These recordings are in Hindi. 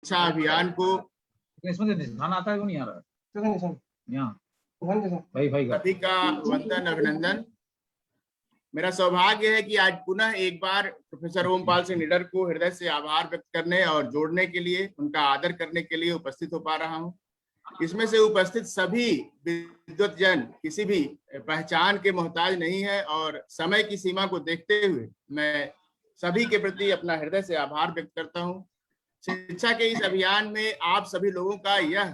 शिक्षा अभियान को इसमें निशान आता है वो नहीं आ रहा यहाँ भाई सभी का वंदन अभिनंदन। मेरा सौभाग्य है कि आज पुनः एक बार प्रोफेसर ओमपाल सिंह निडर को हृदय से आभार व्यक्त करने और जोड़ने के लिए, उनका आदर करने के लिए उपस्थित हो पा रहा हूं। इसमें से उपस्थित सभी विद्वत जन किसी भी पहचान के मोहताज नहीं है और समय की सीमा को देखते हुए मैं सभी के प्रति अपना हृदय से आभार व्यक्त करता हूं। शिक्षा के इस अभियान में आप सभी लोगों का यह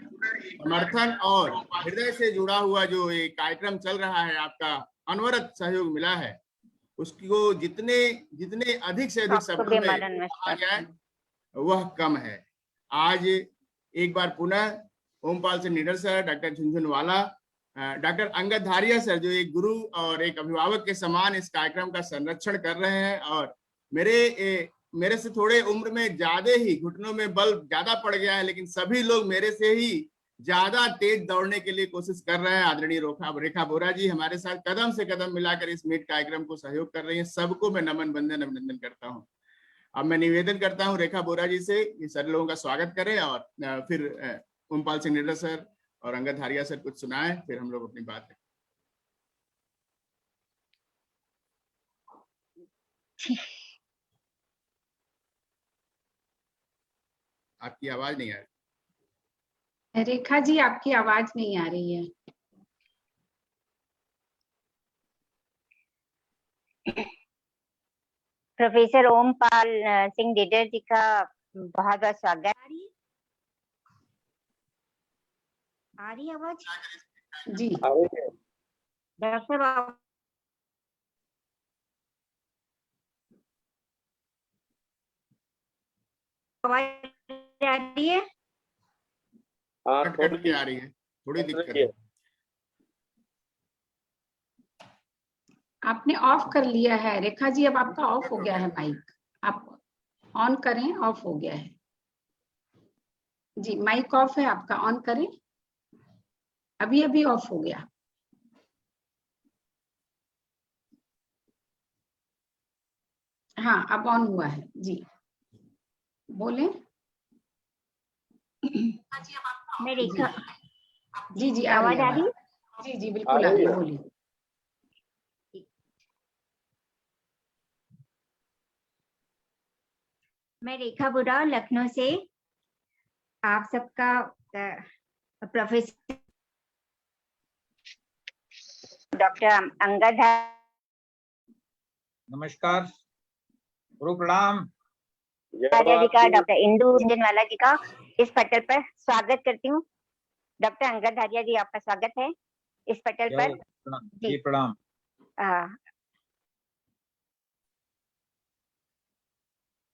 समर्थन और हृदय से जुड़ा हुआ जो एक कार्यक्रम चल रहा है, आपका अनवरत सहयोग मिला है, उसको जितने अधिक से अधिक शब्दों में कहा जाए वह कम है। आज एक बार पुनः Ompal Singh Nidar sir, doctor Jhunjhunwala, doctor Angad Dhariya sir जो एक गुरु और एक अभिभावक के समान इस कार्यक्रम का संरक्षण कर रहे हैं और मेरे से थोड़े उम्र में ज्यादा ही घुटनों में बल ज्यादा पड़ गया है, लेकिन सभी लोग मेरे से ही ज्यादा तेज दौड़ने के लिए कोशिश कर रहे हैं। आदरणीय रेखा बोरा जी हमारे साथ कदम से कदम मिलाकर इस मीट कार्यक्रम को सहयोग कर रही हैं। सबको मैं नमन वंदन अभिनंदन करता हूं। अब मैं निवेदन करता हूं रेखा बोरा जी से ये सभी लोगों का स्वागत करें और फिर ओमपाल सिंह निडर सर और अंगद धारिया सर कुछ सुनाएं, फिर हम लोग अपनी बात करें। आपकी आवाज नहीं आ रही। रेखा जी आपकी आवाज नहीं आ रही है। प्रोफेसर ओमपाल सिंह निडर जी का बहुत बहुत स्वागत। आ रही आवाज जी डॉक्टर आवाज आ रही है? कट के आ रही है, थोड़ी दिक्कत है। आपने ऑफ कर लिया है रेखा जी, अब आपका ऑफ हो गया है माइक, आप ऑन करें, ऑफ हो गया है जी, माइक ऑफ है आपका, ऑन करें, अभी अभी ऑफ हो गया। हाँ अब ऑन हुआ है जी, बोले। मैं रेखा जी जी आवाज आ रही है? जी जी बिल्कुल आ रही है, बोलिए। मैं रेखा बोरा लखनऊ से आप सबका प्रोफेसर डॉक्टर अंगद नमस्कार, गुरु प्रणाम, धारिया जी का, डॉक्टर इंदु झुनझुनवाला जी का इस पटल पर स्वागत करती हूँ। डॉक्टर अंगद धारिया जी आपका स्वागत है इस पटल पर। जी प्रणाम।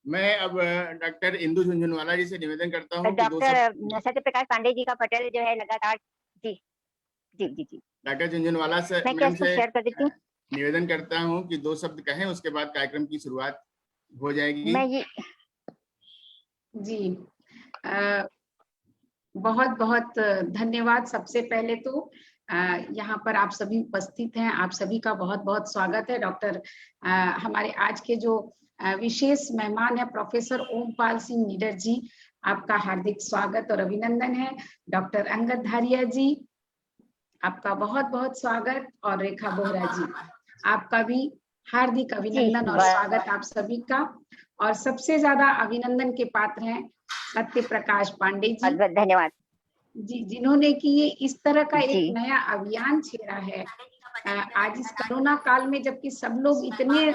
मैं अब डॉक्टर इंदु झुनझुनवाला जी से निवेदन करता हूँ। डॉक्टर सत्य प्रकाश पांडे जी का पटल जो है लगातार जी जी जी जी डॉक्टर झुनझुनवाला से मैं शेयर कर देती हूँ। निवेदन करता हूँ कि 2 शब्द कहें, उसके बाद कार्यक्रम की शुरुआत हो जाएगी। मैं ये जी बहुत बहुत धन्यवाद। सबसे पहले तो यहाँ पर आप सभी उपस्थित हैं, आप सभी का बहुत बहुत स्वागत है। डॉक्टर हमारे आज के जो विशेष मेहमान है प्रोफेसर ओमपाल सिंह निडर जी, आपका हार्दिक स्वागत और अभिनंदन है। डॉक्टर अंगद धारिया जी आपका बहुत बहुत स्वागत, और रेखा बोहरा जी आपका भी हार्दिक अभिनंदन और स्वागत आप सभी का। और सबसे ज्यादा अभिनंदन के पात्र हैं सत्य प्रकाश पांडे जी, धन्यवाद जी, जिन्होंने कि ये इस तरह का एक नया अभियान छेड़ा है आज इस कोरोना काल में, जबकि सब लोग इतने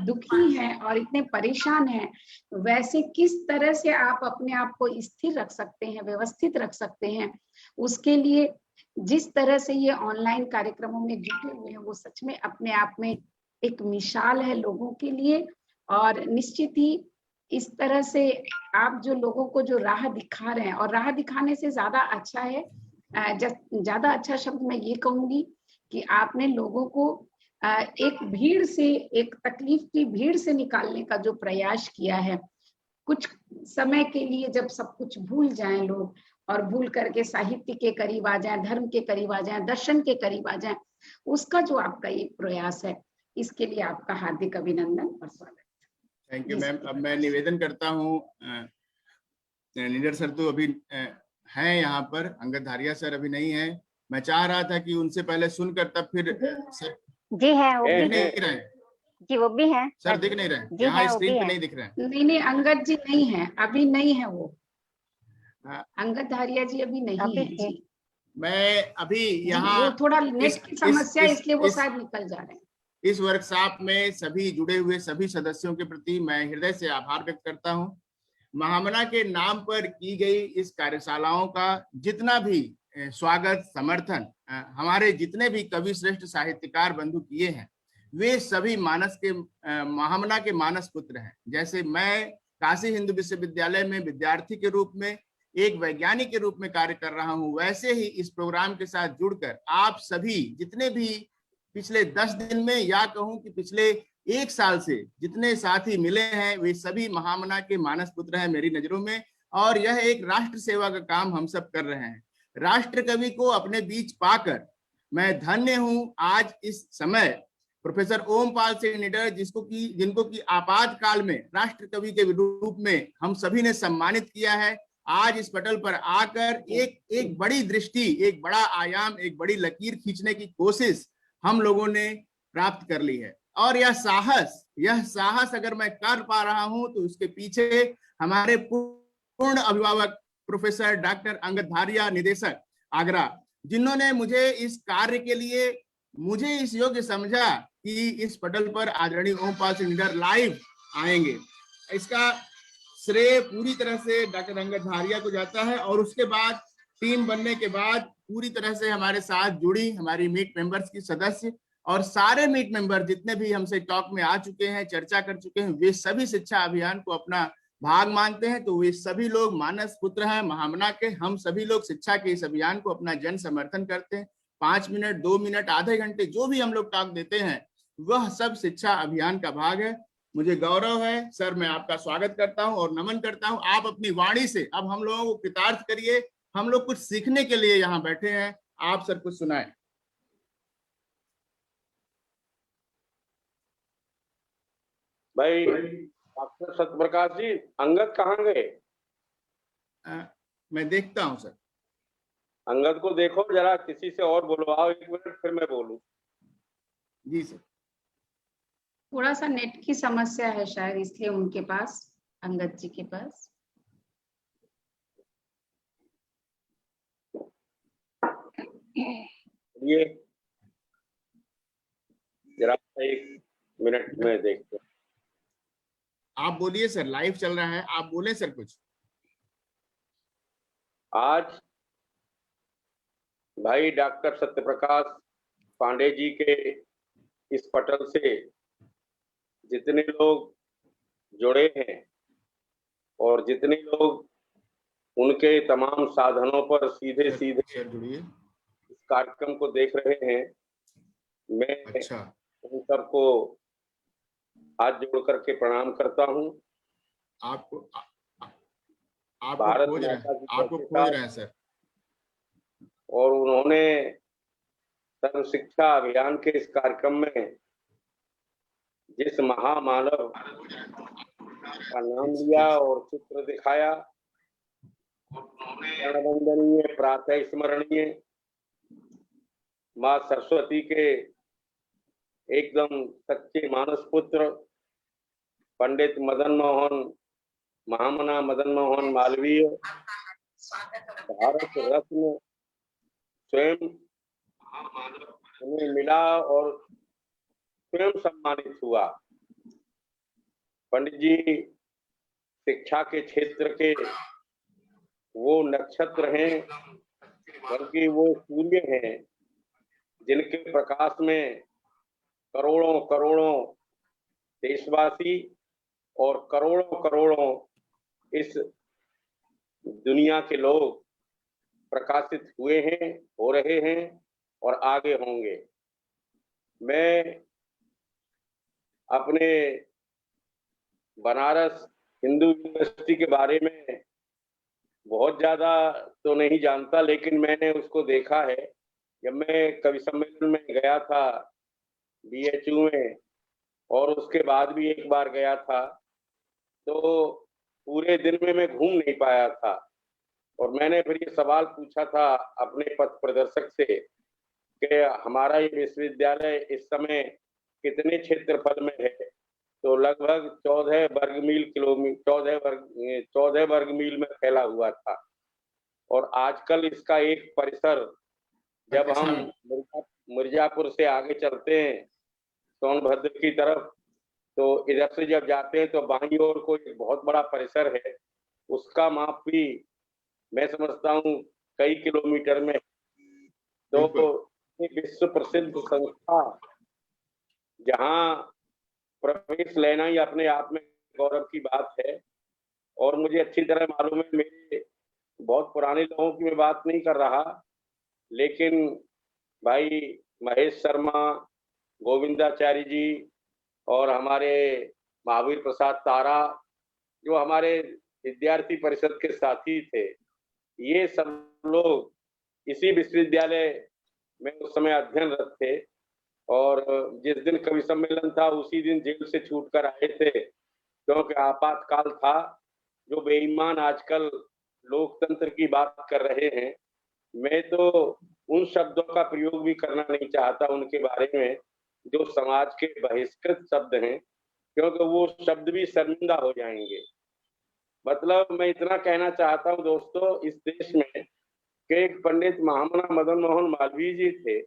दुखी हैं और इतने परेशान हैं, वैसे किस तरह से आप अपने आप को स्थिर रख सकते हैं, व्यवस्थित रख सकते हैं, उसके लिए जिस तरह से ये ऑनलाइन कार्यक्रमों में जुटे हुए हैं वो सच में अपने आप में एक मिसाल है लोगों के लिए। और निश्चित ही इस तरह से आप जो लोगों को जो राह दिखा रहे हैं, और राह दिखाने से ज्यादा अच्छा है, ज्यादा अच्छा शब्द मैं ये कहूंगी कि आपने लोगों को एक भीड़ से, एक तकलीफ की भीड़ से निकालने का जो प्रयास किया है, कुछ समय के लिए जब सब कुछ भूल जाएं लोग और भूल करके साहित्य के करीब आ जाएं, धर्म के करीब आ जाएं, दर्शन के करीब आ जाएं, उसका जो आपका ये प्रयास है, इसके लिए आपका हार्दिक अभिनंदन और स्वागत। Thank you ma'am. अब मैं निवेदन करता हूँ निडर सर तो अभी हैं यहाँ पर, अंगद धारिया सर अभी नहीं है। मैं चाह रहा था कि उनसे पहले सुनकर तब फिर सर जी है, वो दिख भी है नहीं रहे जी, वो भी है सर, दिख नहीं रहे जी, यहाँ है, वो स्क्रीन भी पे है। नहीं दिख रहे हैं। नहीं अंगद जी नहीं है, अभी नहीं है वो। हाँ। अंगद धारिया जी अभी नहीं अभी है जी। मैं अभी जी, यहाँ वो थोड़ा नेट की समस्या है, इसलिए वो इस शायद निकल जा रहे हैं। इस वर्कशॉप में सभी जुड़े हुए सभी सदस्यों के प्रति मैं हृदय से आभार व्यक्त करता हूँ। महामना के नाम पर की गई इस कार्यशालाओं का जितना भी स्वागत समर्थन हमारे जितने भी कवि श्रेष्ठ साहित्यकार बंधु किए हैं, वे सभी मानस के महामना के मानस पुत्र हैं। जैसे मैं काशी हिंदू विश्वविद्यालय में विद्यार्थी के रूप में, एक वैज्ञानिक के रूप में कार्य कर रहा हूं, वैसे ही इस प्रोग्राम के साथ जुड़कर आप सभी जितने भी पिछले 10 दिन में या कहूं कि पिछले 1 साल से जितने साथी मिले हैं, वे सभी महामना के मानस पुत्र हैं मेरी नजरों में। और यह एक राष्ट्र सेवा का काम हम सब कर रहे हैं। राष्ट्र कवि को अपने बीच पाकर मैं धन्य हूं। आज इस समय प्रोफेसर ओमपाल सिंह निडर जिनको कि आपातकाल में राष्ट्र कवि के रूप में हम सभी ने सम्मानित किया है, आज इस पटल पर आकर एक बड़ी दृष्टि, एक बड़ा आयाम, एक बड़ी लकीर खींचने की कोशिश हम लोगों ने प्राप्त कर ली है। और यह साहस अगर मैं कर पा रहा हूं तो उसके पीछे हमारे पूर्ण अभिभावक प्रोफेसर डॉक्टर अंगद धारिया, निदेशक आगरा, जिन्होंने मुझे इस कार्य के लिए मुझे इस योग्य समझा कि इस पटल पर आदरणीय ओमपाल सिंह निडर लाइव आएंगे। इसका श्रेय पूरी तरह से डॉक्टर अंगद धारिया को जाता है। और उसके बाद टीम बनने के बाद पूरी तरह से हमारे साथ जुड़ी हमारी मीट मेंबर्स की सदस्य और सारे मीट मेंबर जितने भी हमसे टॉक में आ चुके हैं, चर्चा कर चुके हैं, वे सभी शिक्षा अभियान को अपना भाग मानते हैं। तो वे सभी लोग मानस पुत्र हैं महामना के। हम सभी लोग शिक्षा के इस अभियान को अपना जन समर्थन करते हैं। 5 मिनट, 2 मिनट, आधे घंटे जो भी हम लोग टॉक देते हैं वह सब शिक्षा अभियान का भाग है। मुझे गौरव है सर, मैं आपका स्वागत करता हूं और नमन करता हूं। आप अपनी वाणी से अब हम लोगों को कृतार्थ करिए। हम लोग कुछ सीखने के लिए यहाँ बैठे हैं। आप सर कुछ सुनाएं। भाई डॉक्टर सत्यप्रकाश जी, अंगद कहाँ गए? मैं देखता हूं सर। अंगद को देखो जरा, किसी से और बुलवाओ 1 मिनट, फिर मैं बोलूं। जी सर। थोड़ा सा नेट की समस्या है शायद, इसलिए उनके पास, अंगद जी के पास। ये जरा 1 मिनट में देखते। आप बोलिए सर, लाइव चल रहा है, आप बोले सर कुछ। आज भाई डॉक्टर सत्यप्रकाश पांडे जी के इस पटल से जितने लोग जुड़े हैं और जितने लोग उनके तमाम साधनों पर सीधे जुड़िए इस कार्यक्रम को देख रहे हैं, मैं उन सबको हाथ जोड़ करके प्रणाम करता हूं। आपको भारत आपको खोज रहे हैं सर। और उन्होंने सर्व शिक्षा अभियान के इस कार्यक्रम में जिस महामानव का नाम लिया और चित्र दिखाया, वंदनीय, प्रातः स्मरणीय माँ सरस्वती के एकदम सच्चे मानस पुत्र पंडित मदन मोहन, महामना मदन मोहन मालवीय, भारत रत्न स्वयं उन्हें मिला और स्वयं सम्मानित हुआ। पंडित जी शिक्षा के क्षेत्र के वो नक्षत्र हैं, बल्कि वो सूर्य हैं जिनके प्रकाश में करोड़ों करोड़ों देशवासी और करोड़ों करोड़ों इस दुनिया के लोग प्रकाशित हुए हैं, हो रहे हैं और आगे होंगे। मैं अपने बनारस हिंदू यूनिवर्सिटी के बारे में बहुत ज्यादा तो नहीं जानता, लेकिन मैंने उसको देखा है। जब मैं कवि सम्मेलन में गया था BHU में और उसके बाद भी एक बार गया था, तो पूरे दिन में मैं घूम नहीं पाया था। और मैंने फिर ये सवाल पूछा था अपने पथ प्रदर्शक से कि हमारा ये विश्वविद्यालय इस समय कितने क्षेत्रफल में है, तो लगभग 14 वर्ग मील में फैला हुआ था। और आजकल इसका एक परिसर, जब हम मिर्जापुर से आगे चलते हैं सोनभद्र की तरफ, तो इधर से जब जाते हैं तो बाईं ओर को एक बहुत बड़ा परिसर है, उसका माप भी मैं समझता हूँ कई किलोमीटर में। तो विश्व प्रसिद्ध संस्था जहाँ प्रवेश लेना ही अपने आप में गौरव की बात है। और मुझे अच्छी तरह मालूम है, मेरे बहुत पुराने लोगों की मैं बात नहीं कर रहा, लेकिन भाई महेश शर्मा, गोविंदाचार्य जी और हमारे महावीर प्रसाद तारा, जो हमारे विद्यार्थी परिषद के साथी थे, ये सब लोग इसी विश्वविद्यालय में उस समय अध्ययनरत थे। और जिस दिन कवि सम्मेलन था उसी दिन जेल से छूटकर आए थे, क्योंकि आपातकाल था। जो बेईमान आजकल लोकतंत्र की बात कर रहे हैं, मैं तो उन शब्दों का प्रयोग भी करना नहीं चाहता उनके बारे में जो समाज के बहिष्कृत शब्द हैं, क्योंकि वो शब्द भी शर्मिंदा हो जाएंगे। मतलब मैं इतना कहना चाहता हूँ दोस्तों, इस देश में कि एक पंडित महामना मदन मोहन मालवीय जी थे,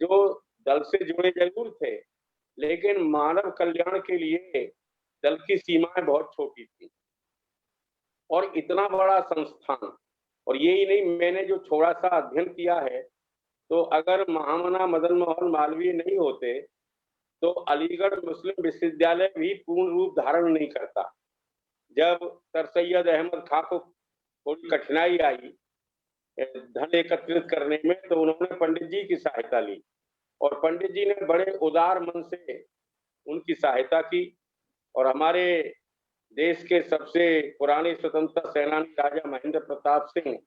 जो दल से जुड़े जरूर थे, लेकिन मानव कल्याण के लिए दल की सीमाएं बहुत छोटी थी। और इतना बड़ा संस्थान, और यही नहीं, मैंने जो थोड़ा सा अध्ययन किया है, तो अगर महामना मदन मोहन मालवीय नहीं होते तो अलीगढ़ मुस्लिम विश्वविद्यालय भी पूर्ण रूप धारण नहीं करता। जब सर सैयद अहमद खां को थोड़ी कठिनाई आई धन एकत्रित करने में, तो उन्होंने पंडित जी की सहायता ली, और पंडित जी ने बड़े उदार मन से उनकी सहायता की। और हमारे देश के सबसे पुराने स्वतंत्रता सेनानी राजा महेंद्र प्रताप सिंह,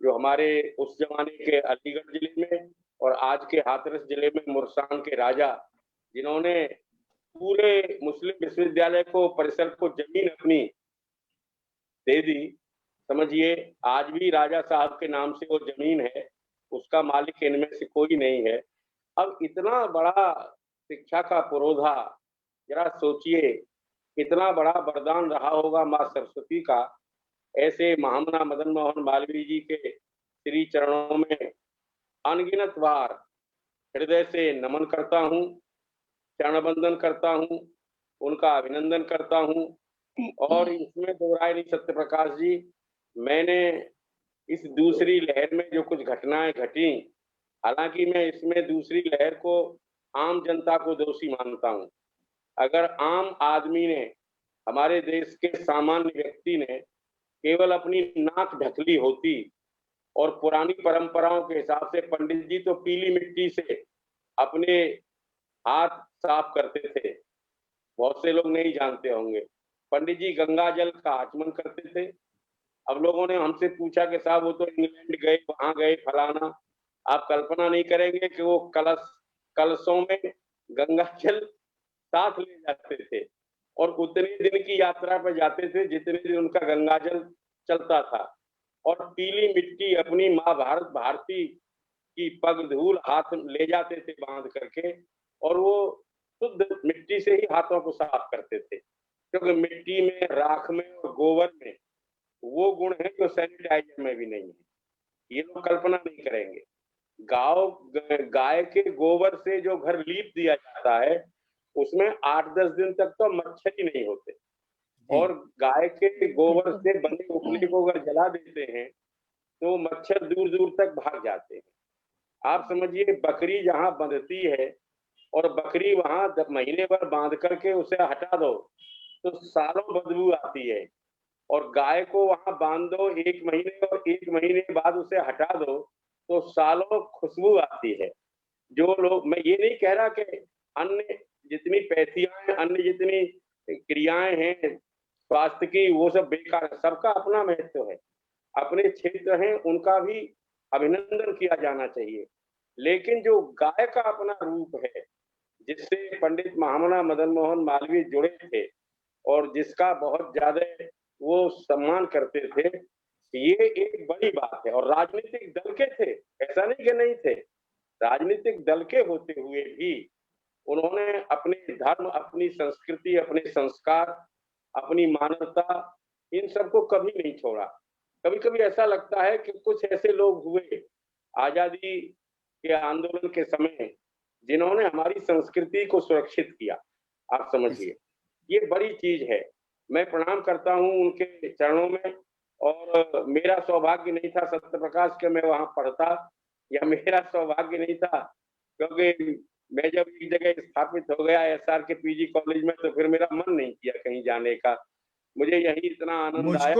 जो हमारे उस जमाने के अलीगढ़ जिले में और आज के हाथरस जिले में मुरसान के राजा, जिन्होंने पूरे मुस्लिम विश्वविद्यालय को, परिसर को जमीन अपनी दे दी। समझिए आज भी राजा साहब के नाम से वो जमीन है, उसका मालिक इनमें से कोई नहीं है। अब इतना बड़ा शिक्षा का पुरोधा, जरा सोचिए कितना बड़ा वरदान रहा होगा माँ सरस्वती का। ऐसे महामना मदन मोहन मालवीय जी के श्री चरणों में अनगिनत बार हृदय से नमन करता हूँ, चरण बंदन करता हूँ, उनका अभिनंदन करता हूँ। और इसमें दो राय नहीं सत्य प्रकाश जी, मैंने इस दूसरी लहर में जो कुछ घटनाएं घटी, हालांकि मैं इसमें दूसरी लहर को आम जनता को दोषी मानता हूं। अगर आम आदमी ने, हमारे देश के सामान्य व्यक्ति ने केवल अपनी नाक ढकली होती, और पुरानी परंपराओं के हिसाब से पंडित जी तो पीली मिट्टी से अपने हाथ साफ करते थे, बहुत से लोग नहीं जानते होंगे। पंडित जी गंगा जल का आचमन करते थे। अब लोगों ने हमसे पूछा कि साहब वो तो इंग्लैंड गए, वहां गए, फलाना। आप कल्पना नहीं करेंगे कि वो कलशों में गंगा जल साथ ले जाते थे, और उतने दिन की यात्रा पर जाते थे जितने दिन उनका गंगा जल चलता था। और पीली मिट्टी अपनी माँ भारती की पग धूल हाथ ले जाते थे बांध करके, और वो शुद्ध मिट्टी से ही हाथों को साफ करते थे, क्योंकि मिट्टी में, राख में और गोबर में वो गुण है जो सैनिटाइजर में भी नहीं है। ये लोग कल्पना नहीं करेंगे। गाय के गोबर से जो घर लीप दिया जाता है, उसमें 8-10 दिन तक तो मच्छर ही नहीं होते, और गाय के गोबर से बने उपले को अगर जला देते हैं तो मच्छर दूर दूर तक भाग जाते हैं। आप समझिए बकरी जहां बंधती है, और बकरी वहां महीने भर बांध करके उसे हटा दो तो सालों बदबू आती है, और गाय को वहां बांध दो 1 महीने, और 1 महीने बाद उसे हटा दो तो सालों खुशबू आती है। जो लोग, मैं ये नहीं कह रहा कि अन्य जितनी पैथियां हैं, अन्य जितनी क्रियाएं हैं स्वास्थ्य की, वो सब बेकार है। सबका अपना महत्व है, अपने क्षेत्र हैं, उनका भी अभिनंदन किया जाना चाहिए। लेकिन जो गाय का अपना रूप है, जिससे पंडित महामना मदन मोहन मालवीय जुड़े थे, और जिसका बहुत ज्यादा वो सम्मान करते थे, ये एक बड़ी बात है। और राजनीतिक दल के थे, ऐसा नहीं कि नहीं थे, राजनीतिक दल के होते हुए भी उन्होंने अपने धर्म, अपनी संस्कृति, अपने संस्कार, अपनी मानवता, इन सबको कभी नहीं छोड़ा। कभी कभी ऐसा लगता है कि कुछ ऐसे लोग हुए आजादी के आंदोलन के समय जिन्होंने हमारी संस्कृति को सुरक्षित किया। आप समझिए, ये बड़ी चीज है। मैं प्रणाम करता हूं उनके चरणों में। और मेरा सौभाग्य नहीं था सत्य प्रकाश के मैं वहां पढ़ता, या मेरा सौभाग्य नहीं था, क्योंकि मैं जब एक जगह स्थापित हो गया एसआर के पीजी कॉलेज में, तो फिर मेरा मन नहीं किया कहीं जाने का। मुझे यही इतना आनंद आया।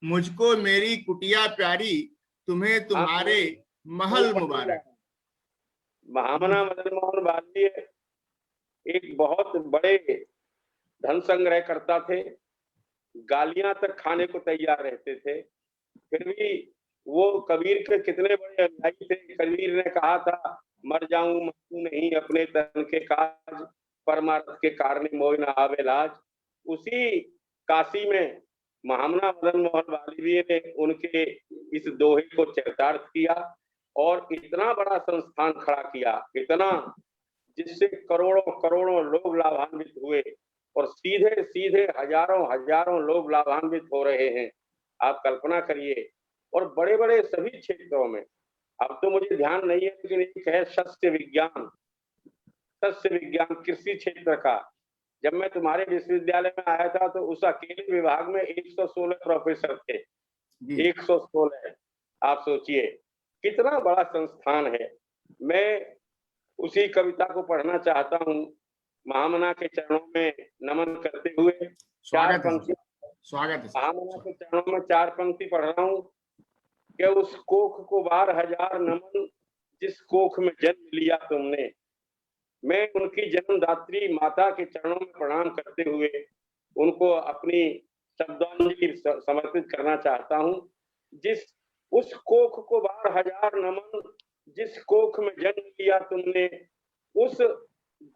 मुझको मेरी कुटिया प्यारी, तुम्हें तुम्हारे महल मुबारक। महामना मदन मोहन वाल्मीकि एक बहुत बड़े धन संग्रह करता थे, गालियां तक खाने को तैयार रहते थे, फिर भी वो कबीर के कितने बड़े अनुयायी थे। कबीर ने कहा था, मर जाऊं मरूं नहीं अपने तन के काज, परमार्थ के कारण मोह न आवे लाज। उसी काशी में महामना मदन मोहन वाल्मीकि ने उनके इस दोहे को चरितार्थ किया और इतना बड़ा संस्थान खड़ा किया, इतना, जिससे करोड़ों करोड़ों लोग लाभान्वित हुए और सीधे सीधे हजारों हजारों लोग लाभान्वित हो रहे हैं। आप कल्पना करिए। और बड़े बड़े सभी क्षेत्रों में, अब तो मुझे ध्यान नहीं है, लेकिन एक है सस्य विज्ञान कृषि क्षेत्र का। जब मैं तुम्हारे विश्वविद्यालय में आया था तो उस अकेले विभाग में 116 प्रोफेसर थे, 116। आप सोचिए कितना बड़ा संस्थान है। मैं उसी कविता को पढ़ना चाहता हूँ, महामना के चरणों में नमन करते हुए। चार पंक्ति, महामना के चरणों में 4 पंक्ति पढ़ रहा हूँ कि उस कोख को बार हजार नमन, जिस कोख में जन्म लिया तुमने। मैं उनकी जन्मदात्री माता के चरणों में प्रणाम करते हुए उनको अपनी शब्दांजलि समर्पित करना चाहता हूँ। जिस उस कोख को बार हजार नमन, जिस कोख में जन्म लिया तुमने। उस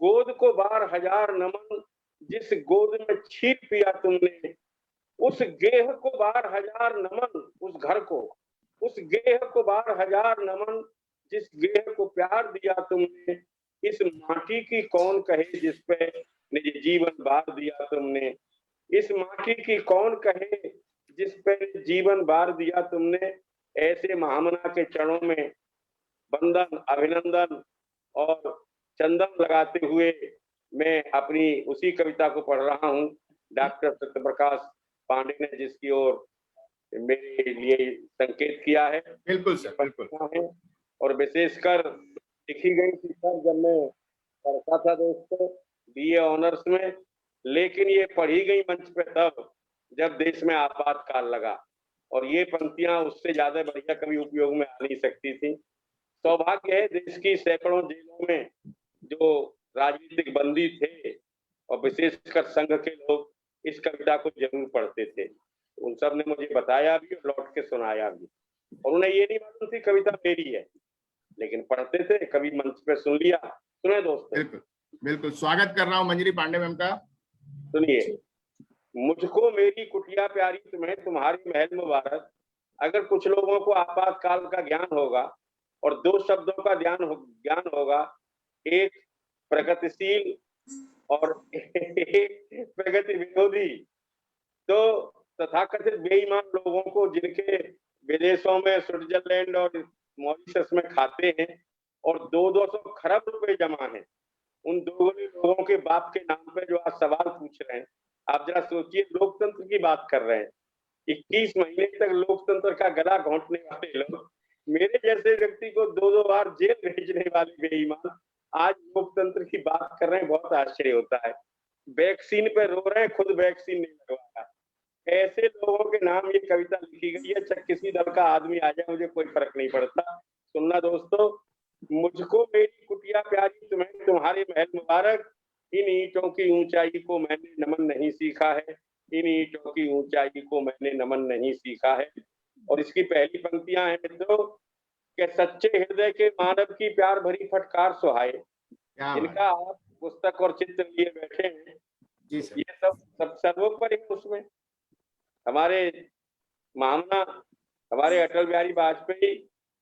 गोद को बार हजार नमन, जिस गोद में छीप पिया तुमने। उस गेह को बार हजार नमन, उस घर को, उस गेह को बार हजार नमन, जिस गेह को प्यार दिया तुमने। इस माटी की कौन कहे जिस पे निज जीवन बार दिया तुमने। इस माटी की कौन कहे जिस पे जीवन बार दिया तुमने। ऐसे महामना के चरणों में वंदन, अभिनंदन और चंदन लगाते हुए मैं अपनी उसी कविता को पढ़ रहा हूँ। डॉक्टर सत्यप्रकाश पांडे ने जिसकी ओर मेरे लिए संकेत किया है। बिल्कुल सर, बिल्कुल। और विशेषकर लिखी गई थी सर जब मैं पढ़ता था दोस्तों बीए ऑनर्स में, लेकिन ये पढ़ी गई मंच पे तब जब देश में आपातकाल लगा, और ये पंक्तियां उससे ज्यादा बढ़िया कभी उपयोग में आ नहीं सकती थी। सौभाग्य है देश की सैकड़ों जेलों में जो राजनीतिक बंदी थे और विशेषकर संघ के लोग इस कविता को जरूर पढ़ते थे। उन सब ने मुझे बताया भी और लौट के सुनाया भी, और उन्हें ये नहीं मालूम थी कविता मेरी है, लेकिन पढ़ते थे, कभी मंच पे सुन लिया। सुने दोस्तों? बिल्कुल बिल्कुल, स्वागत कर रहा हूँ मंजरी पांडे मैम का। सुनिए, मुझको मेरी कुटिया प्यारी, तुम्हें तुम्हारी महल मुबारक। अगर कुछ लोगों को आपातकाल का ज्ञान होगा और 2 शब्दों का ज्ञान होगा, एक प्रगतिशील और एक प्रगति विरोधी, तो तथाकथित बेईमान लोगों को जिनके विदेशों में स्विट्जरलैंड और मॉरिशस में खाते हैं और 200 खरब रुपए जमा हैं, उन दोगले लोगों के बाप के नाम पे जो आज सवाल पूछ रहे हैं, आप जरा सोचिए, लोकतंत्र की बात कर रहे हैं। 21 महीने तक लोकतंत्र का गला घोंटने वाले लोग, मेरे जैसे व्यक्ति को 2-2 बार जेल भेजने वाले बेईमान आज लोकतंत्र की बात कर रहे हैं। बहुत आश्चर्य होता है। वैक्सीन पे रो रहे हैं, खुद वैक्सीन नहीं लगवाया। ऐसे लोगों के नाम ये कविता लिखी गई है। चाहे किसी दल का आदमी आ जाए, मुझे कोई फर्क नहीं पड़ता। सुनना दोस्तों, मुझको मेरी कुटिया प्यारी, तुम्हें तुम्हारे महल मुबारक। इन ईंटों की ऊंचाई को मैंने नमन नहीं सीखा है, इन ईंटों की ऊंचाई को मैंने नमन नहीं सीखा है। और इसकी पहली पंक्तियां हैं मित्रों कि सच्चे हृदय के मानव की प्यार भरी फटकार सुहाए। इनका आप पुस्तक और चित्र लिए बैठे हैं, ये सब सर्वोपरि है उसमें। हमारे महामना, हमारे अटल बिहारी वाजपेयी,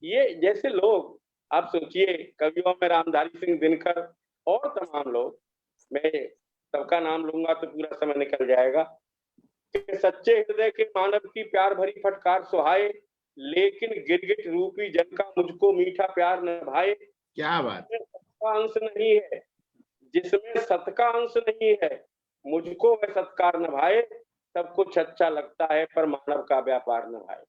ये जैसे लोग, आप सोचिए, कवियों में रामधारी सिंह दिनकर और तमाम लोग, मैं सबका नाम लूंगा तो पूरा समय निकल जाएगा, कि सच्चे हृदय के मानव की प्यार भरी फटकार सुहाए, लेकिन गिरगिट रूपी जन का मुझको मीठा प्यार न भाए। क्या बात, का अंश नहीं है, जिसमें सत का अंश नहीं है, मुझको वह सत्कार न भाए। सब कुछ अच्छा लगता है पर मानव का व्यापार न भाए।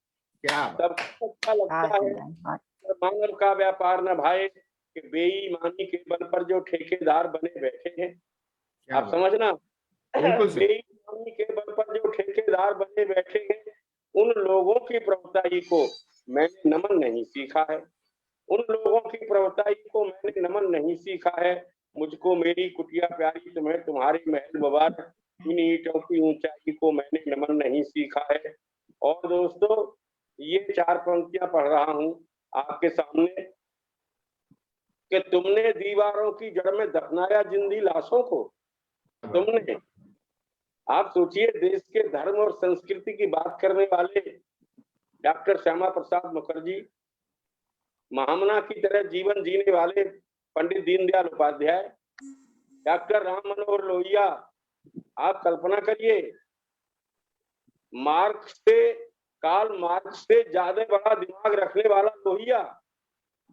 क्या बात, सब कुछ अच्छा लगता है पर मानव का व्यापार न भाए, कि बेईमानी के बल पर जो ठेकेदार बने बैठे हैं, क्या आप बात, समझना, बिल्कुल सर, बेईमानी के बल पर जो ठेकेदार बने बैठे हैं, उन लोगों की प्रभुताई को मैंने नमन नहीं सीखा है। उन लोगों की प्रभुताई को मैंने नमन नहीं सीखा है। मुझको मेरी कुटिया प्यारी, तुम्हें तुम्हारे महल मुबारक, इन ईंटों की ऊंचाई को मैंने नमन नहीं सीखा है। और दोस्तों, ये 4 पंक्तियां पढ़ रहा हूं आपके सामने, कि तुमने दीवारों की जड़ में दफनाया जिंदी लाशों को। तुमने, आप सोचिए, देश के धर्म और संस्कृति की बात करने वाले डॉक्टर श्यामा प्रसाद मुखर्जी, महामना की तरह जीवन जीने वाले पंडित दीनदयाल उपाध्याय, डॉक्टर राम मनोहर लोहिया, आप कल्पना करिए, कार्ल मार्क्स से ज्यादा बड़ा दिमाग रखने वाला लोहिया,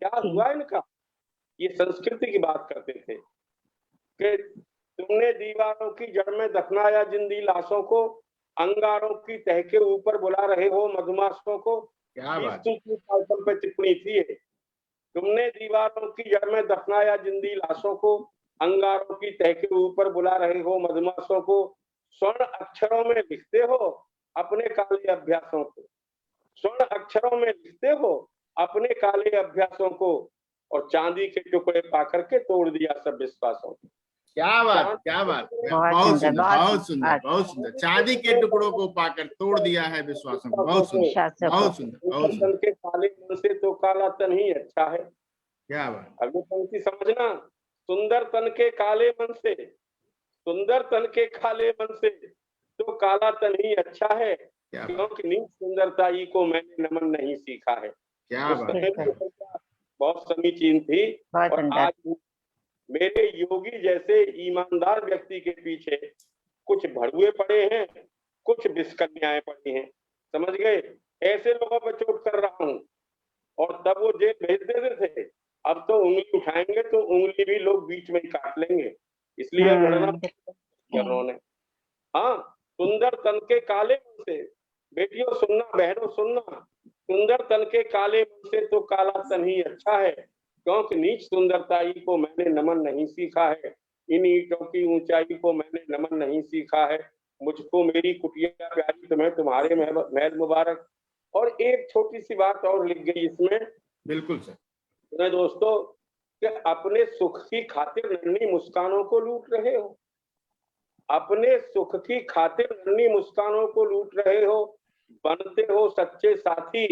क्या हुआ इनका? ये संस्कृति की बात करते थे कि तुमने दीवारों की जड़ में दफनाया जिंदी लाशों को, अंगारों की तह के ऊपर बुला रहे हो मधुमासों को। क्या बात, पे टिप्पणी थी, तुमने दीवारों की जड़ में दफनाया जिंदी लाशों को, अंगारों की तह के ऊपर बुला रहे हो मधुमासों को, स्वर्ण अक्षरों में लिखते हो अपने काले अभ्यासों को, स्वर्ण अक्षरों में लिखते हो अपने काले अभ्यासों को, और चांदी के टुकड़े पाकर के तोड़ दिया सब विश्वासों को। क्या बात, क्या बात, बहुत सुंदर, बहुत सुंदर, बहुत सुंदर। चांदी के टुकड़ों को पाकर तोड़ दिया है विश्वासों को। बहुत सुंदर, बहुत सुंदर, बहुत सुंदर। के काले मन से तो काला तन ही अच्छा है। क्या बात, अगली पंक्ति समझना, सुंदर तन के काले मन से, सुंदर तन के काले मन से तो काला तन ही अच्छा है, क्योंकि नीच सुंदरता ही को मैंने नमन नहीं सीखा है। क्या बात, बहुत समीचीन थी। और आज मेरे योगी जैसे ईमानदार व्यक्ति के पीछे कुछ भड़ुए पड़े हैं, कुछ विषकन्याएं पड़ी हैं, समझ गए? ऐसे लोगों पर चोट कर रहा हूं, और तब वो जेल भेज देते थे, अब तो उंगली उठाएंगे तो उंगली भी लोग बीच में ही काट लेंगे, इसलिए लड़ना उन्होंने। हाँ, सुंदर तन के काले मन से, बेटियों सुनना, बहनों सुनना, सुंदर तन के काले मन से तो काला तन ही अच्छा है, क्योंकि नीच सुंदरताई को मैंने नमन नहीं सीखा है। इन ईंटों की ऊंचाई को मैंने नमन नहीं सीखा है। मुझको मेरी कुटिया प्यारी, तुम्हें तुम्हारे महल मुबारक। और एक छोटी सी बात और लिख गई इसमें, बिल्कुल सर, तो दोस्तों, कि अपने सुख की खातिर नन्ही मुस्कानों को लूट रहे हो, अपने सुख की खातिर नन्ही मुस्कानों को लूट रहे हो, बनते हो सच्चे साथी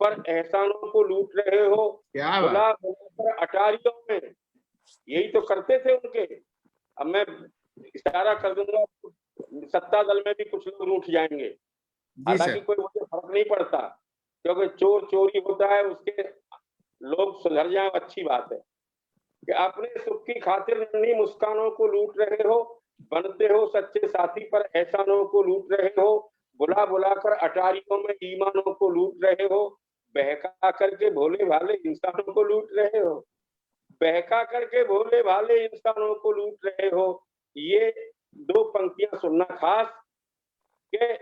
पर एहसानों को लूट रहे हो। क्या बुला बुलाकर अटारियों में, यही तो करते थे उनके। अब मैं इशारा कर दूंगा, सत्ता दल में भी कुछ लोग रूठ जाएंगे, हालांकि कोई मुझे फर्क नहीं पड़ता, क्योंकि चोर चोरी होता है, उसके लोग सुधर जाए, अच्छी बात है। कि अपने सुख की खातिर नन्ही मुस्कानों को लूट रहे हो, बनते हो सच्चे साथी पर एहसानों को लूट रहे हो, बुला बुलाकर अटारियों में ईमानों को लूट रहे हो, बहका करके भोले भाले इंसानों को लूट रहे हो, बहका करके भोले भाले इंसानों को लूट रहे हो। ये 2 पंक्तियां सुनना खास, कि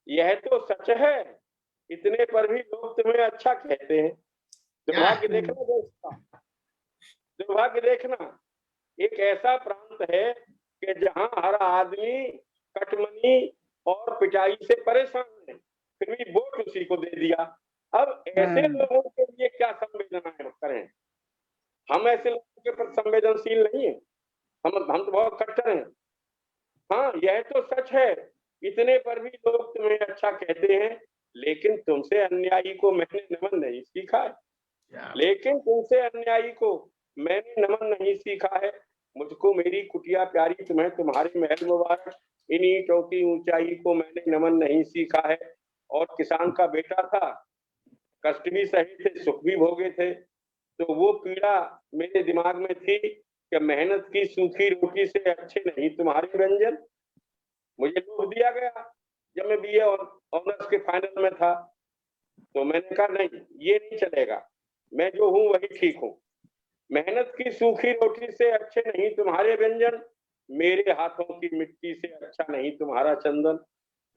यह तो सच है, इतने पर भी लोग तुम्हें अच्छा कहते हैं। दुर्भाग्य देखना दोस्तों, दुर्भाग्य देखना, एक ऐसा प्रांत है कि जहां हर आदमी कटमनी और पिटाई से परेशान है, फिर भी वोट उसी को दे दिया। अब ऐसे लोगों के लिए क्या संवेदनाएं करें? हम ऐसे लोगों के प्रति संवेदनशील नहीं है, हम तो बहुत कट्टर हैं। हाँ, यह तो सच है, इतने पर भी लोग तुम्हें अच्छा कहते हैं, लेकिन तुमसे अन्यायी को मैंने नमन नहीं सीखा है, लेकिन तुमसे अन्यायी को मैंने नमन नहीं सीखा है। मुझको मेरी कुटिया प्यारी, तुम्हें तुम्हारे महल मुबारक, इन्हीं चौकी ऊंचाई को मैंने नमन नहीं सीखा है। और किसान का बेटा था, कष्ट भी सहे थे, सुख भी भोगे थे। तो वो पीड़ा मेरे दिमाग में थी कि मेहनत की सूखी रोटी से अच्छे नहीं तुम्हारे व्यंजन। मुझे लोभ दिया गया जब मैं बीए ऑनर्स के फाइनल में था, तो मैंने कहा नहीं, ये नहीं चलेगा, मैं जो हूँ वही ठीक हूँ। मेहनत की सूखी रोटी से अच्छे नहीं तुम्हारे व्यंजन, मेरे हाथों की मिट्टी से अच्छा नहीं तुम्हारा चंदन,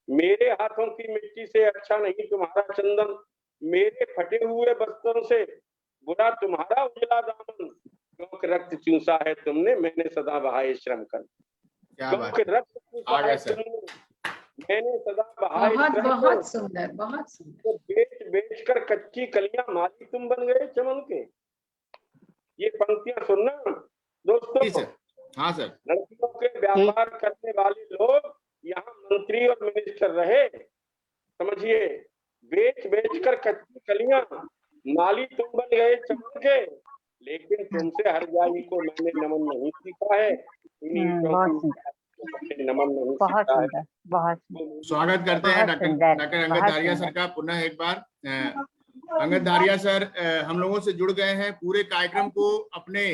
मेरे हाथों की मिट्टी से अच्छा नहीं तुम्हारा चंदन, मेरे फटे हुए बस्तों से बुरा तुम्हारा उजला दामन, क्योंकि रक्त चूसा है तुमने, मैंने सदा बहाए श्रम कर। क्योंकि रक्त चूसा है तुमने, मैंने सदा बहाए श्रम कर। बहुत सुंदर, बहुत सुंदर। तो बेच बेच कर कच्ची कलियां माली तुम बन गए चमन के। ये पंक्तियां सुनना दोस्तों। हाँ सर। लड़कियों के व्यापार करने वाले लोग यहाँ मंत्री और मिनिस्टर रहे, समझिए, बेच बेच कर कच्ची कलियां माली तुम बन गए चमन के, लेकिन तुमसे हर जाई को मैंने नमन नहीं सीखा है। नमन नहीं सीखा है। बहुत स्वागत करते हैं डॉक्टर अंगद धारिया सर का पुनः एक बार। अंगद धारिया सर हम लोगों से जुड़ गए हैं, पूरे कार्यक्रम को अपने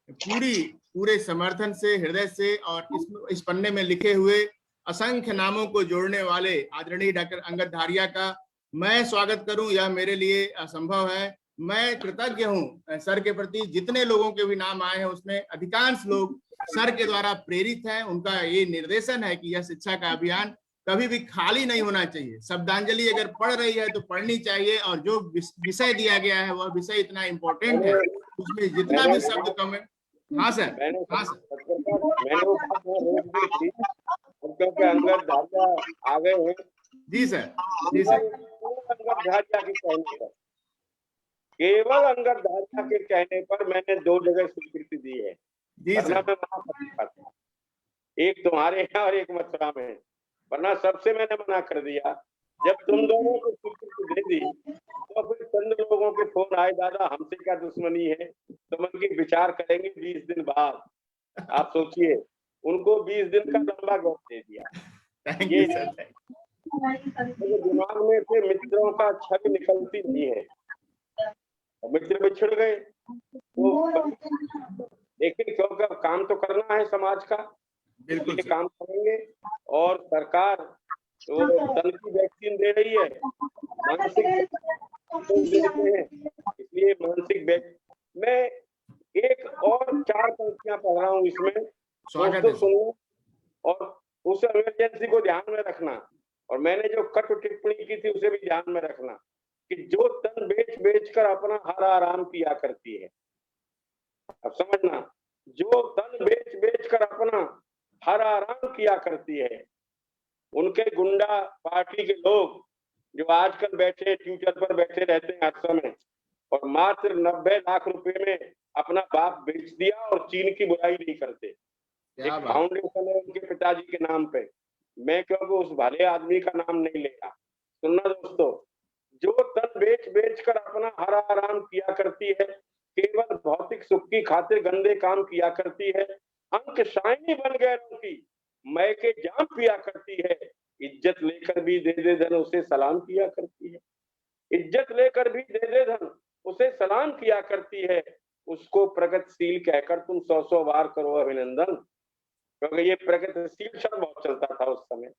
पूरे समर्थन से, हृदय से और इस पन्ने में लिखे हुए असंख्य नामों को जोड़ने वाले आदरणीय डॉक्टर अंगद धारिया का मैं स्वागत करूं, यह मेरे लिए असंभव है। मैं कृतज्ञ हूं सर के प्रति। जितने लोगों के भी नाम आए हैं उसमें अधिकांश लोग सर के द्वारा प्रेरित हैं। उनका ये निर्देशन है कि यह शिक्षा का अभियान कभी भी खाली नहीं होना चाहिए। शब्दांजलि अगर पढ़ रही है तो पढ़नी चाहिए, और जो विषय दिया गया है वह विषय इतना इम्पोर्टेंट है, उसमें जितना भी शब्द कम है। हाँ सर, हाँ सर। मैंने वो बात रोक दी थी क्योंकि अंगद धारिया आ गए हैं। जी सर, जी सर। अंगद धारिया के कहने पर, केवल अंगद धारिया के कहने पर मैंने 2 जगह स्वीकृति दी है। वरना मैं मना कर सकता था, एक तुम्हारे यहाँ और एक मथुरा में, वरना सबसे मैंने मना कर दिया। जब तुम दोनों को स्वीकृति दे दी तो फिर चंद लोगों के फोन आए, दादा हमसे क्या दुश्मनी है, तुम उनकी विचार करेंगे 20 दिन बाद। आप सोचिए, उनको 20 दिन का लंबा गैप दे दिया। ये दिमाग में से मित्रों का छवि निकलती नहीं है, मित्र बिछड़ गए। तो लेकिन क्योंकि अब काम तो करना है समाज का, बिल्कुल काम करेंगे। और सरकार तो तन की वैक्सीन दे रही है, मानसिक देते हैं, इसलिए मानसिक वैक्सीन। मैं एक और 4 पंक्तियां पढ़ रहा हूँ इसमें, दोस्तों सुनो और उस इमरजेंसी को ध्यान में रखना, और मैंने जो कट टिप्पणी की थी उसे भी ध्यान में रखना कि जो तन बेच बेच कर अपना हर आराम किया करती है। अब समझना, जो तन बेच बेच कर अपना हर आराम किया करती है, उनके गुंडा पार्टी के लोग जो आजकल बैठे ट्विटर पर बैठे रहते हैं हर समय, और मात्र 90 लाख रुपए में अपना बाप बेच दिया और चीन की बुराई नहीं करते। एक फाउंडेशन है उनके पिताजी के नाम पे, मैं क्योंकि उस भले आदमी का नाम नहीं ले रहा। सुनना दोस्तों, जो तन बेच बेच कर अपना हर आराम किया करती है, केवल भौतिक सुख की खातिर गंदे काम किया करती है, अंक शाइनी बन गए की मैं के जाम पिया करती है, इज्जत लेकर भी दे दे धन उसे सलाम किया करती है, इज्जत लेकर भी दे दे धन उसे सलाम किया करती है, उसको प्रगतिशील कहकर तुम 100 बार करो अभिनंदन। क्योंकि ये प्रगतिशील शब्द बहुत चलता था उस समय,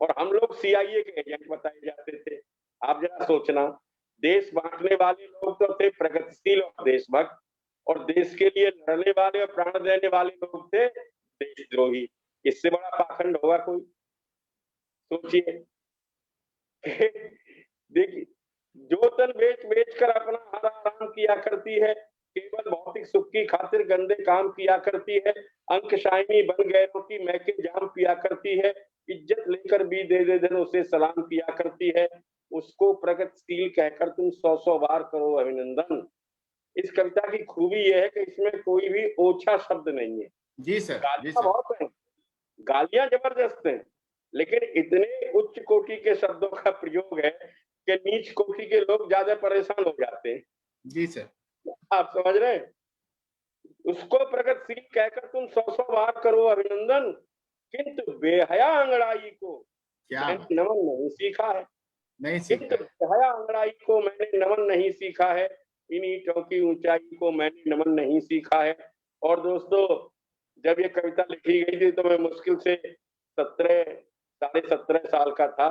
और हम लोग CIA के एजेंट बताए जाते थे। आप जरा सोचना, देश बांटने वाले लोग तो थे प्रगतिशील और देशभक्त, और देश के लिए लड़ने वाले और प्राण देने वाले लोग थे देशद्रोही। इससे बड़ा पाखंड होगा कोई? सोचिए। देखिए, जो तन बेच बेच कर अपना हर आराम किया करती है, केवल भौतिक सुख की खातिर गंदे काम किया करती है, अंक शाइनी बन गैरों की मैके जाम पिया करती है, इज्जत लेकर भी दे दे धन उसे सलाम किया करती है, उसको प्रगतिशील कहकर तुम 100 बार करो अभिनंदन। इस कविता की खूबी यह है कि इसमें कोई भी ओछा शब्द नहीं है। जी सर, गालियां बहुत हैं, गालियां जबरदस्त हैं, लेकिन इतने उच्च कोटि के शब्दों का प्रयोग है कि नीच कोटि के लोग ज्यादा परेशान हो जाते हैं। जी सर, आप समझ रहे हैं? उसको प्रगतिशील कहकर तुम 100 बार करो अभिनंदन, किंतु बेहया अंगड़ाई को क्या मैंने नमन नहीं सीखा है। नहीं किंतु सीखा? बेहया अंगड़ाई को मैंने नमन नहीं सीखा है, इन ईंटों की ऊंचाई को मैंने नमन नहीं सीखा है। और दोस्तों, जब ये कविता लिखी गई थी तो मैं मुश्किल से 17 17 साल का था,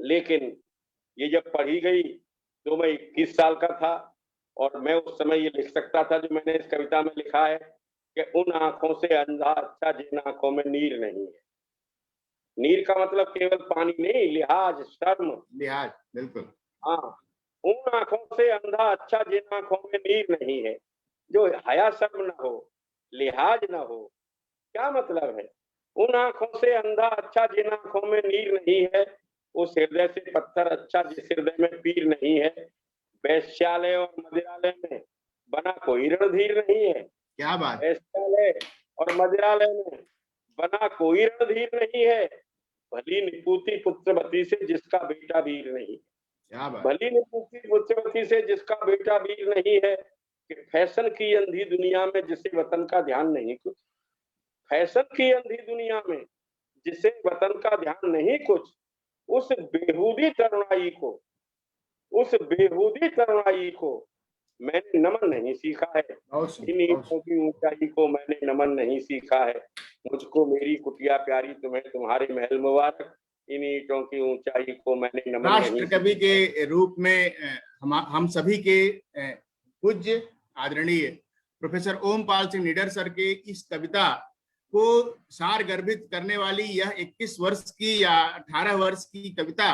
लेकिन ये जब पढ़ी गई तो मैं 21 साल का था, और मैं उस समय ये लिख सकता था जो मैंने इस कविता में लिखा है कि उन आंखों से अंधा अच्छा जिन आंखों में नीर नहीं है। नीर का मतलब केवल पानी नहीं, लिहाज, शर्म, लिहाज, बिल्कुल। हाँ, उन आंखों से अंधा अच्छा जिन आंखों में नीर नहीं है, जो हया शर्म ना हो, लिहाज ना हो। क्या मतलब है? उन आंखों से अंधा अच्छा जिन आंखों में नीर नहीं है, उस हृदय से पत्थर अच्छा जिस हृदय में पीर नहीं है। वैश्यालय और मदिरालय में बना कोई रणधीर नहीं है। क्या बात! वैश्यालय और मदिरालय में बना कोई रणधीर नहीं है। भली निपुती पुत्रवती से जिसका बेटा वीर नहीं। क्या बात! भली निपुती पुत्रवती से जिसका बेटा वीर नहीं है, कि फैशन की अंधी दुनिया में जिसे वतन का ध्यान नहीं कुछ। फैशन की अंधी दुनिया में जिसे वतन का ध्यान नहीं कुछ, उस बेहूदी तरुणाई को मैंने नमन नहीं सीखा है। इन ईंटों की ऊंचाई को मैंने नमन नहीं सीखा है। मुझको मेरी कुटिया प्यारी, तुम्हें तुम्हारे महल मुबारक। इन ईंटों की ऊंचाई को मैंने नमन नहीं राष्ट्र कवि के रूप में हम सभी के पूज्य आदरणीय प्रोफेसर ओमपाल सिंह निडर सर के इस कविता को सार गर्भित करने वाली यह 21 वर्ष की या 18 वर्ष की कविता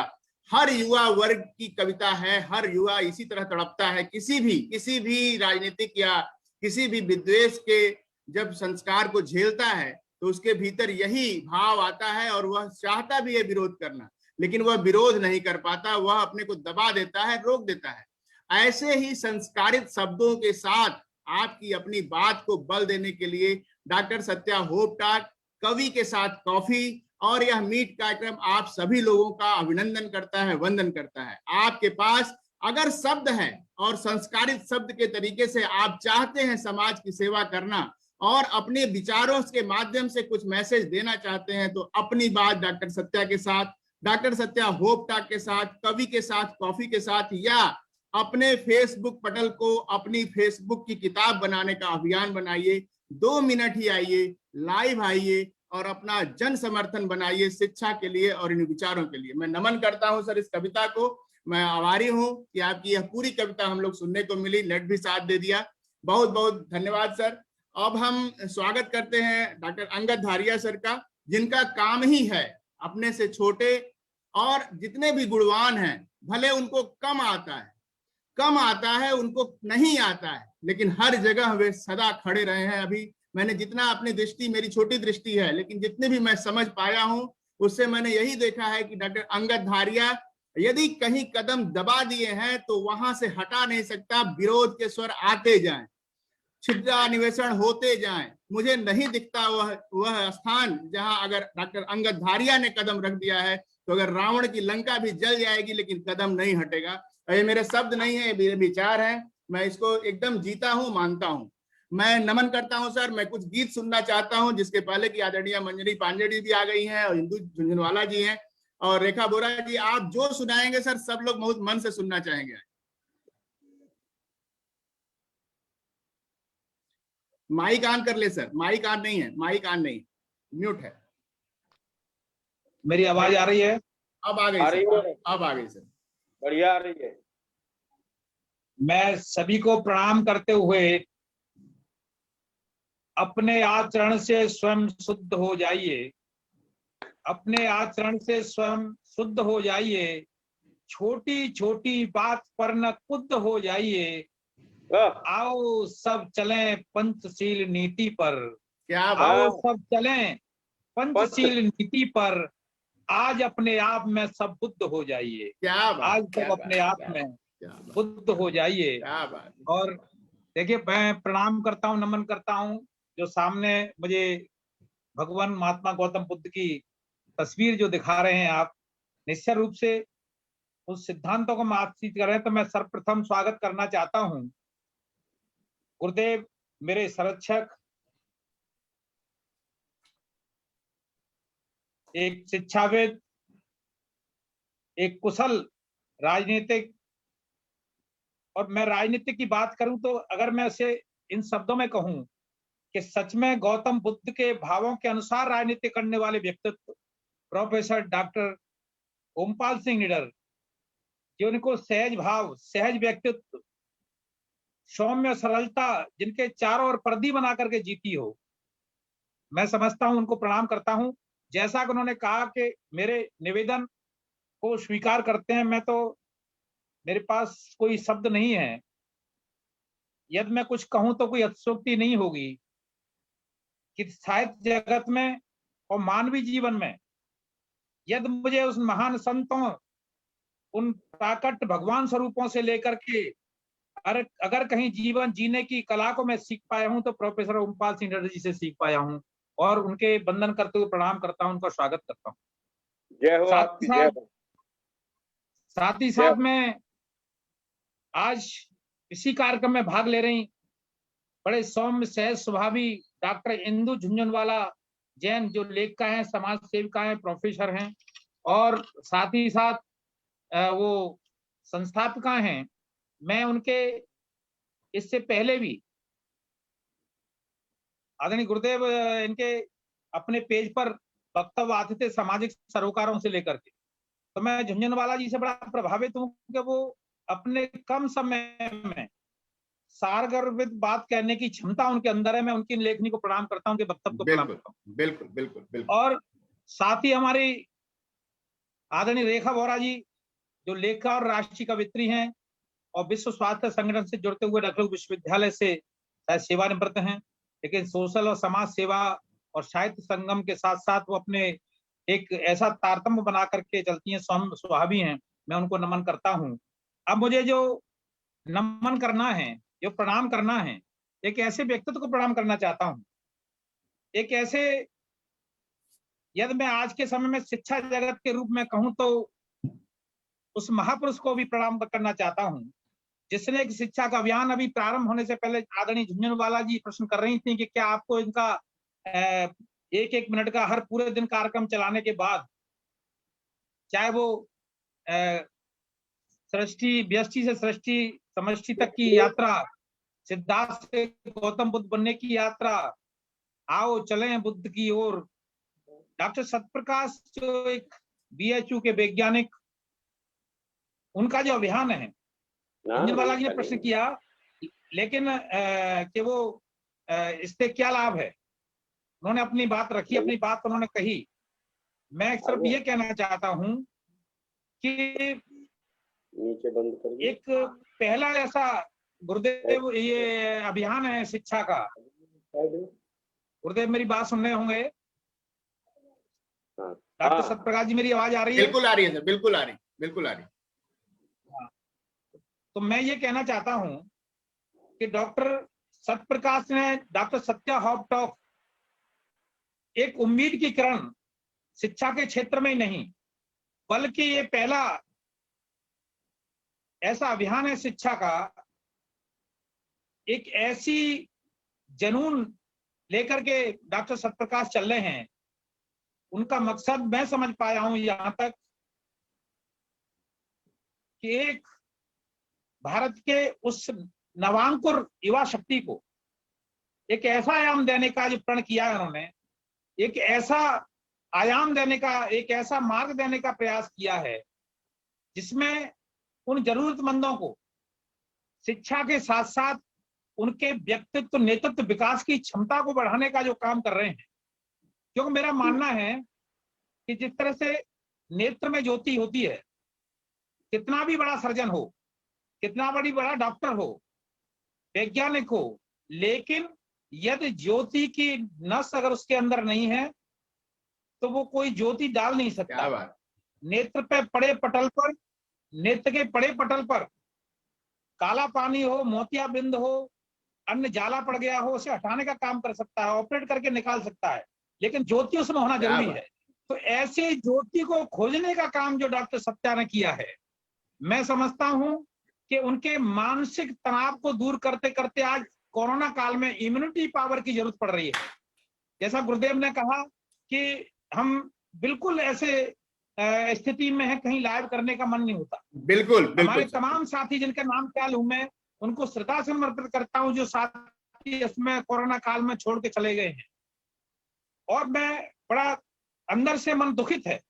हर युवा वर्ग की कविता है। हर युवा इसी तरह तड़पता है। किसी भी राजनीतिक या किसी भी विद्वेष के जब संस्कार को झेलता है तो उसके भीतर यही भाव आता है, और वह चाहता भी है विरोध करना, लेकिन वह विरोध नहीं कर पाता। वह अपने को दबा देता है, रोक देता है। ऐसे ही संस्कारित शब्दों के साथ आपकी अपनी बात को बल देने के लिए डॉक्टर सत्या होपटाक, कवि के साथ कॉफी और यह मीट कार्यक्रम आप सभी लोगों का अभिनंदन करता है, वंदन करता है। आपके पास अगर शब्द है और संस्कारित शब्द के तरीके से आप चाहते हैं समाज की सेवा करना और अपने विचारों के माध्यम से कुछ मैसेज देना चाहते हैं, तो अपनी बात डॉक्टर सत्या के साथ, डॉक्टर सत्या होपटाक के साथ, कवि के साथ कॉफी के साथ, या अपने फेसबुक पटल को अपनी फेसबुक की किताब बनाने का अभियान बनाइए। 2 मिनट ही आइए, लाइव आइए और अपना जन समर्थन बनाइए शिक्षा के लिए और इन विचारों के लिए। मैं नमन करता हूं सर इस कविता को। मैं आभारी हूं कि आपकी यह पूरी कविता हम लोग सुनने को मिली, नेट भी साथ दे दिया। बहुत बहुत धन्यवाद सर। अब हम स्वागत करते हैं डॉक्टर अंगद धारिया सर का, जिनका काम ही है अपने से छोटे और जितने भी गुणवान हैं, भले उनको कम आता है, उनको नहीं आता है, लेकिन हर जगह वे सदा खड़े रहे हैं। अभी मैंने जितना अपनी दृष्टि, मेरी छोटी दृष्टि है, लेकिन जितने भी मैं समझ पाया हूं उससे मैंने यही देखा है कि डॉक्टर अंगद धारिया यदि कहीं कदम दबा दिए हैं तो वहां से हटा नहीं सकता। विरोध के स्वर आते जाएं, छिद्रान्वेषण होते जाएं। मुझे नहीं दिखता वह स्थान जहां अगर डॉक्टर अंगद धारिया ने कदम रख दिया है तो अगर रावण की लंका भी जल जाएगी लेकिन कदम नहीं हटेगा। ये मेरे शब्द नहीं है, मेरे विचार है। मैं इसको एकदम जीता हूं, मानता हूं। मैं नमन करता हूं सर। मैं कुछ गीत सुनना चाहता हूं, जिसके पहले की आदरणीय मंजरी पांडे जी भी आ गई हैं और हिंदू झुंझुनवाला जी हैं और रेखा बोरा जी। आप जो सुनाएंगे सर सब लोग बहुत मन से सुनना चाहेंगे। माइक ऑन कर ले सर। माइक ऑन नहीं है, माइक ऑन नहीं, म्यूट है। मेरी आवाज आ रही है? अब आ गई सर, अब आ गई सर, बढ़िया आ रही है। मैं सभी को प्रणाम करते हुए अपने आचरण से स्वयं शुद्ध हो जाइए। अपने आचरण से स्वयं शुद्ध हो जाइए। छोटी छोटी बात पर न कुद्ध हो जाइए। आओ सब चलें पंचशील नीति पर। क्या आओ सब चलें पंचशील नीति पर। आज अपने आप में सब बुद्ध हो जाइए। आज सब अपने आप में बुद्ध हो जाइए। और देखिए, मैं प्रणाम करता हूँ, नमन करता हूँ। जो सामने मुझे भगवान महात्मा गौतम बुद्ध की तस्वीर जो दिखा रहे हैं आप, निश्चय रूप से उस सिद्धांतों को बातचीत कर रहे हैं। तो मैं सर्वप्रथम स्वागत करना चाहता हूँ गुरुदेव मेरे संरक्षक, एक शिक्षाविद, एक कुशल राजनीतिक, और मैं राजनीति की बात करूं तो अगर मैं इसे इन शब्दों में कहूं कि सच में गौतम बुद्ध के भावों के अनुसार राजनीति करने वाले व्यक्तित्व प्रोफेसर डॉक्टर ओमपाल सिंह निडर, जिनको सहज भाव, सहज व्यक्तित्व, सौम्य सरलता, जिनके चारों ओर पर्दी बना करके जीती हो, मैं समझता हूं, उनको प्रणाम करता हूं। जैसा कि उन्होंने कहा कि मेरे निवेदन को स्वीकार करते हैं, मैं तो, मेरे पास कोई शब्द नहीं है। यदि मैं कुछ कहूं तो कोई अतिशयोक्ति नहीं होगी कि साहित्य जगत में और मानवीय जीवन में यदि मुझे उस महान संतों, उन प्राकट भगवान स्वरूपों से लेकर के अगर कहीं जीवन जीने की कला को मैं सीख पाया हूं तो प्रोफेसर ओमपाल सिंह निडर जी से सीख पाया हूं, और उनके वंदन करते हुए प्रणाम करता हूं, उनका स्वागत करता हूं। जय हो आपकी, जय हो। साथ ही साथ में आज इसी कार्यक्रम में भाग ले रही बड़े सौम्य सहज स्वभावी डॉक्टर इंदु झुंझुनवाला जैन, जो लेखिका हैं, समाज सेविका हैं, प्रोफेसर हैं, और साथ ही साथ वो संस्थापिका हैं। मैं उनके इससे पहले भी आदरणीय गुरुदेव इनके अपने पेज पर वक्तव्य आते थे सामाजिक सरोकारों से लेकर के, तो मैं झुंझुनवाला जी से बड़ा प्रभावित हूं कि वो अपने कम समय में सारगर्भित बात कहने की क्षमता उनके अंदर है। मैं उनकी लेखनी को प्रणाम करता हूं, उनके वक्तव्य को प्रणाम करता हूं। बिल्कुल बिल्कुल बिल्कुल। और साथ ही हमारी आदरणीय रेखा बोरा जी, जो लेखिका और राष्ट्रीय कवित्री हैं और विश्व स्वास्थ्य संगठन से जुड़ते हुए लखनऊ विश्वविद्यालय से शायद सेवानिवृत्त हैं, लेकिन सोशल और समाज सेवा और साहित्य संगम के साथ साथ वो अपने एक ऐसा तारतम्य बना करके चलती हैं, स्वाभावी हैं। मैं उनको नमन करता हूं। अब मुझे जो नमन करना है, जो प्रणाम करना है, एक ऐसे व्यक्तित्व को प्रणाम करना चाहता हूं, एक ऐसे, यदि मैं आज के समय में शिक्षा जगत के रूप में कहूं तो उस महापुरुष को भी प्रणाम करना चाहता हूं, जिसने एक शिक्षा का अभियान अभी प्रारंभ होने से पहले आदरणीय झुंझुनवाला जी प्रश्न कर रही थी कि क्या आपको इनका एक एक मिनट का हर पूरे दिन कार्यक्रम चलाने के बाद, चाहे वो सृष्टि, व्यष्टि से सृष्टि समष्टि तक की यात्रा, सिद्धार्थ से गौतम बुद्ध बनने की यात्रा, आओ चलें बुद्ध की ओर, डॉक्टर सत्यप्रकाश जो एक BHU के वैज्ञानिक, उनका जो अभियान है, झुंझुनवाला जी ने प्रश्न किया, लेकिन कि वो इससे क्या लाभ है, उन्होंने अपनी बात रखी, अपनी बात उन्होंने कही। मैं सिर्फ ये कहना चाहता हूं कि नीचे बंद कर, एक पहला ऐसा गुरुदेव ये अभियान है शिक्षा का, गुरुदेव मेरी बात सुन रहे होंगे, डॉक्टर सत्यप्रकाश जी मेरी आवाज आ रही है? बिल्कुल आ रही है सर, बिल्कुल आ रही, बिल्कुल आ रही। तो मैं ये कहना चाहता हूं कि डॉक्टर सत्यप्रकाश ने डॉक्टर सत्या हॉपटॉक एक उम्मीद की किरण शिक्षा के क्षेत्र में ही नहीं, बल्कि ये पहला ऐसा अभियान है शिक्षा का, एक ऐसी जनून लेकर के डॉक्टर सत्यप्रकाश चल रहे हैं। उनका मकसद मैं समझ पाया हूं यहां तक कि एक भारत के उस नवांकुर युवा शक्ति को एक ऐसा आयाम देने का जो प्रण किया है उन्होंने, एक ऐसा आयाम देने का, एक ऐसा मार्ग देने का प्रयास किया है जिसमें उन जरूरतमंदों को शिक्षा के साथ साथ उनके व्यक्तित्व, नेतृत्व, विकास की क्षमता को बढ़ाने का जो काम कर रहे हैं। क्योंकि मेरा मानना है कि जिस तरह से नेत्र में ज्योति होती है, कितना भी बड़ा सर्जन हो, कितना बड़ा डॉक्टर हो, वैज्ञानिक हो, लेकिन यदि ज्योति की नस अगर उसके अंदर नहीं है तो वो कोई ज्योति डाल नहीं सकता। नेत्र पे पड़े पटल पर, नेत्र के पड़े पटल पर काला पानी हो, मोतिया बिंद हो, अन्य जाला पड़ गया हो, उसे हटाने का काम कर सकता है, ऑपरेट करके निकाल सकता है, लेकिन ज्योति उसमें होना जरूरी है। तो ऐसे ज्योति को खोजने का काम जो डॉक्टर सत्या ने किया है, मैं समझता हूं कि उनके मानसिक तनाव को दूर करते करते आज कोरोना काल में इम्यूनिटी पावर की जरूरत पड़ रही है। जैसा गुरुदेव ने कहा कि हम बिल्कुल ऐसे स्थिति में है, कहीं लाइव करने का मन नहीं होता। बिल्कुल, बिल्कुल। हमारे तमाम साथी जिनका नाम ख्याल हूं मैं, उनको श्रद्धा से समर्पित करता हूं, जो साथी इसमें कोरोना काल में छोड़ के चले गए हैं। और मैं बड़ा अंदर से मन दुखित है,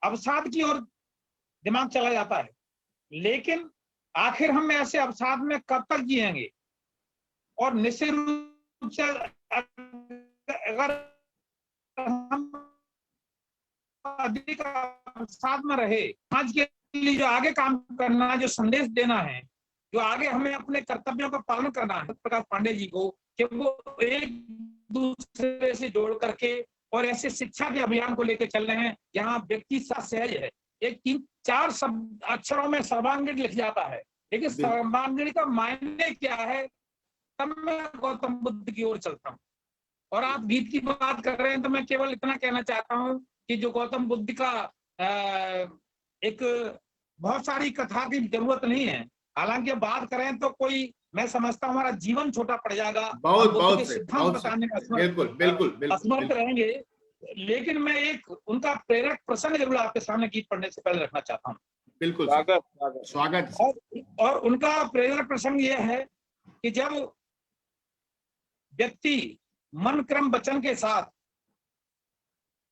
अवसाद की ओर दिमाग चला जाता है। लेकिन आखिर हम ऐसे अवसाद में कब तक जिएंगे? और निश्चित रूप से अगर हम अधिक अवसाद में रहे, आज के लिए जो आगे काम करना है, जो संदेश देना है, जो आगे हमें अपने कर्तव्यों का पालन करना है प्रकाश पांडे जी को, कि वो एक दूसरे से जोड़ करके और ऐसे शिक्षा के अभियान को लेकर चल रहे हैं जहाँ व्यक्ति सहज है। एक 3-4 शब्द अक्षरों में सर्वांगीण लिख जाता है, लेकिन सर्वांगीण का मायने क्या है, तब मैं गौतम बुद्ध की ओर चलता हूँ। और आप गीत की बात कर रहे हैं तो मैं केवल इतना कहना चाहता हूँ कि जो गौतम बुद्ध का एक बहुत सारी कथा की जरूरत नहीं है। हालांकि बात करें तो कोई, मैं समझता हूँ हमारा जीवन छोटा पड़ जाएगा, बहुत सिद्धांत बताने में असमर्थ रहेंगे। लेकिन मैं एक उनका प्रेरक प्रसंग जरूर आपके सामने गीत पढ़ने से पहले रखना चाहता हूँ। बिल्कुल, स्वागत। और उनका प्रेरक प्रसंग यह है कि जब व्यक्ति मन क्रम वचन के साथ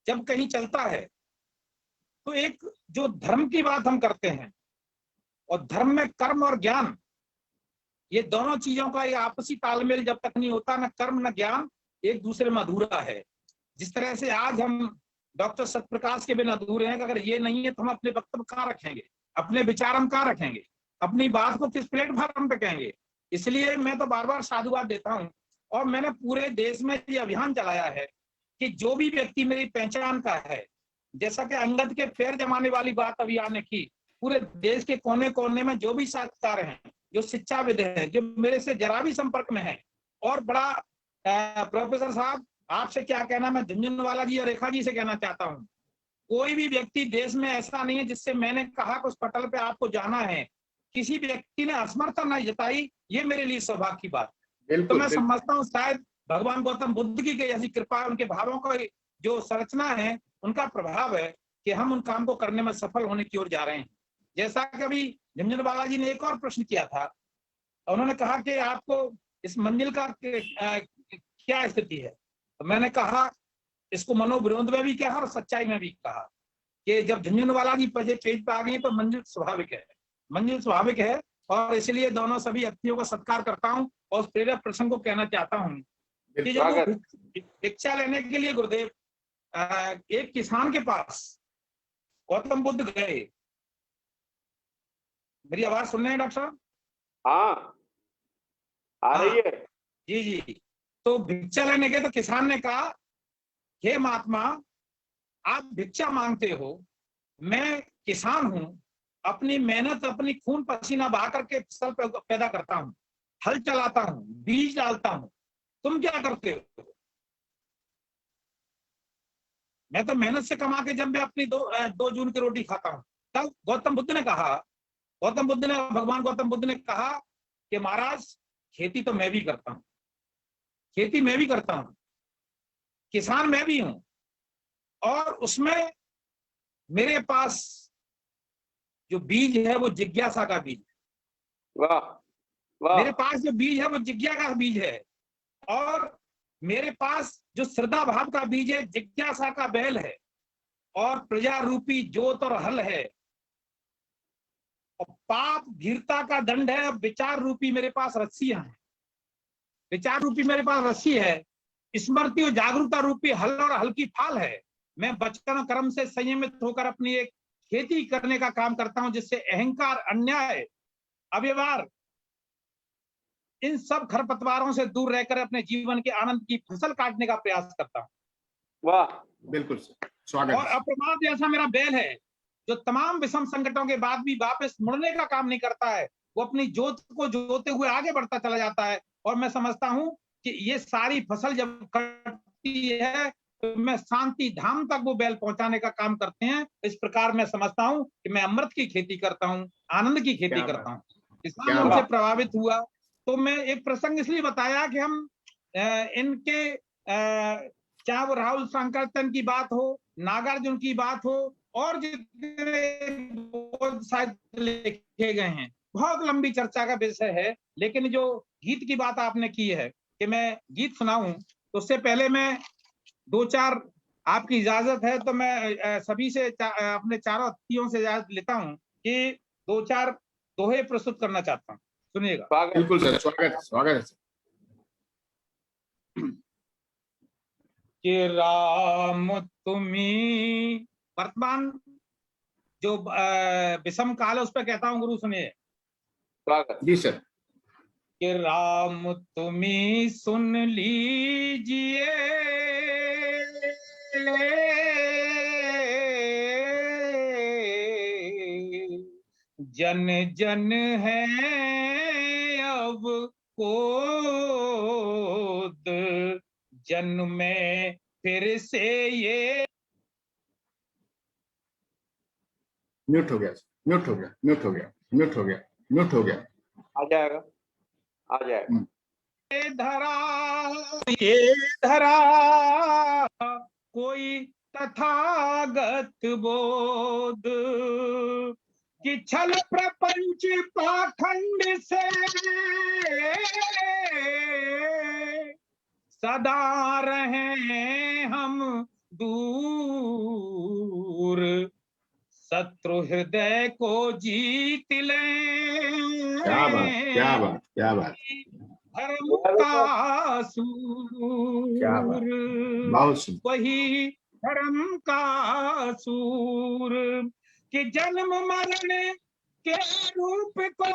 जब कहीं चलता है, तो एक जो धर्म की बात हम करते हैं, और धर्म में कर्म और ज्ञान, ये दोनों चीजों का ये आपसी तालमेल जब तक नहीं होता, न कर्म न ज्ञान एक दूसरे में अधूरा है। जिस तरह से आज हम डॉक्टर सत्यप्रकाश के बिना अधूरे हैं, अगर ये नहीं है तो हम अपने वक्तव्य कहाँ रखेंगे, अपने विचार हम कहाँ रखेंगे, अपनी बात को किस प्लेटफॉर्म पे कहेंगे। इसलिए मैं तो बार बार साधुवाद देता हूँ, और मैंने पूरे देश में ये अभियान चलाया है कि जो भी व्यक्ति मेरी पहचान का है, जैसा कि अंगद के पैर जमाने वाली बात अभियान ने की, पूरे देश के कोने कोने में जो भी साक्षात्कार हैं, जो शिक्षाविद हैं, जो मेरे से जरा भी संपर्क में है, और बड़ा प्रोफेसर साहब आपसे क्या कहना, मैं झुंझुनवाला जी और रेखा जी से कहना चाहता हूँ, कोई भी व्यक्ति देश में ऐसा नहीं है जिससे मैंने कहा कि उस पटल पे आपको जाना है, किसी व्यक्ति ने असमर्थता नहीं जताई, ये मेरे लिए सौभाग्य की बात है। तो मैं समझता हूँ शायद भगवान गौतम बुद्ध की ऐसी कृपा, उनके भावों का जो संरचना है, उनका प्रभाव है कि हम उन काम को करने में सफल होने की ओर जा रहे हैं। जैसा कि अभी झुंझुनवाला जी ने एक और प्रश्न किया था, उन्होंने कहा कि आपको इस मंजिल का क्या स्थिति है, तो मैंने कहा, इसको मनोविरोध में भी कहा और सच्चाई में भी कहा कि जब झुंझुनवाला जी पेज पे आ गई तो मंजिल स्वाभाविक है, मंजिल स्वाभाविक है। और इसलिए दोनों सभी अतिथियों का सत्कार करता हूं और प्रेरक प्रसंग को कहना चाहता हूं कि जब भिक्षा लेने के लिए गुरुदेव एक किसान के पास गौतम बुद्ध गए, मेरी आवाज सुन रहे हैं डॉक्टर साहब? हाँ, आ रही है। जी जी। तो भिक्षा लेने गए तो किसान ने कहा, हे महात्मा, आप भिक्षा मांगते हो, मैं किसान हूं, अपनी मेहनत, अपनी खून पसीना बहा करके फसल पैदा करता हूं, हल चलाता हूं, बीज डालता हूं, तुम क्या करते हो? मैं तो मेहनत से कमा के जब मैं अपनी दो जून की रोटी खाता हूं। तब गौतम बुद्ध ने कहा, भगवान गौतम बुद्ध ने कहा कि महाराज, खेती तो मैं भी करता हूं, खेती मैं भी करता हूं, किसान मैं भी हूं, और उसमें मेरे पास जो बीज है वो जिज्ञासा का बीज है। वाह वाह। मेरे पास जो बीज है वो जिज्ञासा का बीज है, और मेरे पास जो श्रद्धा भाव का बीज है, जिज्ञासा का बैल है, और प्रजा रूपी जोत और हल है, और पाप धीरता का दंड है, विचार रूपी मेरे पास रस्सियां हैं, विचार रूपी मेरे पास रस्सी है, स्मृति और जागरूकता रूपी हल और हल की फाल है। मैं वचन और कर्म से संयमित होकर अपनी एक खेती करने का काम करता हूं, जिससे अहंकार, अन्याय, अव्यवहार, इन सब खरपतवारों से दूर रहकर अपने जीवन के आनंद की फसल काटने का प्रयास करता हूं। वाह, बिल्कुल स्वागत। और अप्रमाद जैसा मेरा बैल है, जो तमाम विषम संकटों के बाद भी वापस मुड़ने का काम नहीं करता है, वो अपनी जोत को जोते हुए आगे बढ़ता चला जाता है। और मैं समझता हूं कि ये सारी फसल जब कटती है तो मैं शांति धाम तक वो बैल पहुंचाने का काम करते हैं। इस प्रकार मैं समझता हूं कि मैं अमृत की खेती करता हूं, आनंद की खेती करता हूं। किसान उनसे प्रभावित हुआ तो मैं एक प्रसंग इसलिए बताया कि हम इनके चाहे वो राहुल सांकृत्यन की बात हो, नागार्जुन की बात हो, और जितने साहित्य लिखे गए हैं, बहुत लंबी चर्चा का विषय है। लेकिन जो गीत की बात आपने की है कि मैं गीत सुनाऊं, तो उससे पहले मैं दो चार, आपकी इजाजत है तो मैं सभी से अपने चारों अतिथियों से इजाजत लेता हूं कि दो चार दोहे प्रस्तुत करना चाहता हूं। सुनिएगा। बिल्कुल सर, स्वागत है सर। कि राम तुम्ही, वर्तमान जो विषम काल है उस पर कहता हूँ गुरु, सुनिए। जी सर। कि राम तुम्ही सुन लीजिए, जन जन है अब कोद, जन्म में फिर से ये। म्यूट हो गया, म्यूट हो गया, म्यूट हो गया, म्यूट हो गया, म्यूट हो गया। आ जाएगा, आ जाएगा। ये धरा कोई तथागत बोध, कि छल प्रपंच पाखंड से सदा रहे हम दूर, शत्रु हृदय को जीत लें। क्या बात, क्या बात, क्या बात। धर्म का सूर वही धर्म का सूर, कि जन्म मरण के रूप को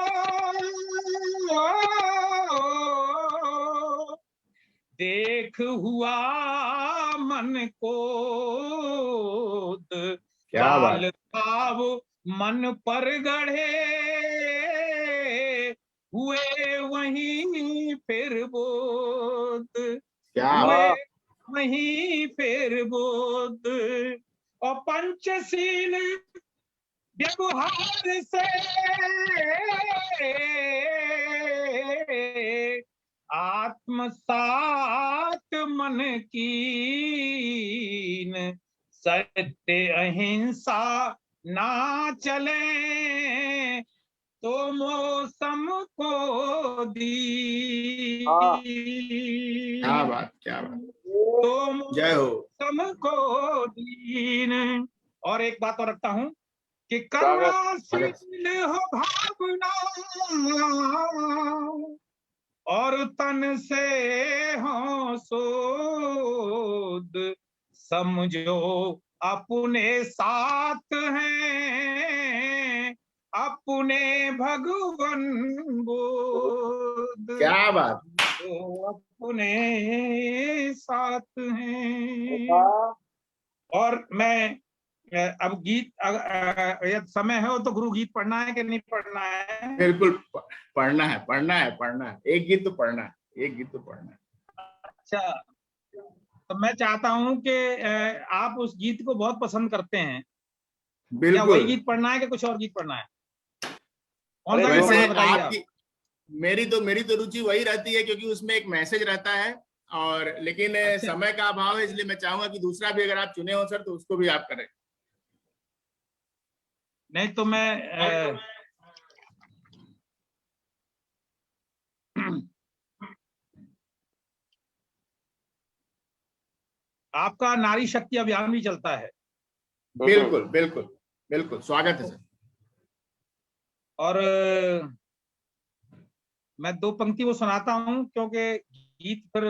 देख हुआ मन को, काल भाव मन पर गढ़े हुए वहीं फिर बोध, हुए वहीं फिर बोध। और पंचशील व्यवहार से आत्मसात मन कीन, सत्य अहिंसा ना चले तो मौसम को दी। क्या बात, क्या बात। तो जय हो। मौसम को दीन। और एक बात और रखता हूं कि कर्मशील हो भावना, और तन से हो सोध, समझो अपने साथ हैं अपने भगवन बोध। क्या बात। तो अपने साथ हैं। और मैं अब गीत, यदि समय है तो गुरु गीत पढ़ना है कि नहीं पढ़ना है? बिल्कुल पढ़ना है, पढ़ना है, पढ़ना है। एक गीत तो पढ़ना है, एक गीत तो पढ़ना है। अच्छा, तो मैं चाहता हूं कि आप उस गीत को बहुत पसंद करते हैं। क्या वही गीत पढ़ना है कि कुछ और गीत पढ़ना है? कौन सा गीत पढ़ना बताइए आप? मेरी तो रुचि वही रहती है, क्योंकि उसमें एक मैसेज रहता है। और लेकिन समय का अभाव है, इसलिए मैं चाहूंगा कि दूसरा भी अगर आप चुने हो सर तो उसको भी आप करें। नहीं तो मैं आपका नारी शक्ति अभियान भी चलता है। बिल्कुल बिल्कुल बिल्कुल, स्वागत है सर। और मैं दो पंक्ति वो सुनाता हूं, क्योंकि गीत फिर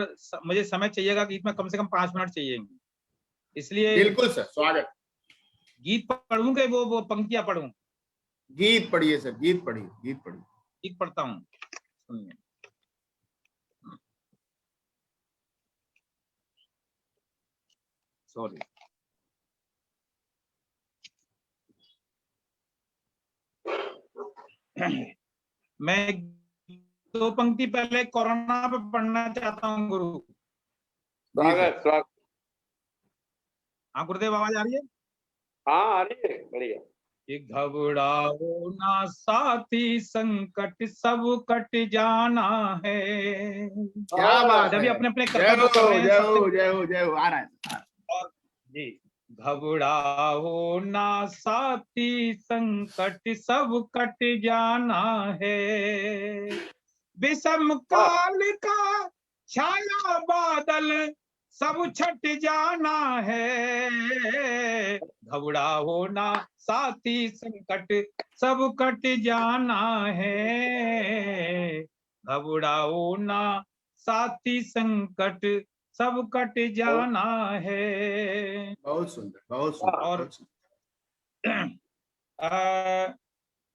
मुझे समय चाहिएगा, गीत में कम से कम 5 मिनट चाहिए, इसलिए बिल्कुल सर, स्वागत। गीत पढ़ूं कि वो पंक्तियां पढ़ूं? गीत पढ़िए सर, गीत पढ़िए, गीत पढ़िए। गीत पढ़ता हूं, सुनिए। सॉरी, मैं दो पंक्ति पहले कोरोना पे पढ़ना चाहता हूँ गुरु। स्वागत, स्वागत। हाँ गुरुदेव, आवाज आ रही है? हाँ आ रही है, बढ़िया। कि घबराओ ना साथी, संकट सब कट जाना है। क्या बात है, सभी अपने अपने जय कर्तव्य कर रहे हैं। जय हो जय हो जय हो, आ रहा है। और जी, घबराओ ना साथी, संकट सब कट जाना है। विषम काल का छाया बादल सब छट जाना है। घबराओ ना साथी, संकट सब कट जाना है। घबराओ ना साथी, संकट सब कट जाना है। बहुत सुंदर, बहुत सुंदर। और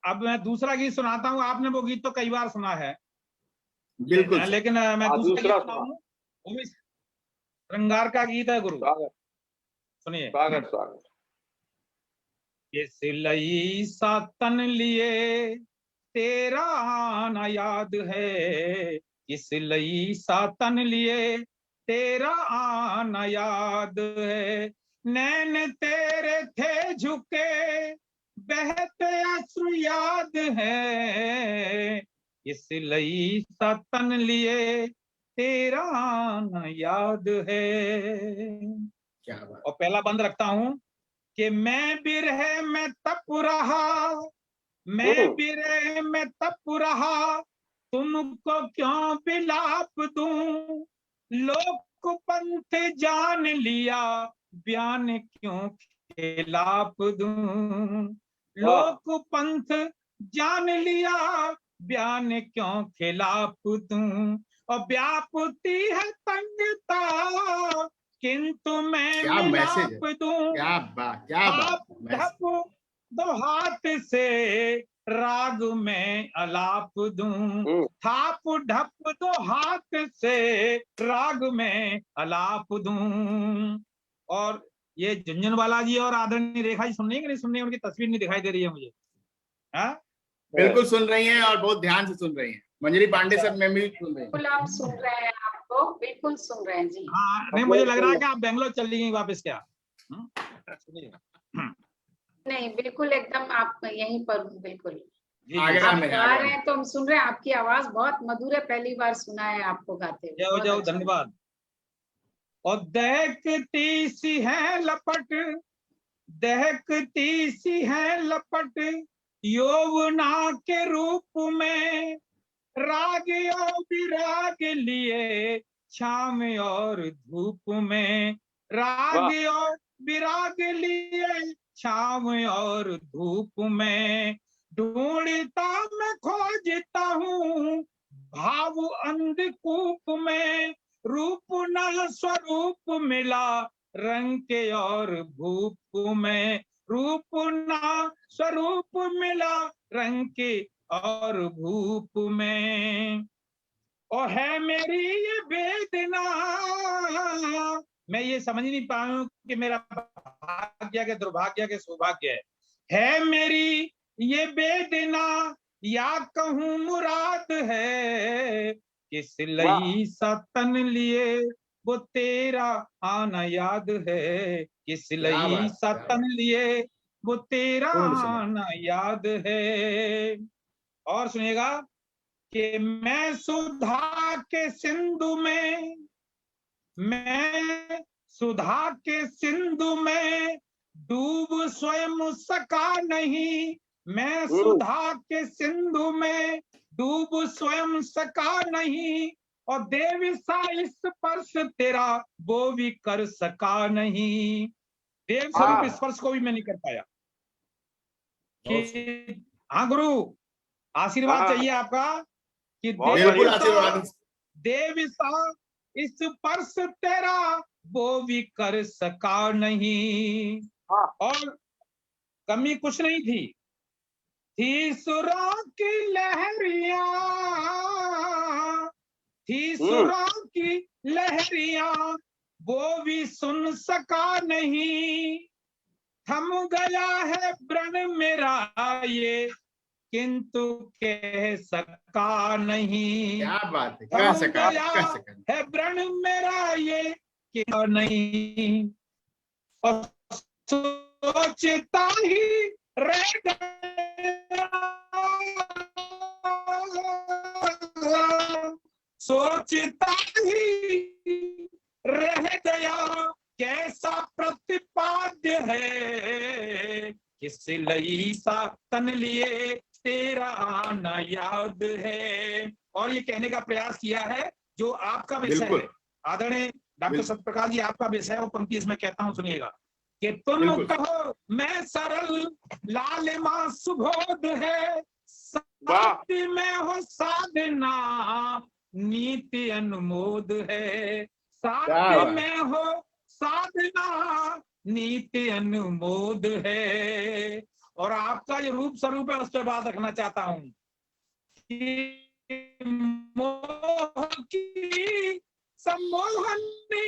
अब मैं दूसरा गीत सुनाता हूँ। आपने वो गीत तो कई बार सुना है, बिल्कुल लेकिन मैं दूसरा गीत सुनाऊँ, वो भी श्रृंगार का गीत है गुरु। सुनिए। स्वागत स्वागत। किस लई सा तन लिए तेरा आना याद है, किस लई सा तन लिए तेरा आना याद है। नैन तेरे थे झुके बहते अश्रु याद है, किस लई सा तन लिए तेरा आना याद है। क्या बात। और पहला बंद रखता हूं कि मैं बिरह में तप रहा, मैं बिरह में तप रहा, तुमको क्यों बिलाप दूं। लोक पंथ जान लिया, बयान क्यों खिलाफ दूं। लोक पंथ जान लिया, बयान क्यों खिलाफ दूं। और व्यापती है तंगता, किंतु मैं क्या मैसेज मिलाप है, दूं। क्या बात, क्या बात। ढप दो हाथ से राग में अलाप दूं, थाप ढप दो हाथ से राग में अलाप दूं। और ये झुंझुनवाला जी और आदरणीय रेखा जी सुन रही है कि नहीं सुन रही है? उनकी तस्वीर नहीं दिखाई दे रही है मुझे। हाँ, बिल्कुल सुन रही हैं और बहुत ध्यान से सुन रही हैं। मंजरी पांडे सर में भी सुन रही हैं। बिल्कुल आप सुन रहे हैं, आपको बिल्कुल सुन रहे हैं जी। हाँ, नहीं मुझे लग रहा है कि आप बेंगलोर चली गई वापस क्या? नहीं, बिल्कुल एकदम आप यहीं पर, बिल्कुल आगरा आप में गा रहे हैं तो हम सुन रहे हैं। आपकी आवाज बहुत मधुर है, पहली बार सुना है आपको गाते हुए। जाओ जाओ, धन्यवाद। और दहकती सी है लपट, दहकती सी है लपट यौवना के रूप में, राग और विराग लिए शाम और धूप में, राग और विराग लिए शाम और धूप में। ढूंढता मैं खोजता हूँ भाव अंधकूप में, रूप न स्वरूप मिला रंग के और भूप में, रूप न स्वरूप मिला रंग के और भूप में। और है मेरी ये वेदना, मैं ये समझ नहीं पाऊं कि मेरा भाग्य के दुर्भाग्य के सौभाग्य है मेरी ये वेदना या कहूं मुराद है। किस लई सा तन लिए वो तेरा आना याद है, किस लई सा तन लिए वो तेरा आना याद है। और सुनिएगा कि मैं सुधा के सिंधु में, मैं सुधा के सिंधु में डूब स्वयं सका नहीं, मैं सुधा के सिंधु में डूब स्वयं सका नहीं। और देव सा स्पर्श तेरा वो भी कर सका नहीं, देव स्वरूप स्पर्श को भी मैं नहीं कर पाया। कि हाँ गुरु, आशीर्वाद चाहिए आपका कि देव सा स्पर्श तेरा वो भी कर सका नहीं। और कमी कुछ नहीं थी सुरों की लहरियां, थी सुरों की लहरियां वो भी सुन सका नहीं। थम गया है व्रण मेरा ये किंतु कह सका नहीं। क्या बात है, कह सका है व्रण मेरा ये क्या नहीं। और सोचता ही रह गया, सोचता ही रह गया, कैसा प्रतिपाद्य है, किस लई सा तन लिए तेरा आना याद है। और ये कहने का प्रयास किया है जो आपका विषय है आदरणीय डॉक्टर सत्यप्रकाश जी, आपका विषय है वो पंक्ति इसमें कहता हूँ, सुनिएगा कि तुम कहो मैं सरल लालिमा सुबोध है, साथ में हो साधना नीति अनुमोद है, साथ में हो साधना नीति अनुमोद है। और आपका जो रूप स्वरूप है उस पर बात रखना चाहता हूं कि मोह की सम्मोहनी,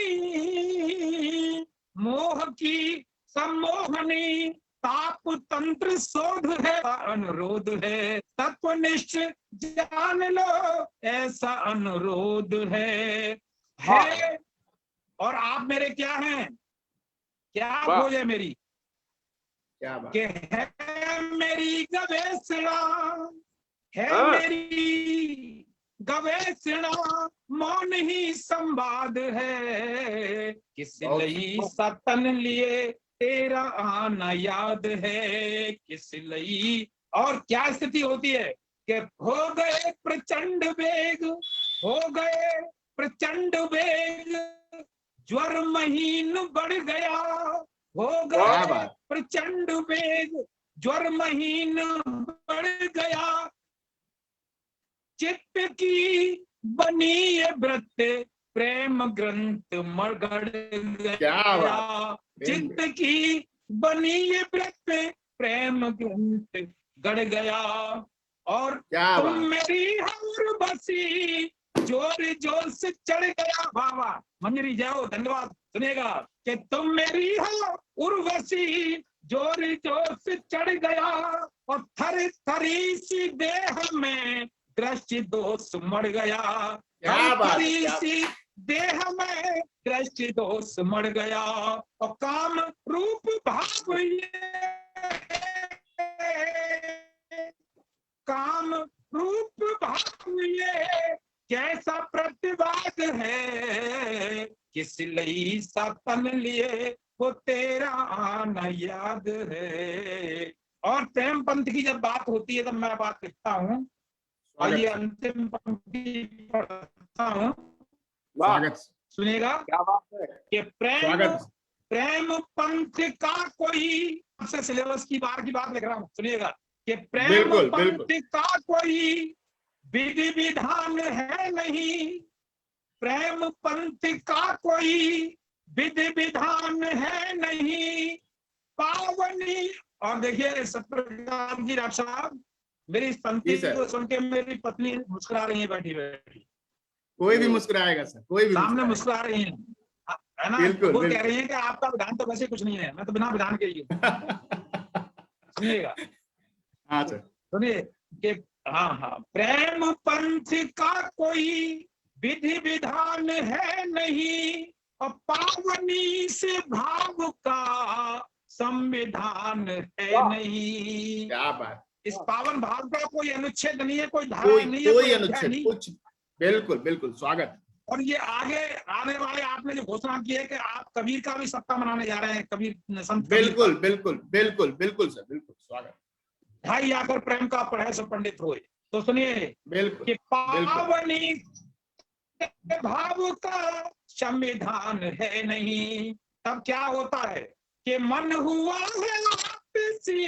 मोह की सम्मोहनी ताप तंत्र शोध है, अनुरोध है, तत्वनिष्ठ जान लो ऐसा अनुरोध है। और आप मेरे क्या हैं, क्या खोज है मेरी, क्या बात कि है मेरी गवेषणा, है मेरी गवेषणा, मौन ही संवाद है, किस लई सतन लिए तेरा आना याद है, किस लई। और क्या स्थिति होती है कि हो गए प्रचंड वेग, हो गए प्रचंड वेग, ज्वर महीन बढ़ गया, हो गए प्रचंड वेग, ज्वर महीन बढ़ गया, चित्त की बनी ये व्रत प्रेम ग्रंथ मगड़ गया, चित्त की बनी ये व्रत प्रेम ग्रंथ गड़ गया। और तुम मेरी हर बसी जोर जोर से चढ़ गया, बाबा मंजरी जाओ, धन्यवाद। सुनिएगा कि तुम मेरी हो उर्वशी जोर जोर से चढ़ गया, और थर थरी सी देह में दृष्टि दोष मर गया, थरी सी देह में दृष्टि दोष मर गया, और काम रूप भाव ये, काम रूप भाव ये कैसा प्रतिवाद है, किस लई सा तन लिए वो तेरा आना याद है। और प्रेम पंथ की जब बात होती है तब मैं बात लिखता हूँ, और ये अंतिम पंक्ति पढ़ता हूँ, सुनिएगा क्या बात है कि प्रेम पंथ का कोई, आपसे सिलेबस की बार की बात लिख रहा हूँ, सुनिएगा कि प्रेम पंथ का कोई विधि विधान है नहीं, प्रेम पंथ का कोई विधि विधान है नहीं, पावनी। और देखिए सत्यप्रकाश जी डॉक्टर साहब, मेरी इस पंक्ति को सुन के मेरी पत्नी मुस्कुरा रही है बैठी बैठी, कोई भी मुस्कुराएगा सर, कोई भी सामने मुस्कुरा रही है ना, वो कह रही है कि आपका विधान तो वैसे कुछ नहीं है, मैं तो बिना विधान के ही हूँ। सुनिएगा, हाँ सर सुनिए कि हाँ, प्रेम पंथ का कोई विधि विधान है नहीं, और पावनी से भाव का संविधान है नहीं। क्या बात, इस पावन भाव का कोई अनुच्छेद नहीं है, कोई धारा नहीं है, कोई अनुच्छेद कुछ, बिल्कुल बिल्कुल स्वागत। और ये आगे आने वाले आपने जो घोषणा की है कि आप कबीर का भी सप्ताह मनाने जा रहे हैं, कबीर संत, बिल्कुल बिल्कुल बिल्कुल बिल्कुल सर, बिल्कुल स्वागत। ढाई आकर प्रेम का पढ़े सब पंडित हुए, तो सुनिए कि पावनी भाव का संविधान है नहीं, तब क्या होता है कि मन हुआ है आपसी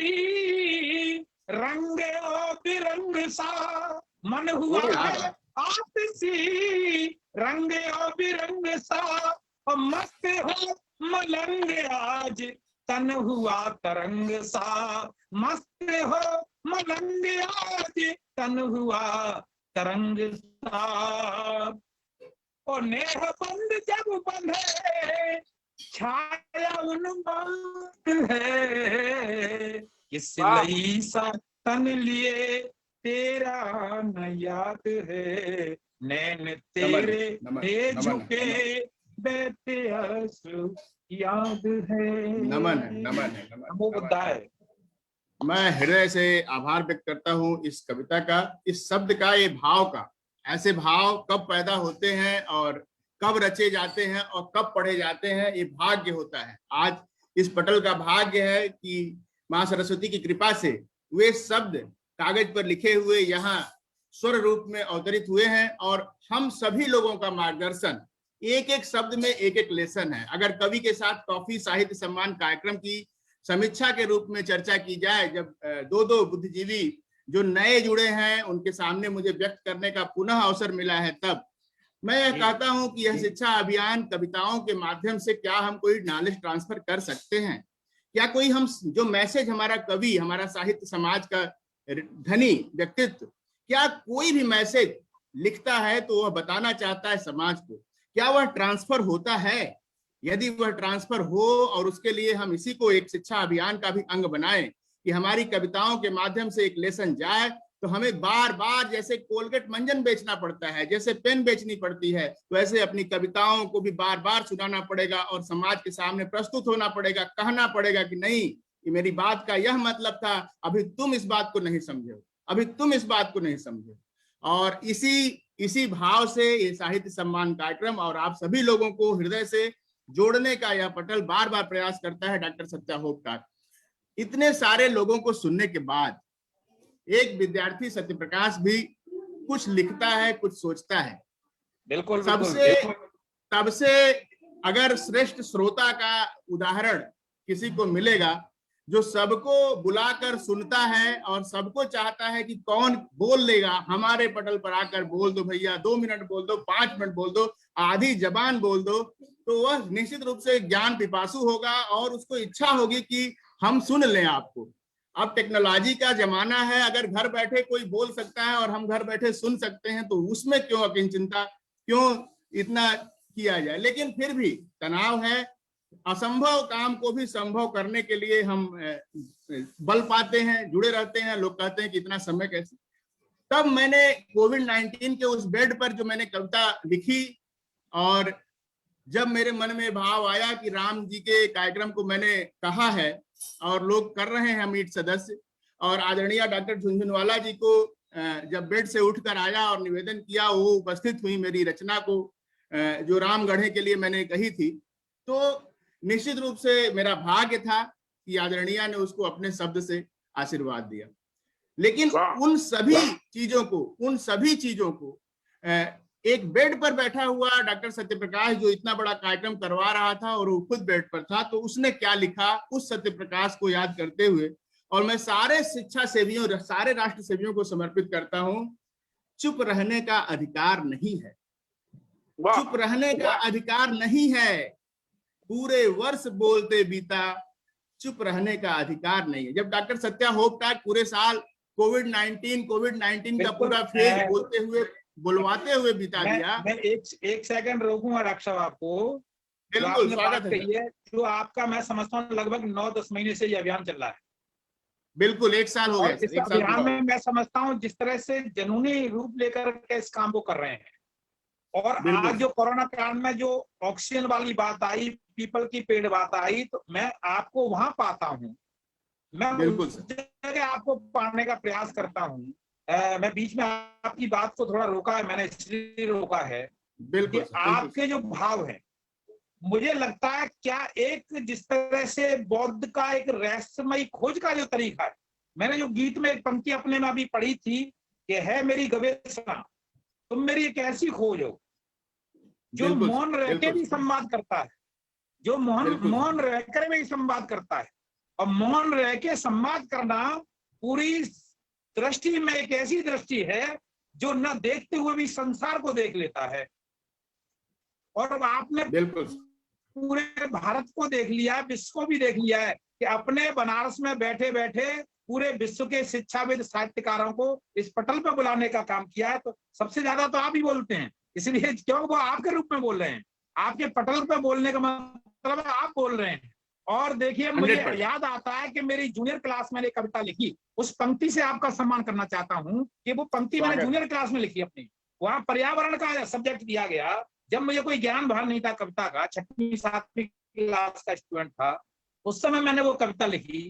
रंग और बिरंग सा, मन हुआ है आपसी रंग और बिरंग सा, और मस्त हो मलंग आज तन हुआ तरंग सा, मस्त हो मलंग आज तन हुआ तरंग सा। और नेह बंद जब बंधे छाया उन्माद है, किस लई सा तन लिए तेरा न याद है, नैन तेरे दे झुके बैठे अश्रु याद है। नमन है, नमन है, नमन। नमो बुद्धाय। मैं हृदय से आभार व्यक्त करता हूँ इस कविता का, इस शब्द का, ये भाव का। ऐसे भाव कब पैदा होते हैं और कब रचे जाते हैं और कब पढ़े जाते हैं, ये भाग्य होता है। आज इस पटल का भाग्य है कि मां सरस्वती की कृपा से वे शब्द कागज पर लिखे हुए यहाँ स्वर रूप में अवतरित हुए हैं और हम सभी लोगों का मार्गदर्शन, एक एक शब्द में एक एक लेसन है। अगर कवि के साथ टॉफी साहित्य सम्मान कार्यक्रम की समीक्षा के रूप में चर्चा की जाए, जब दो बुद्धिजीवी जो नए जुड़े हैं उनके सामने मुझे व्यक्त करने का पुनः अवसर मिला है, तब मैं यह कहता हूं कि यह शिक्षा अभियान कविताओं के माध्यम से क्या हम कोई नॉलेज ट्रांसफर कर सकते हैं? क्या कोई हम जो मैसेज हमारा कवि, हमारा साहित्य समाज का धनी व्यक्तित्व, क्या कोई भी मैसेज लिखता है तो वह बताना चाहता है समाज को, क्या वह ट्रांसफर होता है? यदि वह ट्रांसफर हो और उसके लिए हम इसी को एक शिक्षा अभियान का भी अंग बनाएं कि हमारी कविताओं के माध्यम से एक लेसन जाए, तो हमें बार बार जैसे कोलगेट मंजन बेचना पड़ता है, जैसे पेन बेचनी पड़ती है, वैसे अपनी कविताओं को भी बार बार सुनाना पड़ेगा और समाज के सामने प्रस्तुत होना पड़ेगा, कहना पड़ेगा कि नहीं, ये मेरी बात का यह मतलब था, अभी तुम इस बात को नहीं समझे, अभी तुम इस बात को नहीं समझे। और इसी भाव से ये साहित्य सम्मान कार्यक्रम और आप सभी लोगों को हृदय से जोड़ने का यह पटल बार बार प्रयास करता है। डॉक्टर सत्या होपकार, इतने सारे लोगों को सुनने के बाद एक विद्यार्थी सत्यप्रकाश भी कुछ लिखता है, कुछ सोचता है। बिल्कुल, तब से अगर श्रेष्ठ श्रोता का उदाहरण किसी को मिलेगा, जो सबको बुलाकर सुनता है और सबको चाहता है कि कौन बोल लेगा, हमारे पटल पर आकर बोल दो भैया, 2 मिनट बोल दो, 5 मिनट बोल दो, आधी जबान बोल दो, तो वह निश्चित रूप से ज्ञान पिपासु होगा और उसको इच्छा होगी कि हम सुन लें आपको। अब टेक्नोलॉजी का जमाना है, अगर घर बैठे कोई बोल सकता है और हम घर बैठे सुन सकते हैं, तो उसमें क्यों अकिंचिंता, क्यों इतना किया जाए? लेकिन फिर भी तनाव है, असंभव काम को भी संभव करने के लिए हम बल पाते हैं, जुड़े रहते हैं। लोग कहते हैं कि इतना समय कैसे? तब मैंने कोविड-19 के उस बेड पर जो मैंने कविता लिखी, और जब मेरे मन में भाव आया कि राम जी के कार्यक्रम को मैंने कहा है और लोग कर रहे हैं मीट सदस्य, और आदरणीय डॉक्टर झुनझुनवाला जी को जब बेड से उठकर आया और निवेदन किया, वो उपस्थित हुई मेरी रचना को जो राम गढ़े के लिए मैंने कही थी, तो निश्चित रूप से मेरा भाग्य था कि आदरणीय ने उसको अपने शब्द से आशीर्वाद दिया। लेकिन उन सभी चीजों को एक बेड पर बैठा हुआ डॉक्टर सत्यप्रकाश जो इतना बड़ा कार्यक्रम करवा रहा था और वो खुद बेड पर था, तो उसने क्या लिखा, उस सत्यप्रकाश को याद करते हुए, और मैं सारे शिक्षा सेवियों, सारे राष्ट्र सेवियों को समर्पित करता हूं, चुप रहने का अधिकार नहीं है, चुप रहने का अधिकार नहीं है, पूरे वर्ष बोलते बीता, चुप रहने का अधिकार नहीं है। जब डॉक्टर सत्या होपकार पूरे साल कोविड-19 का पूरा फेज बोलते हुए, बुलवाते हुए बिता दिया। मैं एक सेकंड रोकूंगा डॉक्टर साहब आपको। बिल्कुल, स्वागत है। जो आपका मैं समझता हूँ लगभग 9-10 महीने से ये अभियान चल रहा है। बिल्कुल, 1 साल हो गया। इस अभियान में मैं समझता हूँ जिस तरह से जनूनी रूप लेकर के इस काम को कर रहे हैं, और आज जो कोरोना काल में जो ऑक्सीजन वाली बात आई, पीपल की पेड़ बात आई, तो मैं आपको वहां पाता हूँ, मैं उस जगह आपको पाने का प्रयास करता हूँ। मैं बीच में आपकी बात को थोड़ा रोका है, मैंने इसलिए रोका है कि आपके जो भाव है, मुझे लगता है क्या एक जिस तरह से बौद्ध का एक रहस्यमयी खोज का जो तरीका है, मैंने जो गीत में एक पंक्ति अपने में अभी पढ़ी थी कि है मेरी गवेषणा, तुम मेरी एक ऐसी खोज हो जो मौन रह के भी संवाद करता है, जो मौन रहकर भी संवाद करता है, और मौन रह के संवाद करना पूरी दृष्टि में एक ऐसी दृष्टि है जो न देखते हुए भी संसार को देख लेता है। और आपने पूरे भारत को देख लिया, विश्व को भी देख लिया है कि अपने बनारस में बैठे बैठे पूरे विश्व के शिक्षाविद साहित्यकारों को इस पटल पर बुलाने का काम किया है। तो सबसे ज्यादा तो आप ही बोलते हैं, इसलिए क्यों वो आपके रूप में बोल रहे हैं, आपके पटल पर बोलने का मतलब आप बोल रहे हैं। और देखिए, मुझे याद आता है कि मेरी जूनियर क्लास में कविता लिखी, उस पंक्ति से आपका सम्मान करना चाहता हूं कि वो पंक्ति मैंने जूनियर क्लास में लिखी अपनी, वहां पर्यावरण का सब्जेक्ट दिया गया। जब मुझे कोई ज्ञान भार नहीं था कविता का, 6वीं 7वीं क्लास का स्टूडेंट था, उस समय मैंने वो कविता लिखी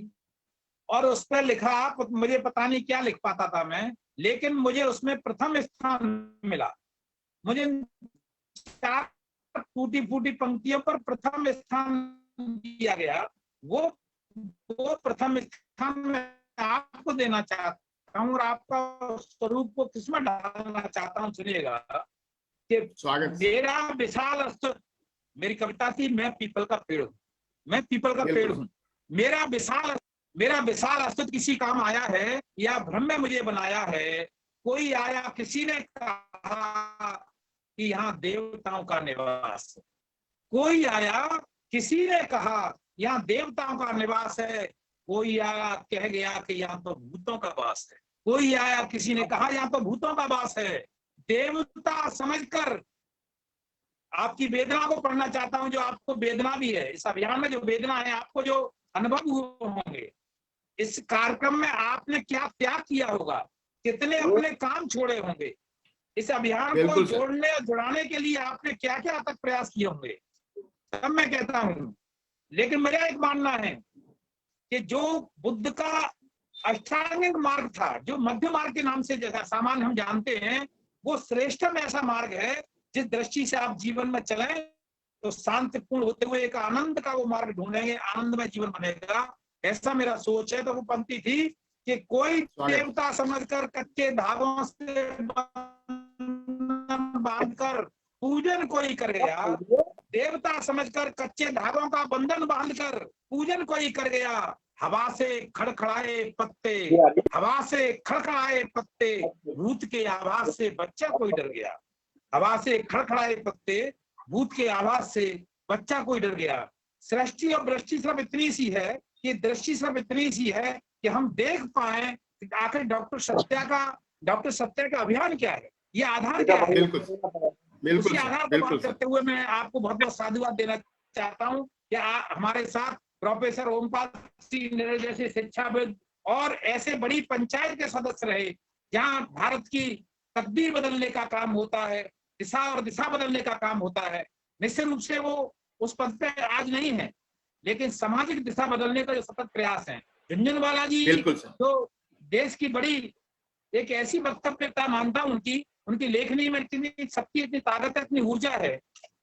और उस पर लिखा, मुझे पता नहीं क्या लिख पाता था मैं, लेकिन मुझे उसमें प्रथम स्थान मिला। मुझे 4 फूटी फूटी पंक्तियों पर प्रथम स्थान दिया गया। वो प्रथम स्थान मैं आपको देना चाहता हूँ और आपका स्वरूप को किस्मत डालना चाहता हूँ। सुनिएगा कि मेरा विशाल अस्तित्व, मेरी कविता थी, मैं पीपल का पेड़ हूँ, मैं पीपल का पेड़ हूँ। मेरा विशाल अस्तित्व किसी काम आया है या भ्रम में मुझे बनाया है। कोई आया, किसी ने कहा कि यहाँ देवताओं का निवास है। कोई आया, किसी ने कहा यहाँ देवताओं का निवास है। कोई आया, कह गया कि यहाँ तो भूतों का वास है। कोई आया, किसी ने कहा यहाँ तो भूतों का वास है। देवता समझकर आपकी वेदना को पढ़ना चाहता हूं, जो आपको वेदना भी है। इस अभियान में जो वेदना है, आपको जो अनुभव हुए होंगे, इस कार्यक्रम में आपने क्या त्याग किया होगा, कितने अपने काम छोड़े होंगे, इस अभियान को जोड़ने और जुड़ाने के लिए आपने क्या क्या तक प्रयास किए होंगे, तब मैं कहता हूं। लेकिन मेरा एक मानना है कि जो बुद्ध का अष्टांगिक मार्ग था, जो मध्य मार्ग के नाम से जैसा सामान्य हम जानते हैं, वो श्रेष्ठतम ऐसा मार्ग है जिस दृष्टि से आप जीवन में चलें तो शांतिपूर्ण होते हुए एक आनंद का वो मार्ग ढूंढेंगे, आनंदमय जीवन बनेगा। ऐसा मेरा सोच है। तो वो पंक्ति थी कि कोई देवता समझकर कच्चे धागों से बांधकर पूजन कोई कर गया। देवता समझकर कच्चे धागों का बंधन बांधकर पूजन कोई कर गया। हवा से खड़खड़ाए पत्ते, हवा से खड़खड़ाए पत्ते, भूत के आवाज से बच्चा कोई डर गया। हवा से खड़खड़ाए पत्ते, भूत के आवाज से बच्चा कोई डर गया। सृष्टि और दृष्टि सिर्फ इतनी सी है कि दृष्टि सिर्फ इतनी सी है कि हम देख पाए आखिर डॉक्टर सत्या का अभियान क्या है, ये आधार क्या है। उसी आधार पर बात करते हुए मैं आपको बहुत बहुत साधुवाद देना चाहता हूँ कि हमारे साथ प्रोफेसर ओमपाल सिंह जैसे शिक्षाविद और ऐसे बड़ी पंचायत के सदस्य रहे, जहाँ भारत की तकदीर बदलने का काम होता है, दिशा बदलने का काम होता है। निश्चित रूप से वो उस पद पे आज नहीं है, लेकिन सामाजिक दिशा बदलने का जो सतत प्रयास है। झुनझुनवाला जी जो देश की बड़ी एक ऐसी वक्तव्यता मानता हूं, उनकी लेखनी में इतनी शक्ति, इतनी ताकत है, इतनी ऊर्जा है,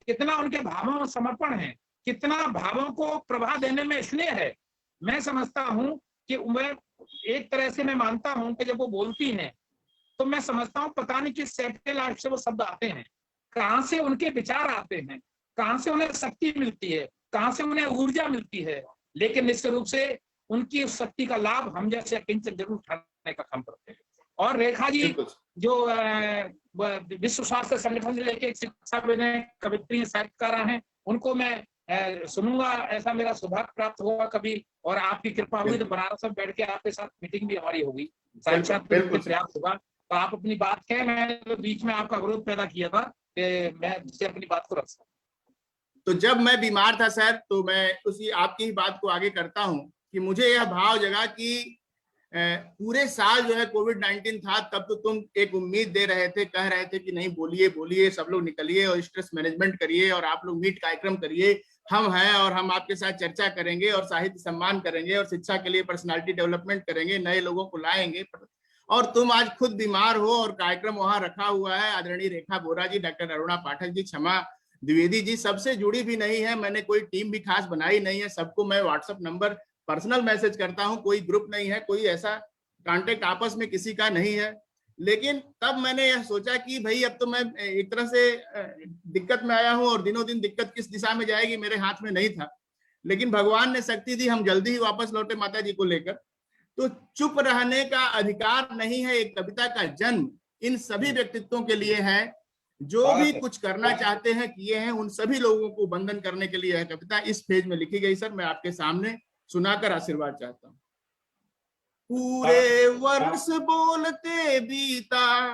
कितना उनके भावों में समर्पण है, कितना भावों को प्रवाह देने में स्नेह है। मैं समझता हूं कि मैं एक तरह से मैं मानता हूं कि जब वो बोलती हैं तो मैं समझता हूं पता नहीं किस सैटेलाइट से वो शब्द आते हैं, कहां से उनके विचार आते हैं, कहां से उन्हें शक्ति मिलती है, कहां से उन्हें ऊर्जा मिलती है। लेकिन निश्चित रूप से उनकी उस शक्ति का लाभ हम जैसे किंचन जरूर उठाने का काम करते हैं। और रेखा जी जो विश्व स्वास्थ्य संगठन से लेके शिक्षाविद हैं, कवित्री साहित्यकार हैं, उनको मैं सुनूंगा, ऐसा मेरा सौभाग्य प्राप्त हुआ कभी, और आपकी कृपा हुई तो बनारस में बैठ के आपके साथ मीटिंग भी हमारी होगी, साक्षात प्रयास होगा। तो आप अपनी बात कहें, मैं बीच में आपका विरोध पैदा किया था कि मैं जिससे अपनी बात को रख सकूं। तो जब मैं बीमार था सर, तो मैं उसी आपकी ही बात को आगे करता हूं कि मुझे यह भाव जगा कि पूरे साल जो है कोविड-19 था, तब तो तुम एक उम्मीद दे रहे थे, कह रहे थे कि नहीं बोलिए बोलिए, सब लोग निकलिए और स्ट्रेस मैनेजमेंट करिए और आप लोग मीट कार्यक्रम करिए, हम हैं और हम आपके साथ चर्चा करेंगे और साहित्य सम्मान करेंगे और शिक्षा के लिए पर्सनालिटी डेवलपमेंट करेंगे, नए लोगों को लाएंगे। और तुम आज खुद बीमार हो और कार्यक्रम वहां रखा हुआ है। आदरणीय रेखा बोरा जी, डॉक्टर अरुणा पाठक जी, क्षमा द्विवेदी जी सबसे जुड़ी भी नहीं है, मैंने कोई टीम भी खास बनाई नहीं है, सबको मैं व्हाट्सएप नंबर पर्सनल मैसेज करता हूं, कोई ग्रुप नहीं है, कोई ऐसा कांटेक्ट आपस में किसी का नहीं है। लेकिन तब मैंने यह सोचा कि भाई अब तो मैं एक तरह से दिक्कत में आया हूं और दिनों दिन दिक्कत किस दिशा में जाएगी मेरे हाथ में नहीं था, लेकिन भगवान ने शक्ति दी, हम जल्दी ही वापस लौटे माता जी को लेकर। तो चुप रहने का अधिकार नहीं है, एक कविता का जन्म इन सभी व्यक्तित्वों के लिए है जो भी कुछ करना चाहते हैं, किए हैं, उन सभी लोगों को बंधन करने के लिए है कविता इस पेज में लिखी गई। सर मैं आपके सामने सुनाकर आशीर्वाद चाहता हूँ। पूरे वर्ष बोलते बीता,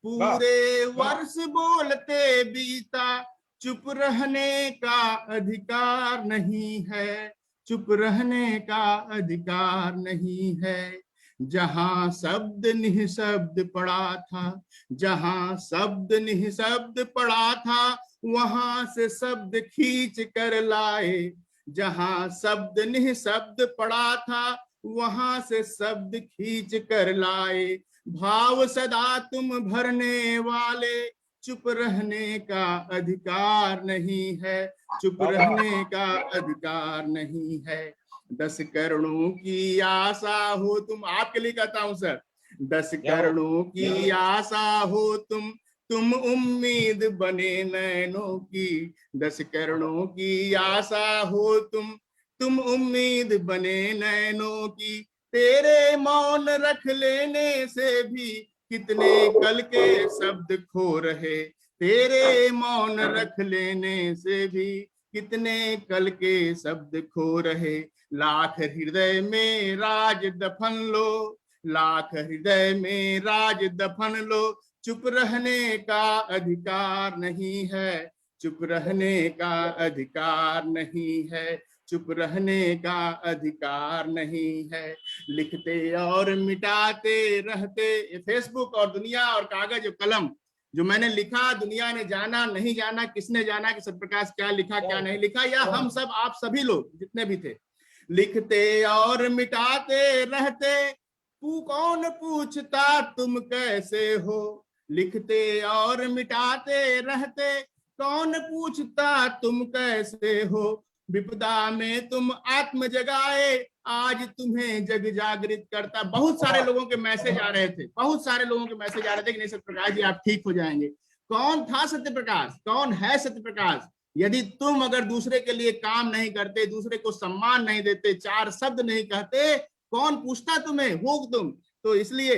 पूरे वर्ष बोलते बीता, चुप रहने का अधिकार नहीं है, चुप रहने का अधिकार नहीं है। जहां शब्द निःशब्द पड़ा था, जहां शब्द निःशब्द पड़ा था, वहां से शब्द खींच कर लाए। जहां शब्द निःशब्द पड़ा था, वहां से शब्द खींच कर लाए। भाव सदा तुम भरने वाले, चुप रहने का अधिकार नहीं है, चुप रहने का अधिकार नहीं है। 10 करोड़ों की आशा हो तुम, आपके लिए कहता हूं सर, 10 करोड़ों की आशा हो तुम उम्मीद बने नैनों की। 10 करोड़ों की आशा हो तुम उम्मीद बने नैनों की। तेरे मौन रख लेने से भी कितने कल के शब्द खो रहे, तेरे मौन रख लेने से भी कितने कल के शब्द खो रहे। लाख हृदय में राज दफन लो, लाख हृदय में राज दफन लो, चुप रहने का अधिकार नहीं है, चुप रहने का अधिकार नहीं है, चुप रहने का अधिकार नहीं है। लिखते और मिटाते रहते, फेसबुक और दुनिया और कागज और कलम, जो मैंने लिखा दुनिया ने जाना नहीं जाना, किसने जाना कि सत्यप्रकाश क्या लिखा क्या नहीं लिखा, या हम सब आप सभी लोग जितने भी थे। लिखते और मिटाते रहते, कौन पूछता तुम कैसे हो। लिखते और मिटाते रहते, कौन पूछता तुम कैसे हो। विपदा में तुम आत्म जगाए, आज तुम्हें जग जागृत करता। बहुत सारे लोगों के मैसेज आ रहे थे, बहुत सारे लोगों के मैसेज आ रहे थे कि नहीं सत्यप्रकाश जी आप ठीक हो जाएंगे। कौन था सत्यप्रकाश, कौन है सत्यप्रकाश? यदि तुम अगर दूसरे के लिए काम नहीं करते, दूसरे को सम्मान नहीं देते, 4 शब्द नहीं कहते, कौन पूछता तुम्हें हो तुम? तो इसलिए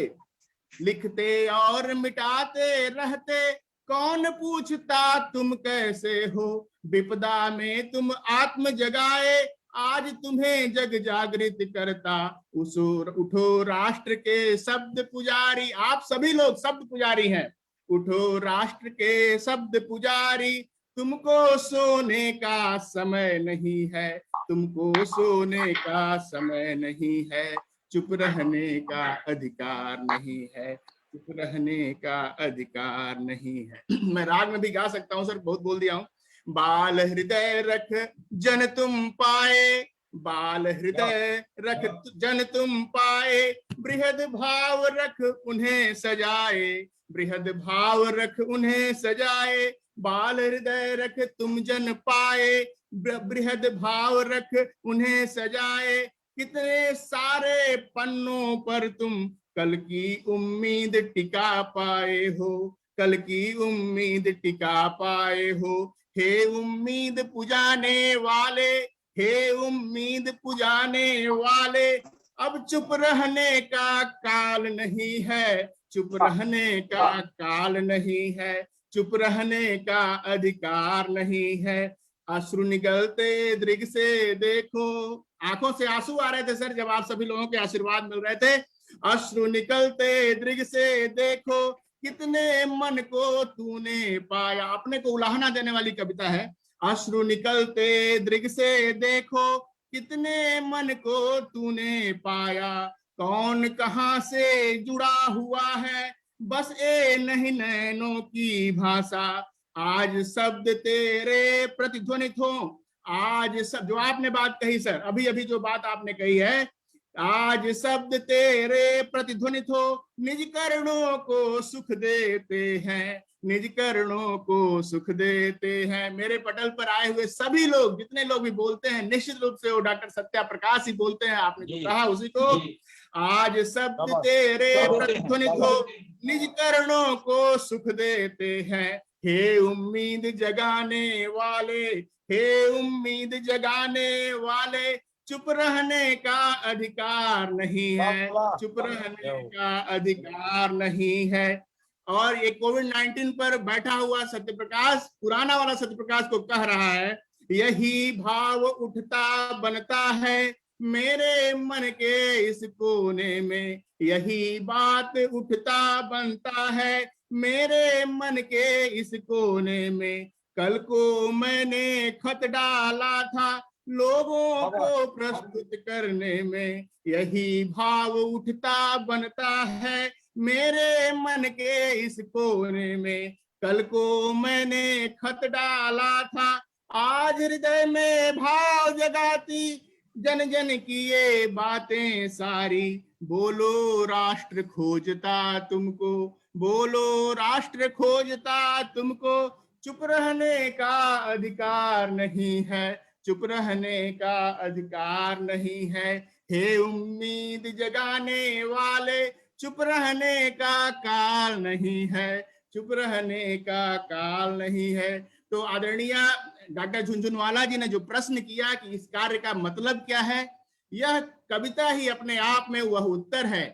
लिखते और मिटाते रहते, कौन पूछता तुम कैसे हो। विपदा में तुम आत्म जगाए, आज तुम्हें जग जागृत करता। उठो राष्ट्र के शब्द पुजारी, आप सभी लोग शब्द पुजारी हैं। उठो राष्ट्र के शब्द पुजारी, तुमको सोने का समय नहीं है, तुमको सोने का समय नहीं है, चुप रहने का अधिकार नहीं है, चुप रहने का अधिकार नहीं है। मैं राग में भी गा सकता हूँ सर, बहुत बोल दिया हूँ। बाल हृदय रख जन तुम पाए, बाल हृदय रख जन तुम पाए, बृहद भाव रख उन्हें सजाए, बृहद भाव रख उन्हें सजाए। बाल हृदय रख तुम जन पाए, बृहद भाव रख उन्हें सजाए। कितने सारे पन्नों पर तुम कल की उम्मीद टिका पाए हो, कल की उम्मीद टिका पाए हो। हे उम्मीद पुजाने वाले, हे उम्मीद पुजाने वाले, अब चुप रहने का काल नहीं है, चुप रहने का काल नहीं है, चुप रहने का अधिकार नहीं है। अश्रु निकलते दृग से देखो, आंखों से आंसू आ रहे थे सर जब आप सभी लोगों के आशीर्वाद मिल रहे थे। अश्रु निकलते दृग से देखो, कितने मन को तूने पाया। अपने को उलाहना देने वाली कविता है। अश्रु निकलते दृग से देखो, कितने मन को तूने पाया। कौन कहां से जुड़ा हुआ है, बस ए नहीं नैनों की भाषा। आज शब्द तेरे प्रतिध्वनित हो, आज सब जो आपने बात कही सर, अभी अभी जो बात आपने कही है, आज शब्द तेरे प्रतिध्वनित हो। निज करणों को सुख देते हैं, निज करणों को सुख देते हैं। मेरे पटल पर आए हुए सभी लोग, जितने लोग भी बोलते हैं, निश्चित रूप से वो डॉक्टर सत्या प्रकाश ही बोलते हैं। आपने जो कहा उसी को, आज शब्द तेरे प्रतिध्वनित हो, निज करणों को सुख देते हैं। हे उम्मीद जगाने वाले, हे उम्मीद जगाने वाले, चुप रहने का अधिकार नहीं है, चुप रहने का अधिकार नहीं है। और ये कोविड-19 पर बैठा हुआ सत्यप्रकाश, पुराना वाला सत्यप्रकाश को कह रहा है, यही भाव उठता बनता है मेरे मन के इस कोने में, यही बात उठता बनता है मेरे मन के इस कोने में। कल को मैंने खत डाला था लोगों को प्रस्तुत करने में, यही भाव उठता बनता है मेरे मन के इस कोने में। कल को मैंने खत डाला था, आज हृदय में भाव जगाती जन जन की ये बातें सारी, बोलो राष्ट्र खोजता तुमको, बोलो राष्ट्र खोजता तुमको, चुप रहने का अधिकार नहीं है, चुप रहने का अधिकार नहीं है, हे उम्मीद जगाने वाले, चुप रहने का काल नहीं है, चुप रहने का काल नहीं है। तो आदरणीय डॉक्टर झुनझुनवाला जी ने जो प्रश्न किया कि इस कार्य का मतलब क्या है, यह कविता ही अपने आप में वह उत्तर है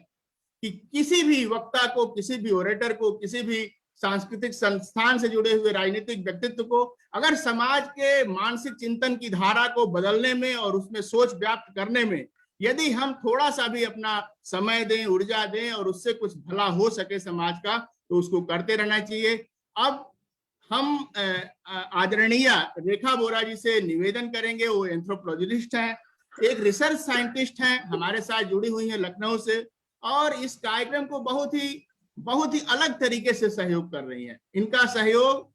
कि किसी भी वक्ता को, किसी भी ओरेटर को, किसी भी सांस्कृतिक संस्थान से जुड़े हुए राजनीतिक व्यक्तित्व को अगर समाज के मानसिक चिंतन की धारा को बदलने में और उसमें सोच व्याप्त करने में यदि हम थोड़ा सा भी अपना समय दें, ऊर्जा दें और उससे कुछ भला हो सके समाज का, तो उसको करते रहना चाहिए। अब हम आदरणीय रेखा बोरा जी से निवेदन करेंगे, वो एंथ्रोपोलॉजिस्ट हैं, एक रिसर्च साइंटिस्ट हैं, हमारे साथ जुड़ी हुई हैं लखनऊ से, और इस कार्यक्रम को बहुत ही अलग तरीके से सहयोग कर रही हैं। इनका सहयोग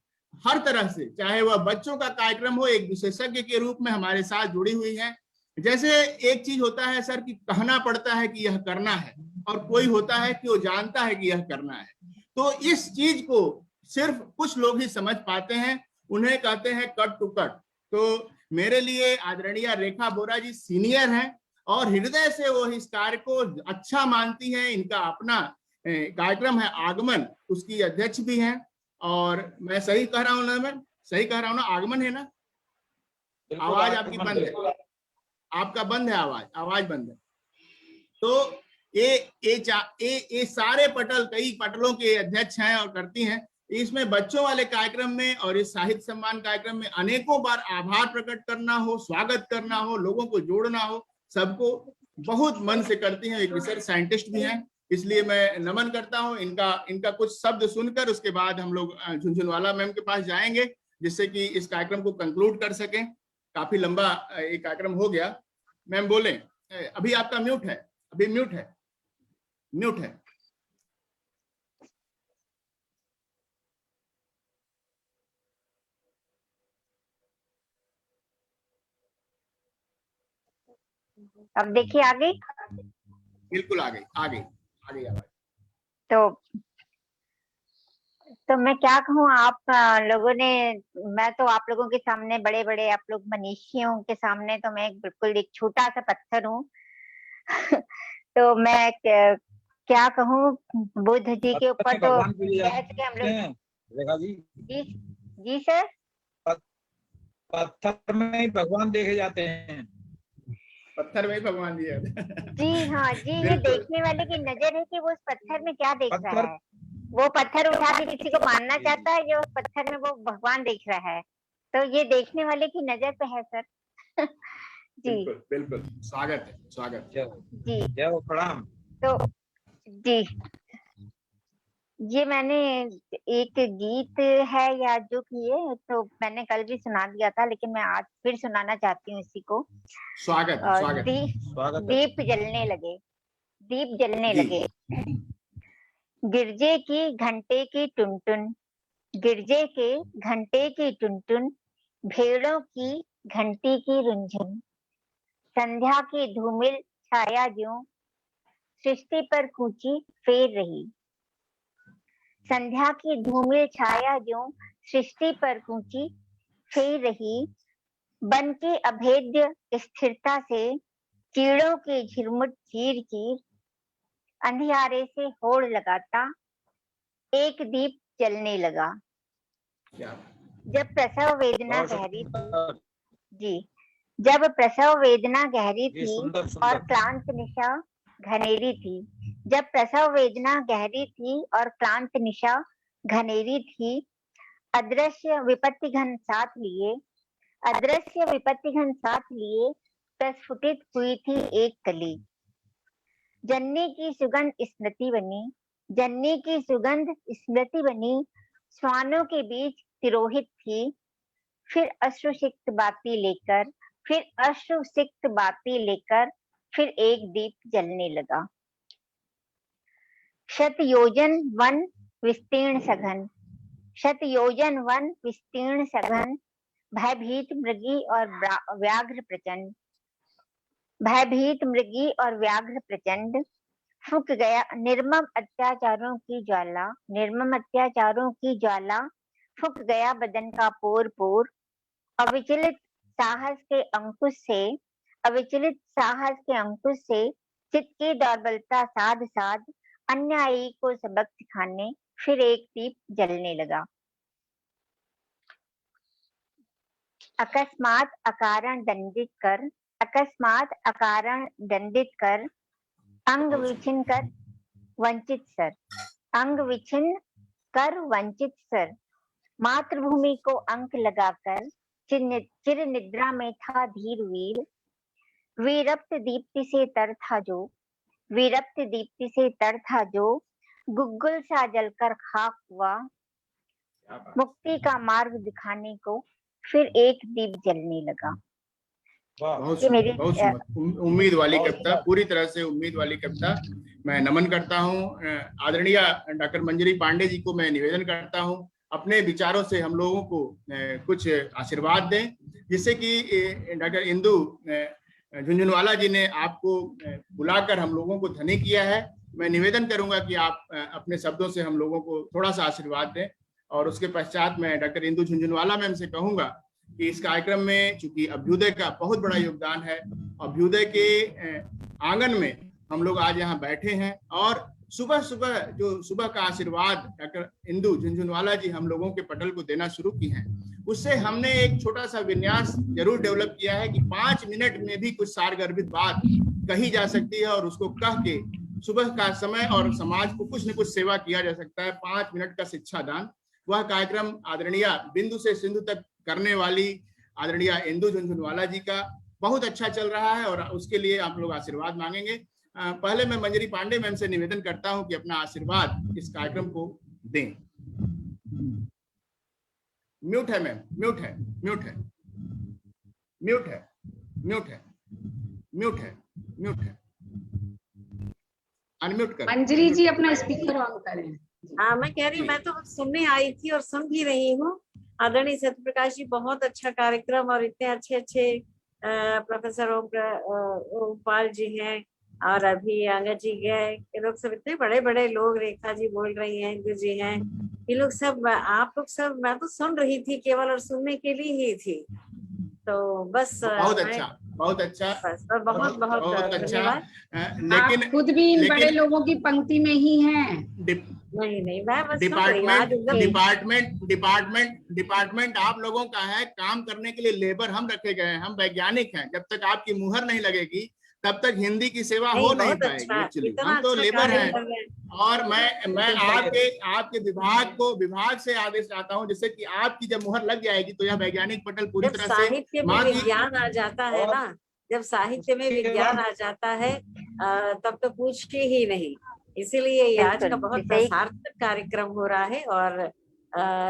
हर तरह से, चाहे वह बच्चों का कार्यक्रम हो, एक विशेषज्ञ के रूप में हमारे साथ जुड़ी हुई हैं। जैसे एक चीज होता है सर कि कहना पड़ता है कि यह करना है, और कोई होता है कि वो जानता है कि यह करना है। तो इस चीज को सिर्फ कुछ लोग ही समझ पाते हैं, उन्हें कहते हैं कट टू कट। तो मेरे लिए आदरणीय रेखा बोरा जी सीनियर हैं और हृदय से वो इस कार्य को अच्छा मानती हैं। इनका अपना कार्यक्रम है आगमन, उसकी अध्यक्ष भी हैं। और मैं सही कह रहा हूं ना, मैं सही कह रहा हूं ना, आगमन है ना? आवाज आपकी बंद है, आपका बंद है, आवाज बंद है। तो ये सारे पटल, कई पटलों के अध्यक्ष हैं और करती हैं। इसमें बच्चों वाले कार्यक्रम में और इस साहित्य सम्मान कार्यक्रम में अनेकों बार आभार प्रकट करना हो, स्वागत करना हो, लोगों को जोड़ना हो, सबको बहुत मन से करती हैं। एक रिसर्च साइंटिस्ट भी हैं, इसलिए मैं नमन करता हूं। इनका कुछ शब्द सुनकर उसके बाद हम लोग झुनझुनवाला मैम के पास जाएंगे, जिससे कि इस कार्यक्रम को कंक्लूड कर सकें। काफी लंबा एक कार्यक्रम हो गया। मैम बोले, अभी आपका म्यूट है, अभी म्यूट है। अब देखिए आ गई, बिल्कुल आ गई आवाज। तो मैं क्या कहूँ, आप लोगों ने, मैं तो आप लोगों के सामने, बड़े बड़े आप लोग मनीषियों के सामने तो मैं बिल्कुल एक छोटा सा पत्थर हूँ। तो मैं क्या कहूँ, बुद्ध जी के ऊपर तो बैठ के हम लोग। जी सर, पत्थर में ही भगवान देखे जाते हैं, पत्थर में ही भगवान दिया। जी हाँ जी, ये देखने वाले की नजर है कि वो उस पत्थर में क्या देख रहा है। वो पत्थर उठा के किसी को मारना चाहता है, जो उस पत्थर में वो भगवान देख रहा है। तो ये देखने वाले की नजर पे है सर। जी बिल्कुल स्वागत जी, जय प्रणाम। तो जी, ये मैंने एक गीत है या जो किए, तो मैंने कल भी सुना दिया था, लेकिन मैं आज फिर सुनाना चाहती हूँ इसी को। स्वागत। दीप जलने लगे, दीप जलने लगे। गिरजे की घंटे की टुनटुन, गिरजे के घंटे की टुनटुन, भेड़ों की घंटी की रुंझुन, संध्या की धूमिल छाया ज्यों सृष्टि पर कूची फेर रही। संध्या की धूमिल छाया ज्यों सृष्टि पर कूची फेर रही। बन की अभेद्य स्थिरता से कीड़ों की झिरमुट चीर चीर, अंधियारे से होड़ लगाता एक दीप जलने लगा। जब प्रसव वेदना गहरी थी जी, जब प्रसव वेदना गहरी थी और क्लांत निशा घनेरी थी, जब प्रसव वेदना गहरी थी और क्लांत निशा घनेरी थी, अदृश्य विपत्ति घन साथ लिए, अदृश्य विपत्ति घन साथ लिए प्रस्फुटित हुई थी एक कली। जननी की सुगंध स्मृति बनी, जननी की सुगंध स्मृति बनी, श्वानों के बीच तिरोहित थी। फिर अश्रुसिक्त बाती लेकर, फिर अश्रुसिक्त बाती लेकर, फिर एक दीप जलने लगा। शत योजन वन विस्तीर्ण सघन, शत योजन वन विस्तीर्ण सघन, भयभीत मृगी और व्याघ्र प्रचंड, भयभीत मृगी और व्याघ्र प्रचंड, फूंक गया निर्मम अत्याचारों की ज्वाला, निर्मम अत्याचारों की ज्वाला, फूंक गया बदन का पोर पोर। अविचलित साहस के अंकुश से, अविचलित साहस के अंकुश से, चित्त की दौर्बलता साध साध, अन्यायी को सबक सिखाने फिर एक दीप जलने लगा। अकस्मात अकारण दंडित कर, अकस्मात अकारण दंडित कर, अंग विछिन्न कर वंचित सर, अंग विछिन्न कर वंचित सर, मातृभूमि को अंक लगाकर चिर निद्रा में था धीर वीर, वीरप्त दीप्ति से तर था जो, वीरप्त दीप्ति से तर था जो, गुग्गुल सा जलकर खाक हुआ, मुक्ति का मार्ग दिखाने को फिर एक दीप जलने लगा। बहुत सुंदर, उम्मीद वाली कविता, पूरी तरह से उम्मीद वाली कविता। मैं नमन करता हूँ आदरणीय डॉक्टर मंजरी पांडे जी को। मैं निवेदन करता हूँ अपने विचारों से हम लोगों को कुछ आशीर्वाद दें, जिससे कि डॉक्टर इंदु झुंझुनवाला जी ने आपको बुलाकर हम लोगों को धन्य किया है। मैं निवेदन करूंगा कि आप अपने शब्दों से हम लोगों को थोड़ा सा आशीर्वाद दें, और उसके पश्चात मैं डॉक्टर इंदु झुंझुनवाला मैम से कहूंगा कि इस कार्यक्रम में चूंकि अभ्युदय का बहुत बड़ा योगदान है, अभ्युदय के आंगन में हम लोग आज यहाँ बैठे हैं, और सुबह सुबह जो सुबह का आशीर्वाद डॉक्टर इंदु झुंझुनवाला जी हम लोगों के पटल को देना शुरू की हैं, उससे हमने एक छोटा सा विन्यास जरूर डेवलप किया है कि 5 मिनट में भी कुछ सारगर्भित बात कही जा सकती है, और उसको कह के सुबह का समय और समाज को कुछ न कुछ सेवा किया जा सकता है। 5 मिनट का शिक्षा दान, वह कार्यक्रम आदरणीय बिंदु से सिंधु तक करने वाली आदरणीय इंदु झुंझुनवाला जी का बहुत अच्छा चल रहा है, और उसके लिए आप लोग आशीर्वाद मांगेंगे। पहले मैं मंजरी पांडे मैम से निवेदन करता हूं कि अपना आशीर्वाद इस कार्यक्रम को दें। म्यूट है मैम, म्यूट है, म्यूट है, म्यूट है, म्यूट है, म्यूट है, म्यूट है, अनम्यूट करें। मंजरी जी अपना स्पीकर ऑन करें। हाँ, मैं कह रही हूँ, मैं तो सुनने आई थी और सुन भी रही हूँ। आदरणीय सत्यप्रकाश जी, बहुत अच्छा कार्यक्रम, और इतने अच्छे अच्छे प्रोफेसर ओमपाल जी हैं, और अभी अंगद जी गए, ये लोग सब इतने बड़े बड़े लोग, रेखा जी बोल रही हैं, इंदु जी हैं, ये लोग सब, आप लोग सब, मैं तो सुन रही थी केवल, और सुनने के लिए ही थी। तो बस बहुत अच्छा, बहुत अच्छा, बस बहुत बहुत धन्यवाद। लेकिन आप खुद भी इन बड़े लोगों की पंक्ति में ही हैं। नहीं, मैं बस डिपार्टमेंट आप लोगों का है, काम करने के लिए लेबर हम रखे गए हैं, हम वैज्ञानिक हैं। जब तक आपकी मुहर नहीं लगेगी तब तक हिंदी की सेवा हो नहीं पाएगी। एक्चुअली हम तो लेबर हैं, और मैं आपके विभाग से आदेश चाहता हूं, जिससे कि आपकी जब मुहर लग जाएगी तो यह वैज्ञानिक पटल पूरी तरह से साहित्य में विज्ञान आ जाता है ना, जब साहित्य में विज्ञान आ जाता है तब तो पूछते ही नहीं। इसीलिए ये आज का बहुत सार्थक कार्यक्रम हो रहा है, और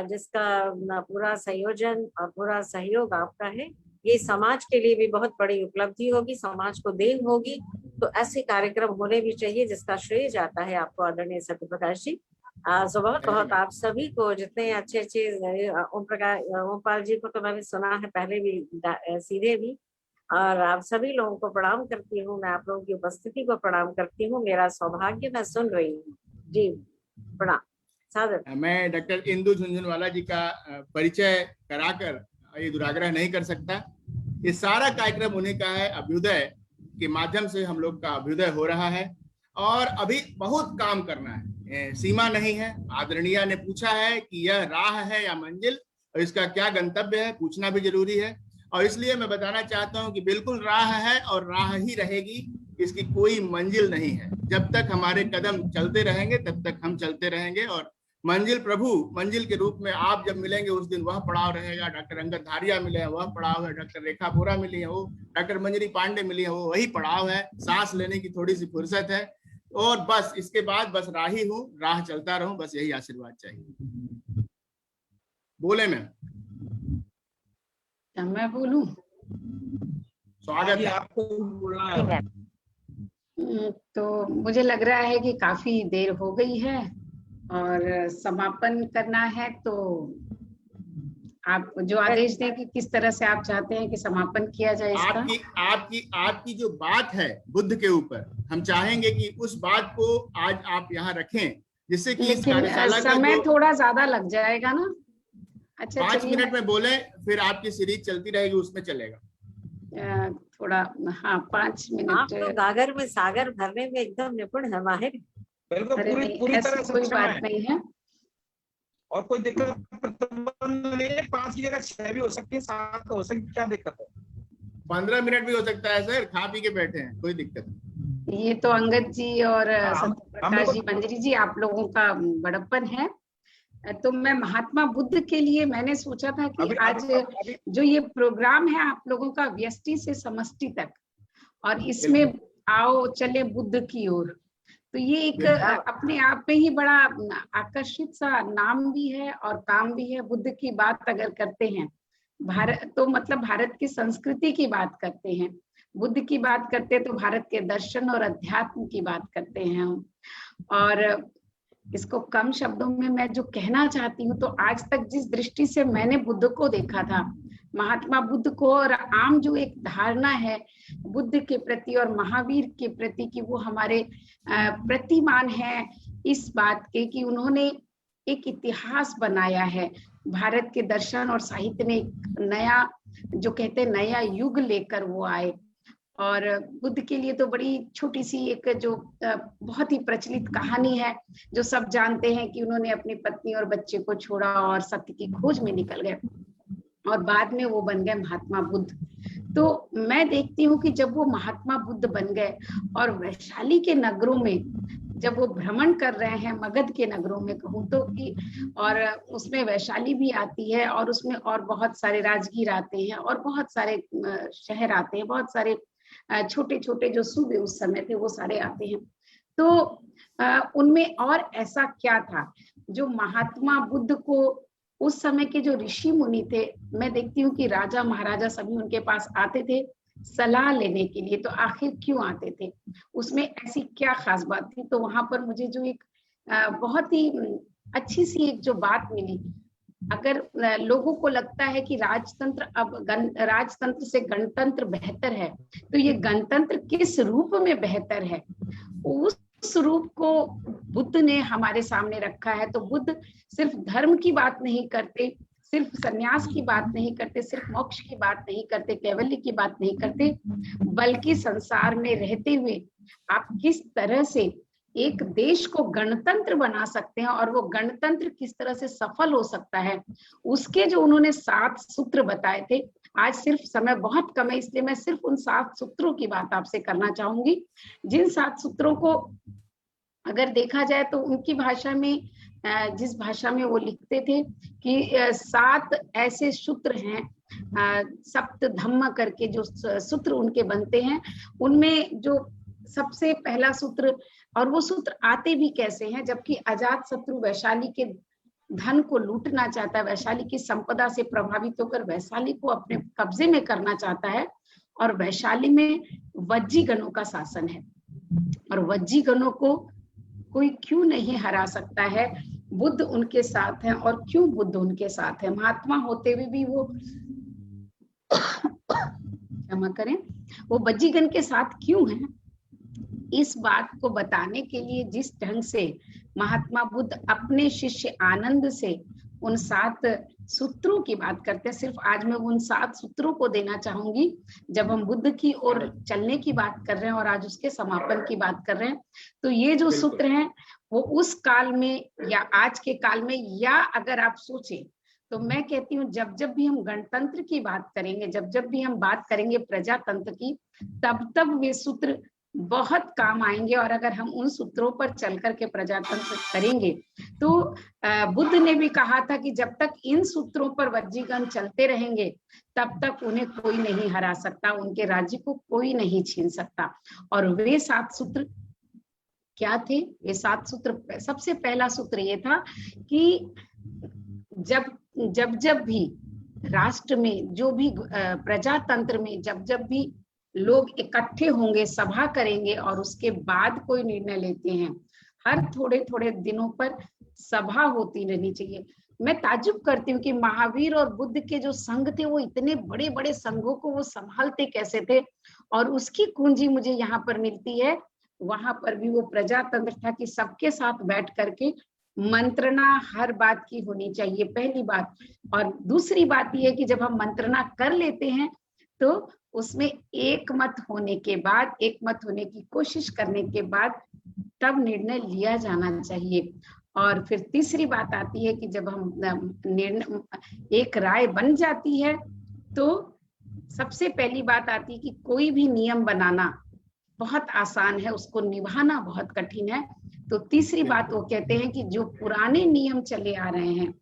जिसका पूरा संयोजन और पूरा सहयोग आपका है। ये समाज के लिए भी बहुत बड़ी उपलब्धि होगी, समाज को देन होगी। तो ऐसे कार्यक्रम होने भी चाहिए, जिसका श्रेय जाता है आपको आदरणीय सत्यप्रकाश जी। सो बहुत बहुत आप सभी को, जितने अच्छे अच्छे ओमपाल जी को तो मैंने सुना है पहले भी सीधे भी, और आप सभी लोगों को प्रणाम करती हूँ। मैं आप लोगों की उपस्थिति को प्रणाम करती हूँ। मेरा सौभाग्य, मैं सुन रही हूँ जी, प्रणाम सादर। मैं डॉक्टर इंदु झुंझुनवाला जी का परिचय कराकर ये दुराग्रह नहीं कर सकता। ये सारा कार्यक्रम उन्हीं का है, अभ्युदय के माध्यम से हम लोग का अभ्युदय हो रहा है, और अभी बहुत काम करना है, सीमा नहीं है। आदरणीय ने पूछा है कि यह राह है या मंजिल, और इसका क्या गंतव्य है, पूछना भी जरूरी है। और इसलिए मैं बताना चाहता हूं कि बिल्कुल राह है और राह ही रहेगी, इसकी कोई मंजिल नहीं है। जब तक हमारे कदम चलते रहेंगे तब तक हम चलते रहेंगे, और मंजिल प्रभु मंजिल के रूप में आप जब मिलेंगे उस दिन वह पड़ाव रहेगा। डॉक्टर अंगद धारिया मिले हैं, वह पड़ाव है। डॉक्टर रेखा बोरा मिली है, वो डॉक्टर मंजरी पांडे मिली है, वो वही पड़ाव है। सांस लेने की थोड़ी सी फुर्सत है, और बस इसके बाद बस राही हूँ, राह चलता रहूं, बस यही आशीर्वाद चाहिए। बोले मैं बोलूं? स्वागत है आपको बोलना है। तो मुझे लग रहा है कि काफी देर हो गई है और समापन करना है, तो आप जो आदेश दें कि किस तरह से आप चाहते हैं कि समापन किया जाए इसका। आपकी जो बात है बुद्ध के ऊपर, हम चाहेंगे कि उस बात को आज आप यहाँ रखें, जिससे कि इस कार्यशाला का समय थोड़ा ज्यादा लग जाएगा ना। अच्छा 5 मिनट में बोले, फिर आपकी सीरीज चलती रहेगी, उसमें चलेगा थोड़ा। हाँ 5 मिनट। आप तो गागर में सागर भरने में एकदम निपुण है, माहिर। पूरी तरह से कोई बात नहीं है और कोई दिक्कत नहीं है। 5 की जगह 6 भी हो सकती है, 7 हो सकती है, क्या दिक्कत है? 15 मिनट भी हो सकता है सर, खा पी के बैठे हैं, कोई दिक्कत नहीं। ये तो अंगद जी और सत्यप्रकाश जी, मंजरी जी, आप लोगों का बड़प्पन है। तो मैं महात्मा बुद्ध के लिए मैंने सोचा था कि आज जो ये प्रोग्राम है आप लोगों का व्यष्टि से समष्टि तक, और इसमें आओ चले बुद्ध की ओर, तो ये एक अपने आप में ही बड़ा आकर्षित सा नाम भी है और काम भी है। बुद्ध की बात अगर करते हैं भारत, तो मतलब भारत की संस्कृति की बात करते हैं, बुद्ध की बात करते हैं तो भारत के दर्शन और अध्यात्म की बात करते हैं हम। और इसको कम शब्दों में मैं जो कहना चाहती हूँ, तो आज तक जिस दृष्टि से मैंने बुद्ध को देखा था, महात्मा बुद्ध को, और आम जो एक धारणा है बुद्ध के प्रति और महावीर के प्रति कि वो हमारे प्रतिमान है इस बात के कि उन्होंने एक इतिहास बनाया है। भारत के दर्शन और साहित्य में एक नया, जो कहते हैं नया युग लेकर वो आए। और बुद्ध के लिए तो बड़ी छोटी सी एक जो बहुत ही प्रचलित कहानी है, जो सब जानते हैं कि उन्होंने अपनी पत्नी और बच्चे को छोड़ा और सत्य की खोज में निकल गए, और बाद में वो बन गए महात्मा बुद्ध। तो मैं देखती हूँ कि जब वो महात्मा बुद्ध बन गए और वैशाली के नगरों में जब वो भ्रमण कर रहे हैं, मगध के नगरों में कहूँ तो कि, और उसमें वैशाली भी आती है और उसमें और बहुत सारे राजगीर आते हैं और बहुत सारे शहर आते हैं, बहुत सारे छोटे छोटे जो सूबे उस समय थे वो सारे आते हैं। तो उनमें और ऐसा क्या था जो महात्मा बुद्ध को, उस समय के जो ऋषि मुनि थे, मैं देखती हूँ कि राजा महाराजा सभी उनके पास आते थे सलाह लेने के लिए। तो आखिर क्यों आते थे, उसमें ऐसी क्या खास बात थी? तो वहां पर मुझे जो एक बहुत ही अच्छी सी एक जो बात मिली, अगर लोगों को लगता है कि राजतंत्र अब राजतंत्र से गणतंत्र बेहतर है, तो ये गणतंत्र किस रूप में बेहतर है, उस रूप को बुद्ध ने हमारे सामने रखा है। तो बुद्ध सिर्फ धर्म की बात नहीं करते, सिर्फ सन्यास की बात नहीं करते, सिर्फ मोक्ष की बात नहीं करते, कैवल्य की बात नहीं करते, बल्कि संसार में रहते हुए आप किस तरह से एक देश को गणतंत्र बना सकते हैं और वो गणतंत्र किस तरह से सफल हो सकता है, उसके जो उन्होंने 7 सूत्र बताए थे। आज सिर्फ समय बहुत कम है, इसलिए मैं सिर्फ उन 7 सूत्रों की बात आपसे करना चाहूंगी, जिन 7 सूत्रों को अगर देखा जाए तो उनकी भाषा में, जिस भाषा में वो लिखते थे कि 7 ऐसे सूत्र हैं, सप्त धम्म करके जो सूत्र उनके बनते हैं, उनमें जो सबसे पहला सूत्र, और वो सूत्र आते भी कैसे हैं, जबकि अजात शत्रु वैशाली के धन को लूटना चाहता है, वैशाली की संपदा से प्रभावित होकर वैशाली को अपने कब्जे में करना चाहता है, और वैशाली में वज्जीगणों का शासन है, और वज्जीगणों को कोई क्यों नहीं हरा सकता है, बुद्ध उनके साथ हैं। और क्यों बुद्ध उनके साथ है, महात्मा होते हुए भी वो क्षमा करें, वो वज्जीगण के साथ क्यों हैं, इस बात को बताने के लिए जिस ढंग से महात्मा बुद्ध अपने शिष्य आनंद से उन 7 सूत्रों की बात करते हैं, सिर्फ आज मैं उन 7 सूत्रों को देना चाहूंगी। जब हम बुद्ध की ओर चलने की बात कर रहे हैं और आज उसके समापन की बात कर रहे हैं, तो ये जो सूत्र हैं वो उस काल में या आज के काल में, या अगर आप सोचें तो मैं कहती हूँ जब जब भी हम गणतंत्र की बात करेंगे, जब जब भी हम बात करेंगे प्रजातंत्र की, तब तब वे सूत्र बहुत काम आएंगे। और अगर हम उन सूत्रों पर चल करके प्रजातंत्र करेंगे, तो बुद्ध ने भी कहा था कि जब तक इन सूत्रों पर वज्जीगण चलते रहेंगे तब तक उन्हें कोई नहीं हरा सकता, उनके राज्य को कोई नहीं छीन सकता। और वे 7 सूत्र क्या थे? वे 7 सूत्र, सबसे पहला सूत्र ये था कि जब भी राष्ट्र में, जो भी प्रजातंत्र में जब भी लोग इकट्ठे होंगे, सभा करेंगे और उसके बाद कोई निर्णय लेते हैं, हर थोड़े थोड़े दिनों पर सभा होती रहनी चाहिए। मैं ताज्जुब करती हूँ कि महावीर और बुद्ध के जो संघ थे वो इतने बड़े बड़े संघों को वो संभालते कैसे थे, और उसकी कुंजी मुझे यहाँ पर मिलती है। वहां पर भी वो प्रजातंत्र था कि सबके साथ बैठ करके मंत्रणा हर बात की होनी चाहिए, पहली बात। और दूसरी बात यह कि जब हम मंत्रणा कर लेते हैं तो उसमें एक मत होने के बाद, एक मत होने की कोशिश करने के बाद तब निर्णय लिया जाना चाहिए। और फिर तीसरी बात आती है कि जब हम निर्णय एक राय बन जाती है तो सबसे पहली बात आती है कि कोई भी नियम बनाना बहुत आसान है, उसको निभाना बहुत कठिन है। तो तीसरी बात वो कहते हैं कि जो पुराने नियम चले आ रहे हैं,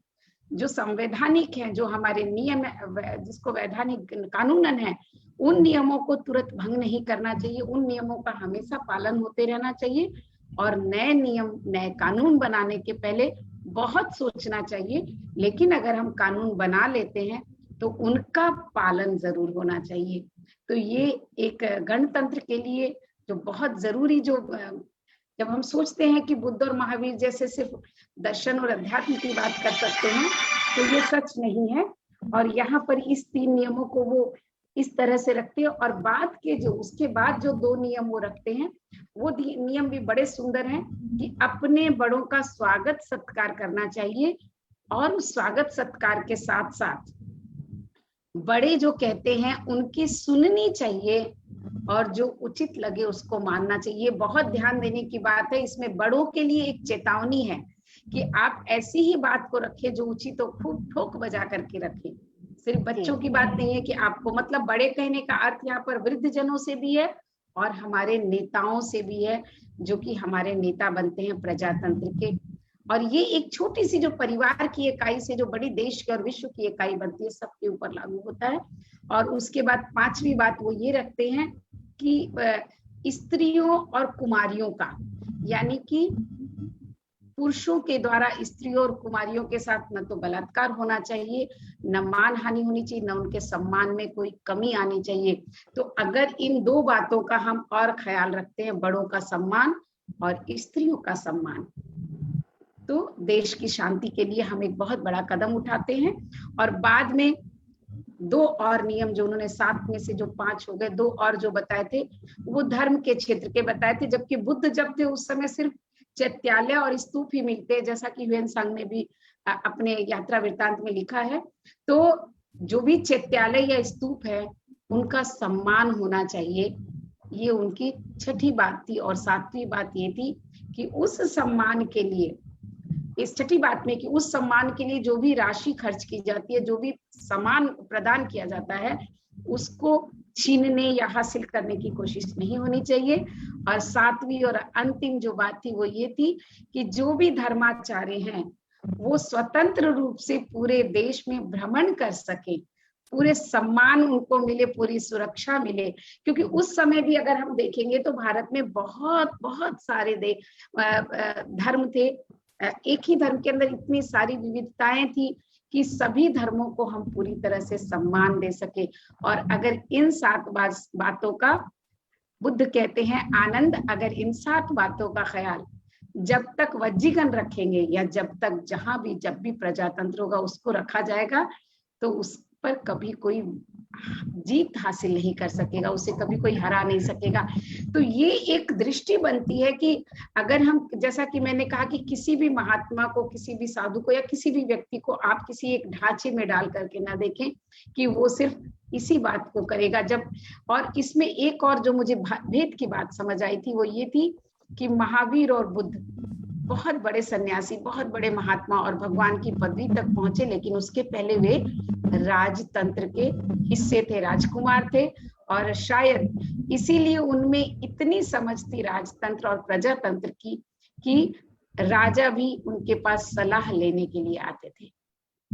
जो संवैधानिक हैं, जो हमारे नियम जिसको वैधानिक कानूनन है, उन नियमों को तुरंत भंग नहीं करना चाहिए, उन नियमों का हमेशा पालन होते रहना चाहिए। और नए नियम, नए कानून बनाने के पहले बहुत सोचना चाहिए, लेकिन अगर हम कानून बना लेते हैं तो उनका पालन जरूर होना चाहिए। तो ये एक गणतंत्र के लिए जो बहुत जरूरी, जो जब हम सोचते हैं कि बुद्ध और महावीर जैसे सिर्फ दर्शन और अध्यात्म की बात कर सकते हैं तो ये सच नहीं है। और यहाँ पर इस 3 नियमों को वो इस तरह से रखते हैं। और बाद के जो उसके बाद जो 2 नियम वो रखते हैं, वो नियम भी बड़े सुंदर हैं कि अपने बड़ों का स्वागत सत्कार करना चाहिए, और उस स्वागत सत्कार के साथ साथ बड़े जो कहते हैं उनकी सुननी चाहिए, और जो उचित लगे उसको मानना चाहिए। बहुत ध्यान देने की बात है, इसमें बड़ों के लिए एक चेतावनी है कि आप ऐसी ही बात को रखें जो उचित हो, खूब ठोक बजा करके रखें। सिर्फ बच्चों की बात नहीं है कि आपको, मतलब बड़े कहने का अर्थ यहाँ पर वृद्ध जनों से भी है और हमारे नेताओं से भी है, जो कि हमारे नेता बनते हैं प्रजातंत्र के। और ये एक छोटी सी जो परिवार की इकाई से जो बड़ी देश की और विश्व की इकाई बनती है, सबके ऊपर लागू होता है। और उसके बाद 5वीं बात वो ये रखते हैं कि स्त्रियों और कुमारियों का, यानी कि पुरुषों के द्वारा स्त्रियों और कुमारियों के साथ न तो बलात्कार होना चाहिए, न मान हानि होनी चाहिए, न उनके सम्मान में कोई कमी आनी चाहिए। तो अगर इन 2 बातों का हम और ख्याल रखते हैं, बड़ों का सम्मान और स्त्रियों का सम्मान, तो देश की शांति के लिए हम एक बहुत बड़ा कदम उठाते हैं। और बाद में 2 और नियम जो उन्होंने 7 में से जो 5 हो गए, 2 और जो बताए थे वो धर्म के क्षेत्र के बताए थे। जबकि बुद्ध जब थे उस समय सिर्फ चैत्यालय और स्तूप ही मिलते हैं, जैसा कि ह्वेनसांग ने भी अपने यात्रा वृत्तांत में लिखा है। तो जो भी चैत्यालय या स्तूप है उनका सम्मान होना चाहिए, ये उनकी 6ठी बात थी। और 7वीं बात ये थी कि उस सम्मान के लिए, इस 6ठी बात में कि उस सम्मान के लिए जो भी राशि खर्च की जाती है, जो भी सम्मान प्रदान किया जाता है, उसको छीनने या हासिल करने की कोशिश नहीं होनी चाहिए। और 7वीं और अंतिम जो बात थी वो ये थी कि जो भी धर्माचार्य हैं वो स्वतंत्र रूप से पूरे देश में भ्रमण कर सके, पूरे सम्मान उनको मिले, पूरी सुरक्षा मिले। क्योंकि उस समय भी अगर हम देखेंगे तो भारत में बहुत बहुत सारे धर्म थे, एक ही धर्म के अंदर इतनी सारी विविधताएं थी कि सभी धर्मों को हम पूरी तरह से सम्मान दे सके। और अगर इन 7 बातों का, बुद्ध कहते हैं आनंद, अगर इन 7 बातों का ख्याल जब तक वज्जीगण रखेंगे, या जब तक जब भी प्रजातंत्र होगा उसको रखा जाएगा, तो उस पर कभी कोई जीत हासिल नहीं कर सकेगा, उसे कभी कोई हरा नहीं सकेगा। तो ये एक दृष्टि बनती है कि अगर हम, जैसा कि मैंने कहा कि किसी भी महात्मा को, किसी भी साधु को या किसी भी व्यक्ति को आप किसी एक ढांचे में डाल करके ना देखें कि वो सिर्फ इसी बात को करेगा। जब, और इसमें एक और जो मुझे भेद की बात समझ आई थी वो ये थी कि महावीर और बुद्ध बहुत बड़े सन्यासी, बहुत बड़े महात्मा और भगवान की पदवी तक पहुंचे, लेकिन उसके पहले वे राजतंत्र के हिस्से थे, राजकुमार थे। और शायद इसीलिए उनमें इतनी समझ थी राजतंत्र और प्रजातंत्र की कि राजा भी उनके पास सलाह लेने के लिए आते थे।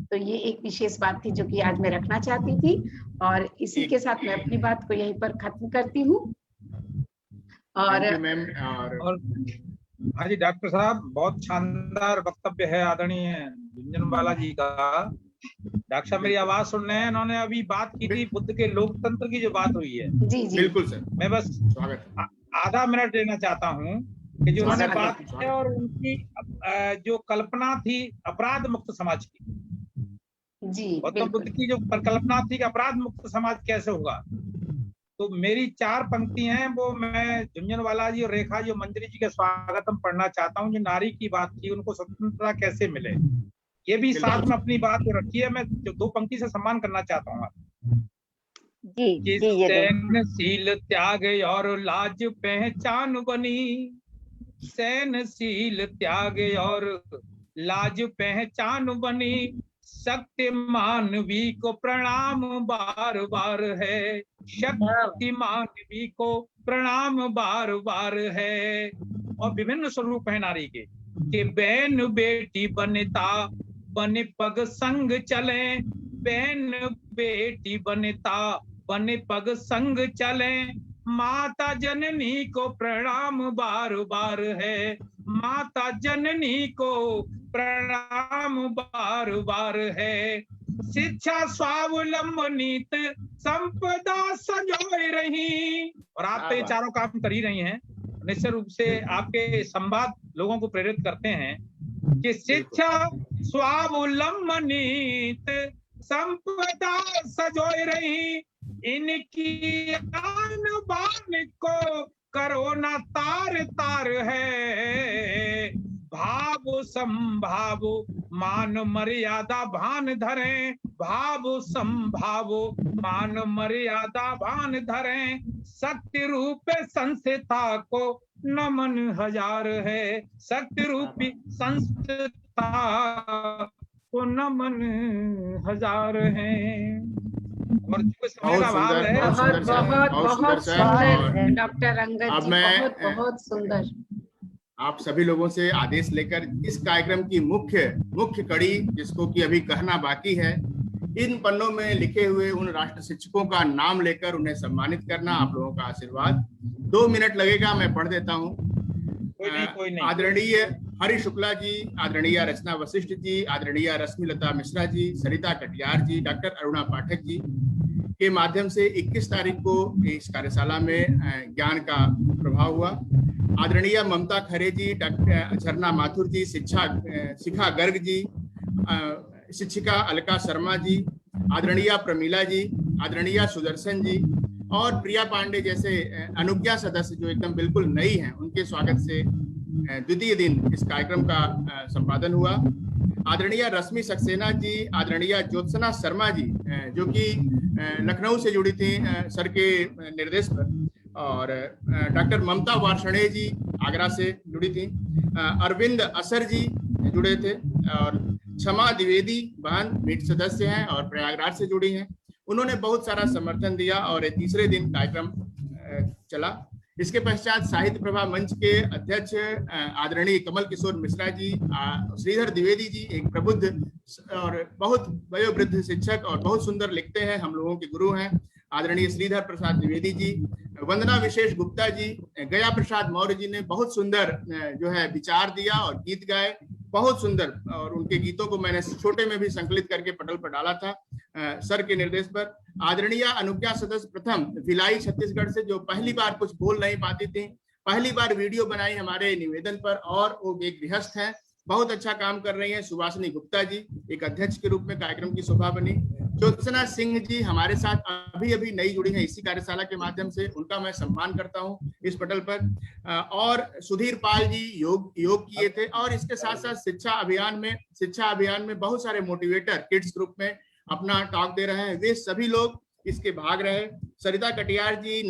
तो ये एक विशेष बात थी जो कि आज मैं रखना चाहती थी। और इसी के साथ मैं अपनी बात को यहीं पर खत्म करती हूँ। और हाँ जी डॉक्टर साहब, बहुत शानदार वक्तव्य है आदरणीय झुंझुनवाला जी का। डॉक्टर साहब मेरी आवाज सुन रहे हैं? इन्होंने अभी बात की थी बुद्ध के लोकतंत्र की जो बात हुई है। जी जी बिल्कुल सर। मैं बस आधा मिनट लेना चाहता हूँ कि जो उन्होंने बात की और उनकी जो कल्पना थी अपराध मुक्त समाज की, जी गौतम बुद्ध की जो कल्पना थी कि अपराध मुक्त समाज कैसे होगा, तो मेरी 4 पंक्ति हैं, वो मैं झुंझुनवाला जी और रेखा जी और मंजरी जी के स्वागतम पढ़ना चाहता हूँ। जो नारी की बात की, उनको स्वतंत्रता कैसे मिले, ये भी साथ में अपनी बात रखी है। मैं जो 2 पंक्ति से सम्मान करना चाहता हूँ जी सहनशील त्याग और लाज पहचान बनी, सहनशील त्याग और लाज पहचान बनी, शक्ति मानवी को प्रणाम बार बार है, शक्ति मानवी को प्रणाम बार बार है। और विभिन्न स्वरूप है नारी के, कि बहन बेटी बनता बने पग संग चले, बहन बेटी बनता बने पग संग चले, माता जननी को प्रणाम बार बार है, माता जननी को प्रणाम बार बार है। शिक्षा स्वावलंबनित संपदा संजोए रही, और आप तो ये चारों काम कर ही रही हैं, निश्चित रूप से आपके संवाद लोगों को प्रेरित करते हैं कि शिक्षा स्वावलंबनित संपदा सजोए रही, इनकी आन बान को करो ना तार तार है, भाव संभाव मान मर्यादा भान धरें, भाव संभाव मान मर्यादा भान धरें, शक्ति रूप संस्था को नमन हजार है, शक्ति रूपी संस्था को नमन हजार है। और जो समय का भाव है, बहुत बहुत बहुत सुंदर डॉक्टर अंगद जी, बहुत बहुत सुंदर। आप सभी लोगों से आदेश लेकर इस कार्यक्रम की मुख्य कड़ी, जिसको कि अभी कहना बाकी है, इन पन्नों में लिखे हुए उन राष्ट्र शिक्षकों का नाम लेकर उन्हें सम्मानित करना, आप लोगों का आशीर्वाद। 2 मिनट लगेगा, मैं पढ़ देता हूँ। आदरणीय हरि शुक्ला जी, आदरणीय रचना वशिष्ठ जी, आदरणीय रश्मिलता मिश्रा जी, सरिता कटियार जी, डॉक्टर अरुणा पाठक जी के माध्यम से 21 तारीख को इस कार्यशाला में ज्ञान का प्रभाव हुआ। आदरणीय ममता खरे जी, डॉक्टर झरना माथुर जी, शिखा गर्ग जी, शिक्षिका अलका शर्मा जी, आदरणीय प्रमीला जी, आदरणीय सुदर्शन जी और प्रिया पांडे जैसे अनुज्ञा सदस्य जो एकदम बिल्कुल नई हैं, उनके स्वागत से द्वितीय दिन इस कार्यक्रम का संपादन हुआ। आदरणीय रश्मि सक्सेना जी, आदरणीय ज्योत्सना शर्मा जी जो कि लखनऊ से जुड़ी थी सर के निर्देश पर, और डॉक्टर ममता वार्षणे जी आगरा से जुड़ी थी, अरविंद असर जी जुड़े थे, और क्षमा द्विवेदी बहन मीट सदस्य हैं और प्रयागराज से जुड़ी हैं। उन्होंने बहुत सारा समर्थन दिया और तीसरे दिन कार्यक्रम चला। इसके पश्चात साहित्य प्रभा मंच के अध्यक्ष आदरणीय कमल किशोर मिश्रा जी, श्रीधर द्विवेदी जी एक प्रबुद्ध और बहुत वयोवृद्ध शिक्षक और बहुत सुंदर लिखते हैं, हम लोगों के गुरु हैं, आदरणीय श्रीधर प्रसाद द्विवेदी जी, वंदना विशेष गुप्ता जी, गया प्रसाद मौर्य जी ने बहुत सुंदर जो है विचार दिया और गीत गाए, बहुत सुंदर, और उनके गीतों को मैंने छोटे में भी संकलित करके पटल पर डाला था सर के निर्देश पर। आदरणीय अनुज्ञा सदस्य प्रथम भिलाई छत्तीसगढ़ से, जो पहली बार कुछ बोल नहीं पाती थी, पहली बार वीडियो बनाई हमारे निवेदन पर, और वो एक गृहस्थ है, बहुत अच्छा काम कर रही हैं। सुभाषिनी गुप्ता जी एक अध्यक्ष के रूप में कार्यक्रम की शोभा बनी। ज्योत्सना सिंह जी हमारे साथ अभी नई जुड़ी हैं इसी कार्यशाला के माध्यम से, उनका मैं सम्मान करता हूं इस पटल पर। और सुधीर पाल जी योग किए थे, और इसके साथ साथ शिक्षा अभियान में बहुत सारे मोटिवेटर किड्स ग्रुप में अपना टॉक दे रहे हैं, वे सभी लोग इसके भाग रहे। सरिता कटियार जी,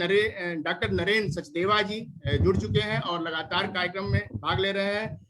डॉक्टर नरेंद्र सचदेवा जी जुड़ चुके हैं और लगातार कार्यक्रम में भाग ले रहे हैं।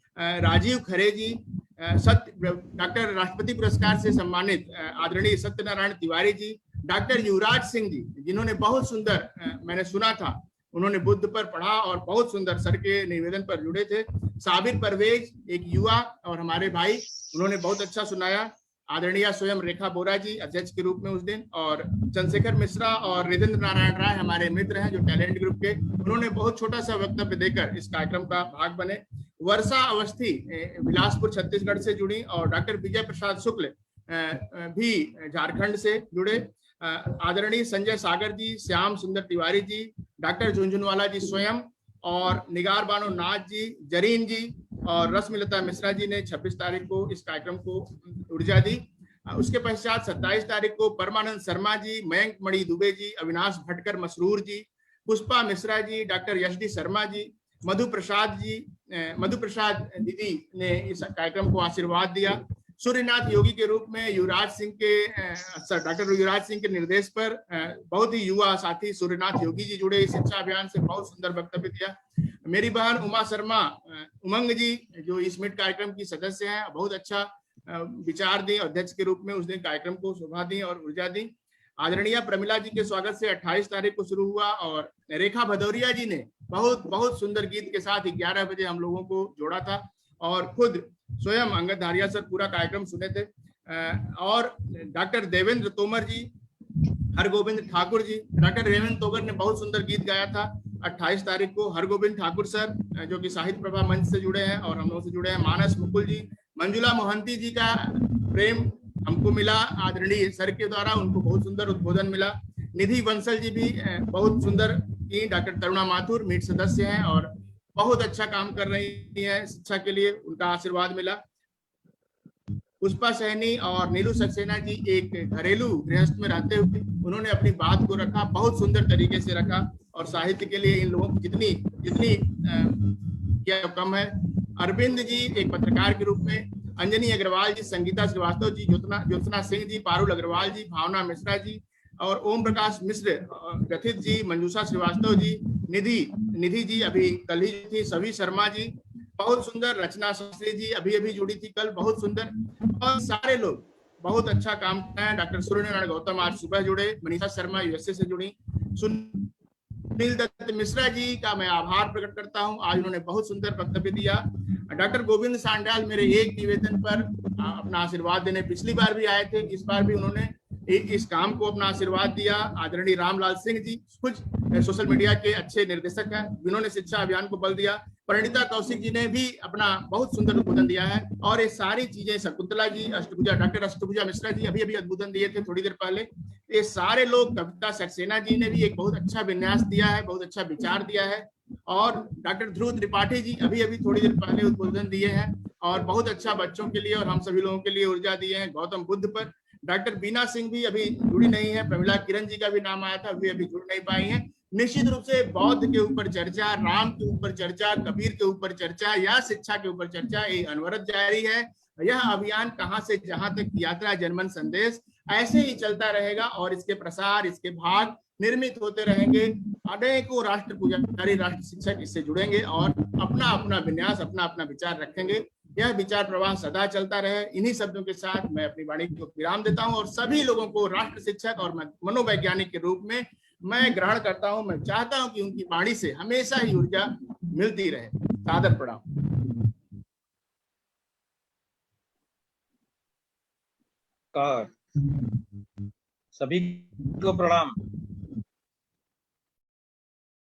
राजीव खरे जी, डॉक्टर राष्ट्रपति पुरस्कार से सम्मानित आदरणीय सत्यनारायण तिवारी जी, डॉक्टर युवराज सिंह जी जिन्होंने बहुत सुंदर, मैंने सुना था उन्होंने बुद्ध पर पढ़ा और बहुत सुंदर सर के निवेदन पर जुड़े थे। साबिर परवेज एक युवा और हमारे भाई, उन्होंने बहुत अच्छा सुनाया। आदरणीय स्वयं रेखा बोरा जी अध्यक्ष के रूप में उस दिन, और चंद्रशेखर मिश्रा और रिजेंद्र नारायण राय हमारे मित्र हैं जो टैलेंट ग्रुप के, उन्होंने बहुत छोटा सा वक्तव्य देकर इस कार्यक्रम का भाग बने। वर्षा अवस्थी बिलासपुर छत्तीसगढ़ से जुड़ी, और डॉक्टर विजय प्रसाद शुक्ल भी झारखंड से जुड़े। आदरणीय संजय सागर जी, श्याम सुंदर तिवारी जी, डॉक्टर झुंझुनवाला जी स्वयं, और निगार बानो नाथ जी, जरीन जी और रश्मिलता मिश्रा जी ने 26 तारीख को इस कार्यक्रम को ऊर्जा दी। उसके पश्चात 27 तारीख को परमानंद शर्मा जी, मयंक मणि दुबे जी, अविनाश भटकर मसरूर जी, पुष्पा मिश्रा जी, डॉक्टर यश डी शर्मा जी, मधु प्रसाद दीदी ने इस कार्यक्रम को आशीर्वाद दिया। सूर्यनाथ योगी के रूप में डॉक्टर युवराज सिंह के निर्देश पर बहुत ही युवा साथी सूर्यनाथ योगी जी जुड़े इस शिक्षा अभियान से, बहुत सुंदर वक्तव्य दिया। मेरी बहन उमा शर्मा उमंग जी जो इस मिट कार्यक्रम की सदस्य हैं, बहुत अच्छा विचार दी, अध्यक्ष के रूप में उस दिन कार्यक्रम को शोभा दी और ऊर्जा दी। आदरणीय प्रमिला जी के स्वागत से 28 तारीख को शुरू हुआ और रेखा भदौरिया जी ने बहुत सुंदर गीत के साथ 11 बजे हम लोगों को जोड़ा था और खुद स्वयं अंगद धारिया सर पूरा कार्यक्रम सुने थे। और डॉक्टर देवेंद्र तोमर जी, हरगोविंद ठाकुर जी, डॉक्टर रेवंत तोगर ने बहुत सुंदर गीत गाया था 28 तारीख को। हरगोविंद ठाकुर सर जो कि साहित्य प्रभा मंच से जुड़े हैं और हम लोग से जुड़े हैं। मानस मुकुल जी, मंजुला मोहंती जी का प्रेम हमको मिला आदरणीय सर के द्वारा, उनको बहुत सुंदर उद्बोधन मिला। निधि बंसल जी भी बहुत सुंदर की। डॉक्टर तरुणा माथुर मीट सदस्य हैं और बहुत अच्छा काम कर रही है शिक्षा के लिए, उनका आशीर्वाद मिला। पुष्पा सहनी और नीलू सक्सेना जी एक घरेलू गृहस्थ में रहते हुए उन्होंने अपनी बात को रखा, बहुत सुंदर तरीके से रखा और साहित्य के लिए इन लोगों की जितनी क्या कम है। अरविंद जी एक पत्रकार के रूप में, अंजनी अग्रवाल जी, संगीता श्रीवास्तव जी, ज्योत्सना सिंह जी, पारुल अग्रवाल जी, भावना मिश्रा जी और ओम प्रकाश मिश्र, गठित जी, मंजूषा श्रीवास्तव जी, निधि जी अभी कल ही थी, सभी शर्मा जी बहुत सुंदर, रचना शास्त्री जी अभी जुड़ी थी कल, बहुत सुंदर और सारे लोग बहुत अच्छा काम कर रहे हैं। डॉक्टर सूर्य नारायण गौतम आज सुबह जुड़े, मनीषा शर्मा यूएसए से जुड़ी, सुनील दत्त मिश्रा जी का मैं आभार प्रकट करता हूं, आज उन्होंने बहुत सुंदर वक्तव्य दिया। डॉक्टर गोविंद सांडाल मेरे एक निवेदन पर अपना आशीर्वाद देने पिछली बार भी आए थे, इस बार भी उन्होंने इस काम को अपना आशीर्वाद दिया। आदरणीय रामलाल सिंह जी कुछ सोशल मीडिया के अच्छे निर्देशक हैं, जिन्होंने शिक्षा अभियान को बल दिया। परिणीता कौशिक जी ने भी अपना बहुत सुंदर उद्बोधन दिया है और ये सारी चीजें, शकुंतला जी, डॉक्टर अष्टभुजा मिश्रा जी अभी उद्बोधन दिए थे थोड़ी देर पहले। ये सारे लोग, कविता सक्सेना जी ने भी एक बहुत अच्छा विन्यास दिया है, बहुत अच्छा विचार दिया है और डॉक्टर ध्रुव त्रिपाठी जी अभी थोड़ी देर पहले उद्बोधन दिए हैं और बहुत अच्छा बच्चों के लिए और हम सभी लोगों के लिए ऊर्जा दिए हैं। गौतम बुद्ध पर डॉक्टर बीना सिंह भी अभी जुड़ी नहीं है, प्रमिला किरण जी का भी नाम आया था, अभी जुड़ नहीं पाई है। निश्चित रूप से बौद्ध के ऊपर चर्चा, राम के ऊपर चर्चा, कबीर के ऊपर चर्चा या शिक्षा के ऊपर चर्चा, ये अनवरत जारी है। यह अभियान कहां से जहां तक यात्रा जनमन संदेश ऐसे ही चलता रहेगा और इसके प्रसार, इसके भाग निर्मित होते रहेंगे। अनेकों राष्ट्र पुजारी, राष्ट्र शिक्षक इससे जुड़ेंगे और अपना अपना विन्यास, अपना अपना विचार रखेंगे। यह विचार प्रवाह सदा चलता रहे। इन्हीं शब्दों के साथ मैं अपनी वाणी को विराम देता हूं और सभी लोगों को राष्ट्र शिक्षक और मनोवैज्ञानिक के रूप में मैं ग्रहण करता हूं। मैं चाहता हूं कि उनकी वाणी से हमेशा ही ऊर्जा मिलती रहे। सादर प्रणाम। सभी को प्रणाम।